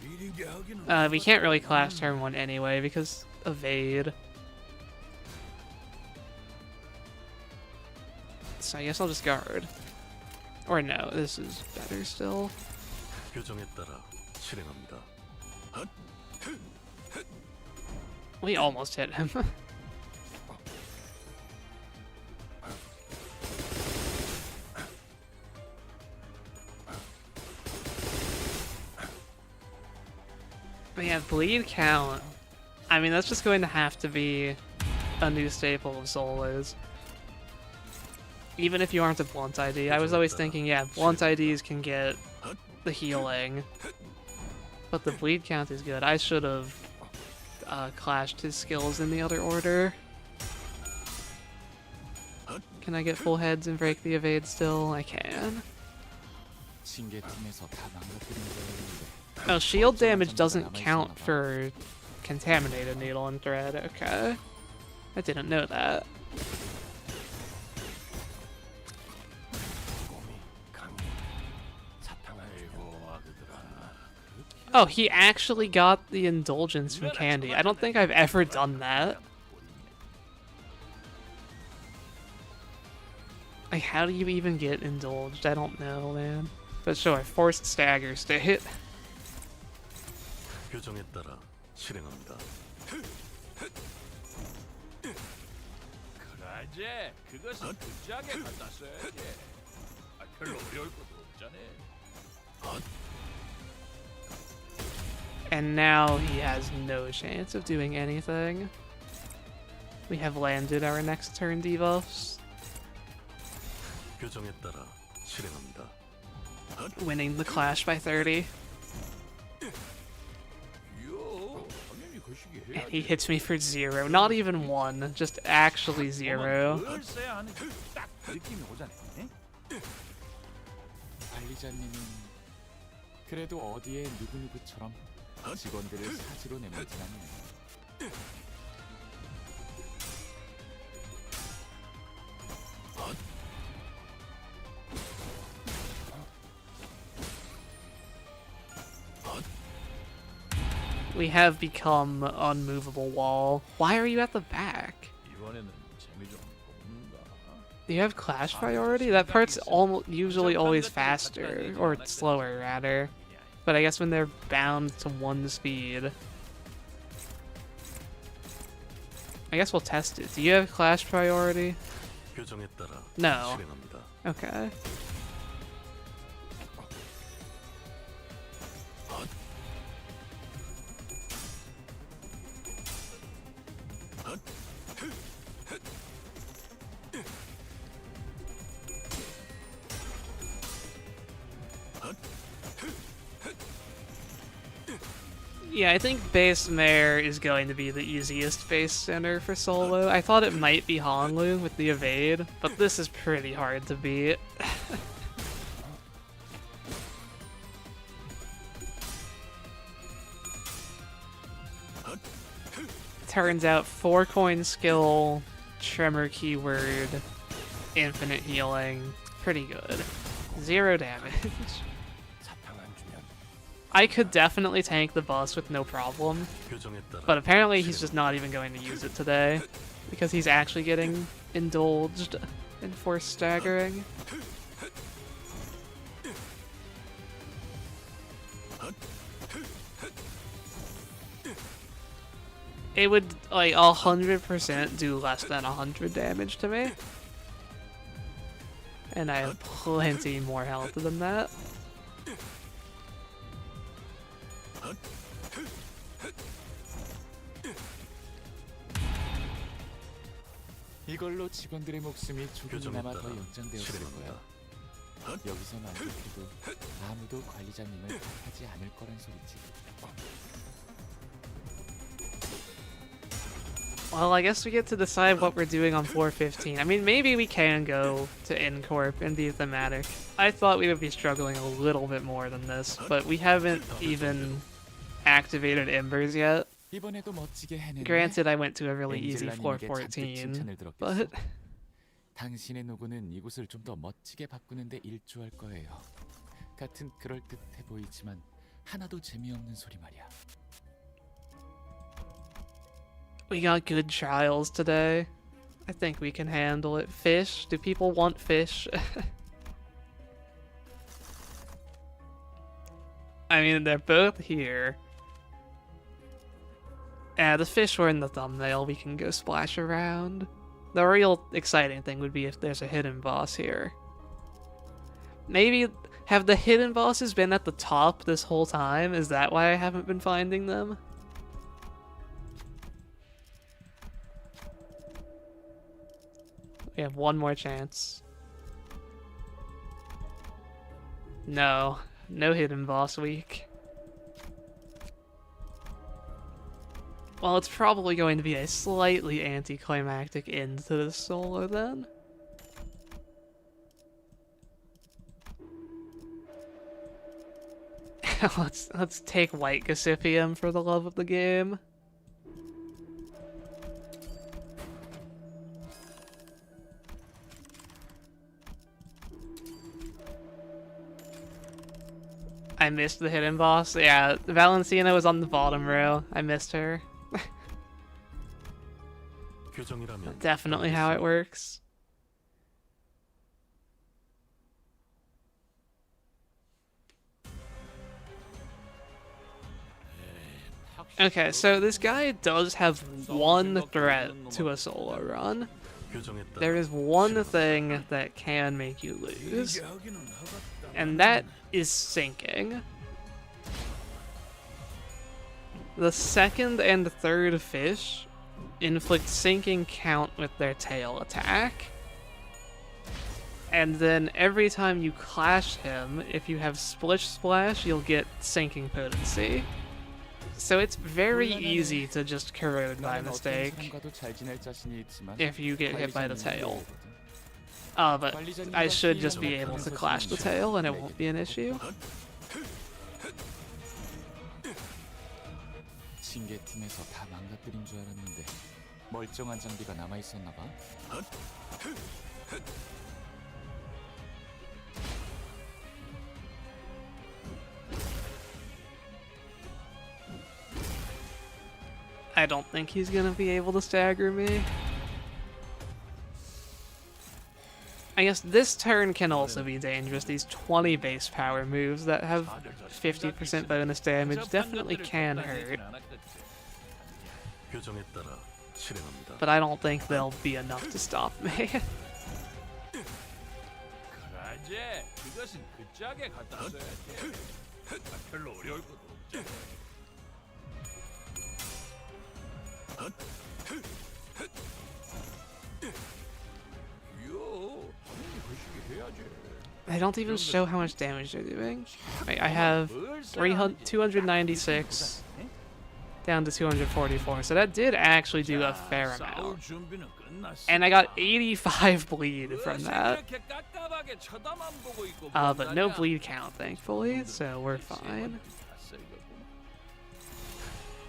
이리게 하기는 We can't really clash turn 1 anyway, because evade. So I guess I'll just guard. Or no, this is better still. 규정에 따라 실행합니다. We almost hit him. We have bleed count. I mean, that's just going to have to be a new staple of solos. Even if you aren't a blunt ID. I was always thinking, yeah, blunt IDs can get the healing. But the bleed count is good. I should have clashed his skills in the other order. Can I get full heads and break the evade still? I can. 징계팀에서 다 망가뜨린 거였는데. Oh, shield damage doesn't count for contaminated needle and thread. Okay. I didn't know that. Oh, he actually got the indulgence from Candy. I don't think I've ever done that. Like, how do you even get indulged? I don't know, man. But sure, forced stagger state. 규정에 따라 실행합니다. 그러지. 그것은 부지하게 갖다 써야지. 별로 어려울 것도 없잖아. And now he has no chance of doing anything. We have landed our next turn debuffs. 규정에 따라 실행합니다. Winning the clash by 30. And he hits me for 0. Not even 1, just actually 0. 관리자님은 그래도 어디에 누구누구처럼 직원들을 사지로 내밀진 않네요. We have become unmovable wall. Why are you at the back? Do you have clash priority? That part's usually always faster, or slower rather. But I guess when they're bound to 1 speed. I guess we'll test it. Do you have clash priority? 규정에 따라 No. 실행합니다. Okay. Yeah, I think base Meur is going to be the easiest base center for solo. I thought it might be Honlu with the evade, but this is pretty hard to beat. Turns out 4-coin skill, Tremor keyword, infinite healing, pretty good. 0 damage. I could definitely tank the boss with no problem, 규정에 따라 but apparently he's just not even going to use it today, because he's actually getting indulged in forced staggering. It would, like, 100% do less than 100 damage to me. And I have plenty more health than that. 이걸로 직원들의 목숨이 조금이나마 더 따라 연장되었을 실행합니다. 거야. 여기서 만족해도 아무도 관리자님을 탓하지 않을 거란 소리지. Well, I guess we get to decide what we're doing on floor 15. I mean, maybe we can go to Incorp and be thematic. I thought we would be struggling a little bit more than this, but we haven't even activated Embers yet. 이번에도 멋지게 해냈네. Granted, I went to a really easy floor 엔젤라님에게 잔뜩 14, 칭찬을 들었겠어. but 당신의 노고는 이곳을 좀 더 멋지게 바꾸는데 일조할 거예요. 같은 그럴듯해 보이지만 하나도 재미없는 소리 말이야. we got good trials today. I think we can handle it. Fish? Do people want fish? I mean, they're both here. The fish were in the thumbnail. We can go splash around. The real exciting thing would be if there's a hidden boss here. Maybe Have the hidden bosses been at the top this whole time? Is that why I haven't been finding them? We have one more chance. No. No hidden boss week. Well, it's probably going to be a slightly anticlimactic end to this solo then. let's take White Gasipium for the love of the game. I missed the hidden boss. Yeah, Valentina was on the bottom row. I missed her. 교정이라면 Definitely how it works. Okay, so this guy does have one threat to a solo run. 교정에 따라 There is one thing that can make you lose, and that is sinking. The second and third fish inflict sinking count with their tail attack. And then every time you clash him, if you have Splish Splash, you'll get sinking potency. So it's very easy to just corrode by mistake if you get hit by the tail. But I should just be able to clash the tail and it won't be an issue. 징계팀에서 다 망가뜨린 줄 알았는데 멀쩡한 장비가 남아 있었나 봐. I don't think he's gonna be able to stagger me. I guess this turn can also be dangerous. These 20 base power moves that have 50% bonus damage definitely can hurt. 교정에 따라 실행합니다. But I don't think they'll be enough to stop me. 그라제 그것은 그 짝에 갖다 써야지. 별로 어려울 것도 없지. I don't even show how much damage they're doing. I have 296 down to 244, so that did actually do a fair amount. And I got 85 bleed from that. But no bleed count, thankfully, so we're fine.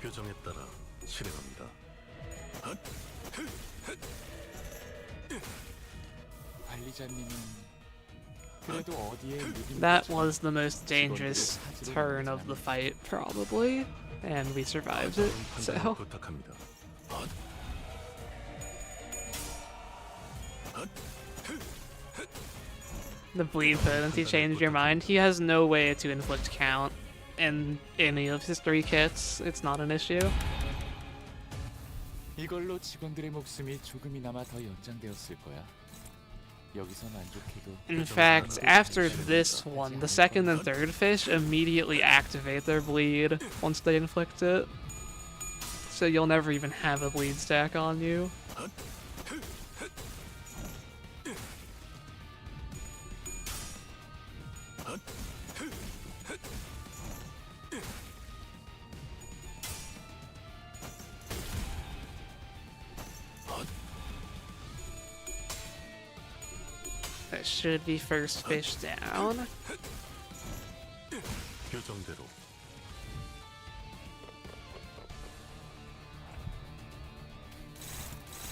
교정에 따라 실행합니다. 관리자님은 그래도 어디에 믿음이 That was the most dangerous turn of the fight, probably, and we survived it, 판단을 so... 부탁합니다. The bleed potency changed your mind. He has no way to inflict count in any of his 3 kits. It's not an issue. 이걸로 직원들의 목숨이 조금이나마 더 연장되었을 거야. 여기서 만족해도 In fact, after this one, the second and third fish immediately activate their bleed once they inflict it. So you'll never even have a bleed stack on you. That should be first fish down. 교정대로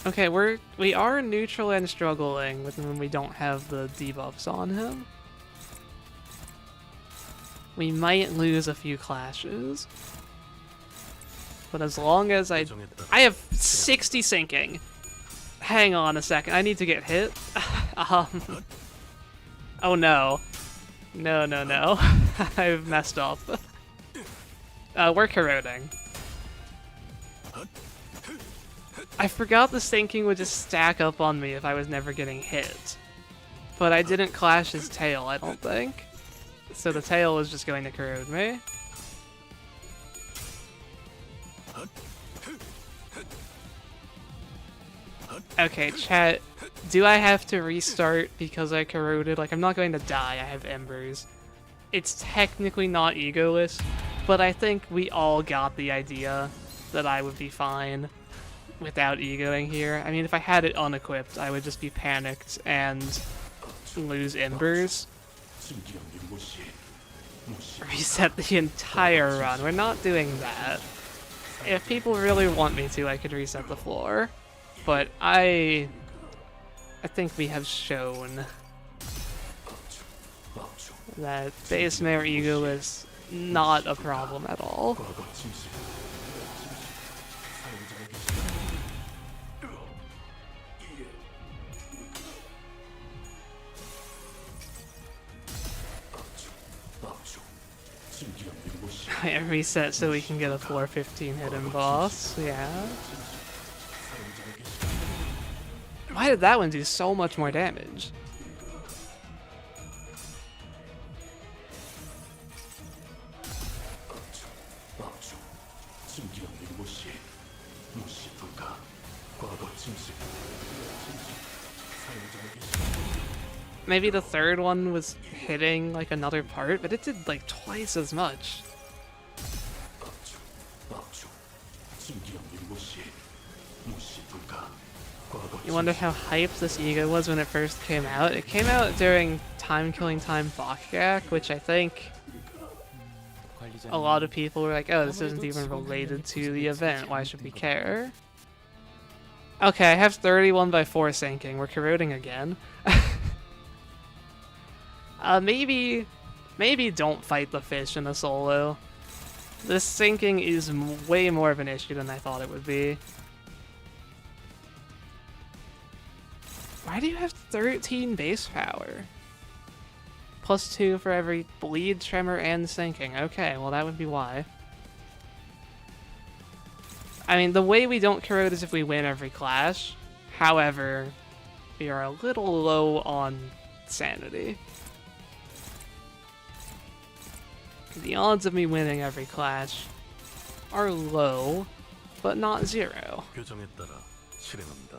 Okay, we are neutral and struggling when we don't have the debuffs on him. We might lose a few clashes. But as long as I have 60 sinking. Hang on a second, I need to get hit. Oh no. No. I've messed up. We're corroding. I forgot the sinking would just stack up on me if I was never getting hit. But I didn't clash his tail, I don't think. So the tail is just going to corrode me. Okay, chat. Do I have to restart because I corroded? Like, I'm not going to die. I have embers. It's technically not egoless, but I think we all got the idea that I would be fine without egoing here. I mean, if I had it unequipped, I would just be panicked and lose embers. Reset the entire run. We're not doing that. If people really want me to, I could reset the floor. But I think we have shown that base Meur ego is not a problem at all. I reset so we can get a 415 hidden boss, yeah. Why did that one do so much more damage? Maybe the third one was hitting like another part, but it did like twice as much. You wonder how hyped this ego was when it first came out? It came out during Time Killing Time Bakgak, which I think a lot of people were like, oh, this isn't even related to the event, why should we care? Okay, I have 31 by 4 sinking, we're corroding again. Maybe don't fight the fish in a solo. This sinking is way more of an issue than I thought it would be. Why do you have 13 base power? Plus 2 for every bleed, tremor, and sinking. Okay, well that would be why. I mean, the way we don't corrode is if we win every clash. However, we are a little low on sanity. The odds of me winning every clash are low, but not zero. 규정에 따라 실행합니다.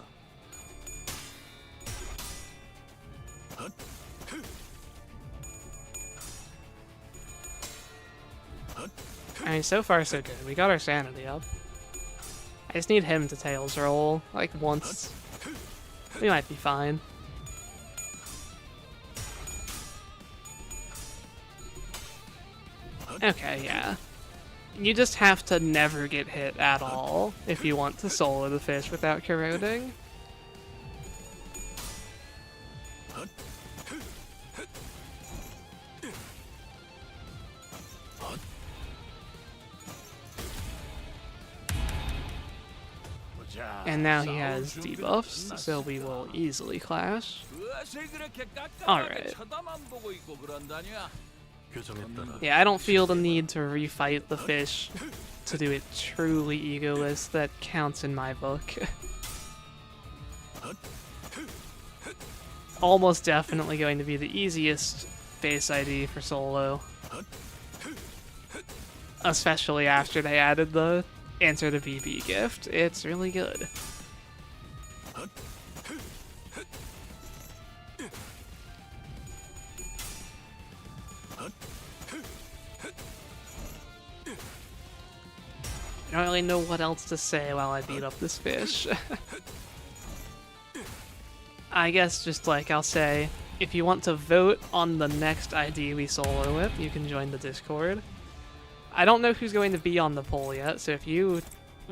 I mean, so far so good. We got our sanity up. I just need him to tails roll, like, once. We might be fine. Okay, yeah. You just have to never get hit at all if you want to solo the fish without corroding. And now he has debuffs, so we will easily clash. Alright. Yeah, I don't feel the need to refight the fish to do it truly egoless. That counts in my book. Almost definitely going to be the easiest base ID for solo. Especially after they added the Answer the BB gift. It's really good. I don't really know what else to say while I beat up this fish. I guess just like I'll say, if you want to vote on the next ID we solo with, you can join the Discord. I don't know who's going to be on the poll yet, so if you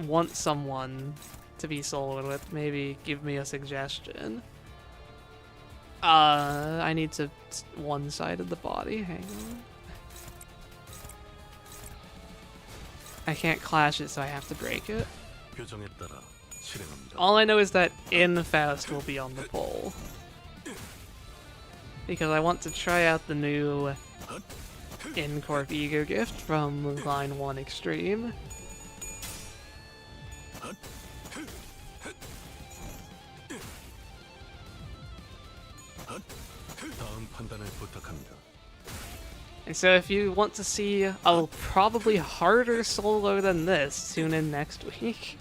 want someone to be soloed with, maybe give me a suggestion. I need to one-sided the body, hang on. I can't clash it, so I have to break it. 규정에 따라 실행합니다. All I know is that Infaust will be on the poll. Because I want to try out the new In-Corp Ego gift from Line 1 Extreme. 다음 판단을 부탁합니다. And so if you want to see a probably harder solo than this, tune in next week.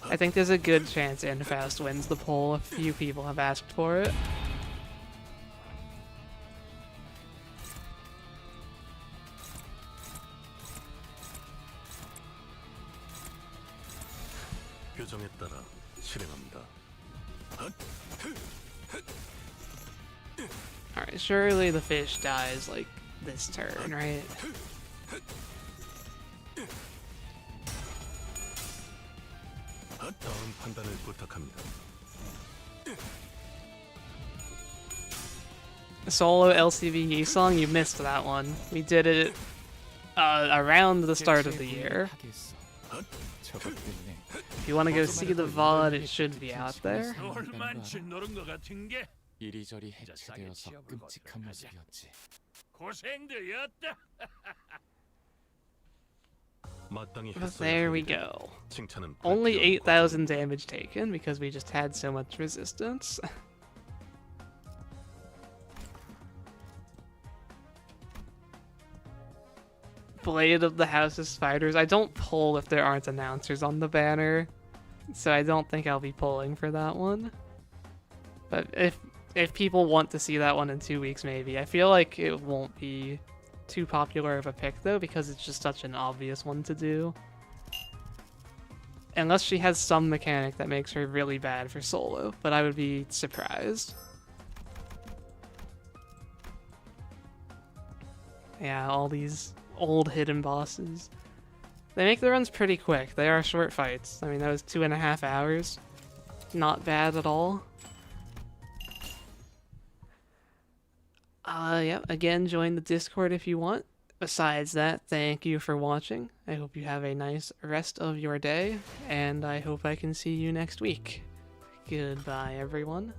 I think there's a good chance Infaust wins the poll. A few people have asked for it. 규정에 따라 실행합니다. Alright, surely the fish dies like this turn, right? 다음 판단을 부탁합니다. Solo LCV Yisong, you missed that one. We did it around the start of the year. 저것 때문에 If you want to go see the VOD, it should be out there. 얼만치 노른 것 같은 게 이리저리 해체되어서 끔찍한 모습이었지. 고생들이었다. 마땅히 But 했어야 there we 합니다. go. 칭찬은 Only 불필요한 8,000 damage taken because we just had so much resistance. Blade of the House of Spiders. I don't pull if there aren't announcers on the banner, so I don't think I'll be pulling for that one. But if people want to see that one in 2 weeks, maybe. I feel like it won't be too popular of a pick though, because it's just such an obvious one to do. Unless she has some mechanic that makes her really bad for solo, but I would be surprised. Yeah, all these old hidden bosses. They make the runs pretty quick. They are short fights. I mean, that was 2.5 hours. Not bad at all. Yeah, again, join the Discord if you want. Besides that, thank you for watching. I hope you have a nice rest of your day, and I hope I can see you next week. Goodbye, everyone.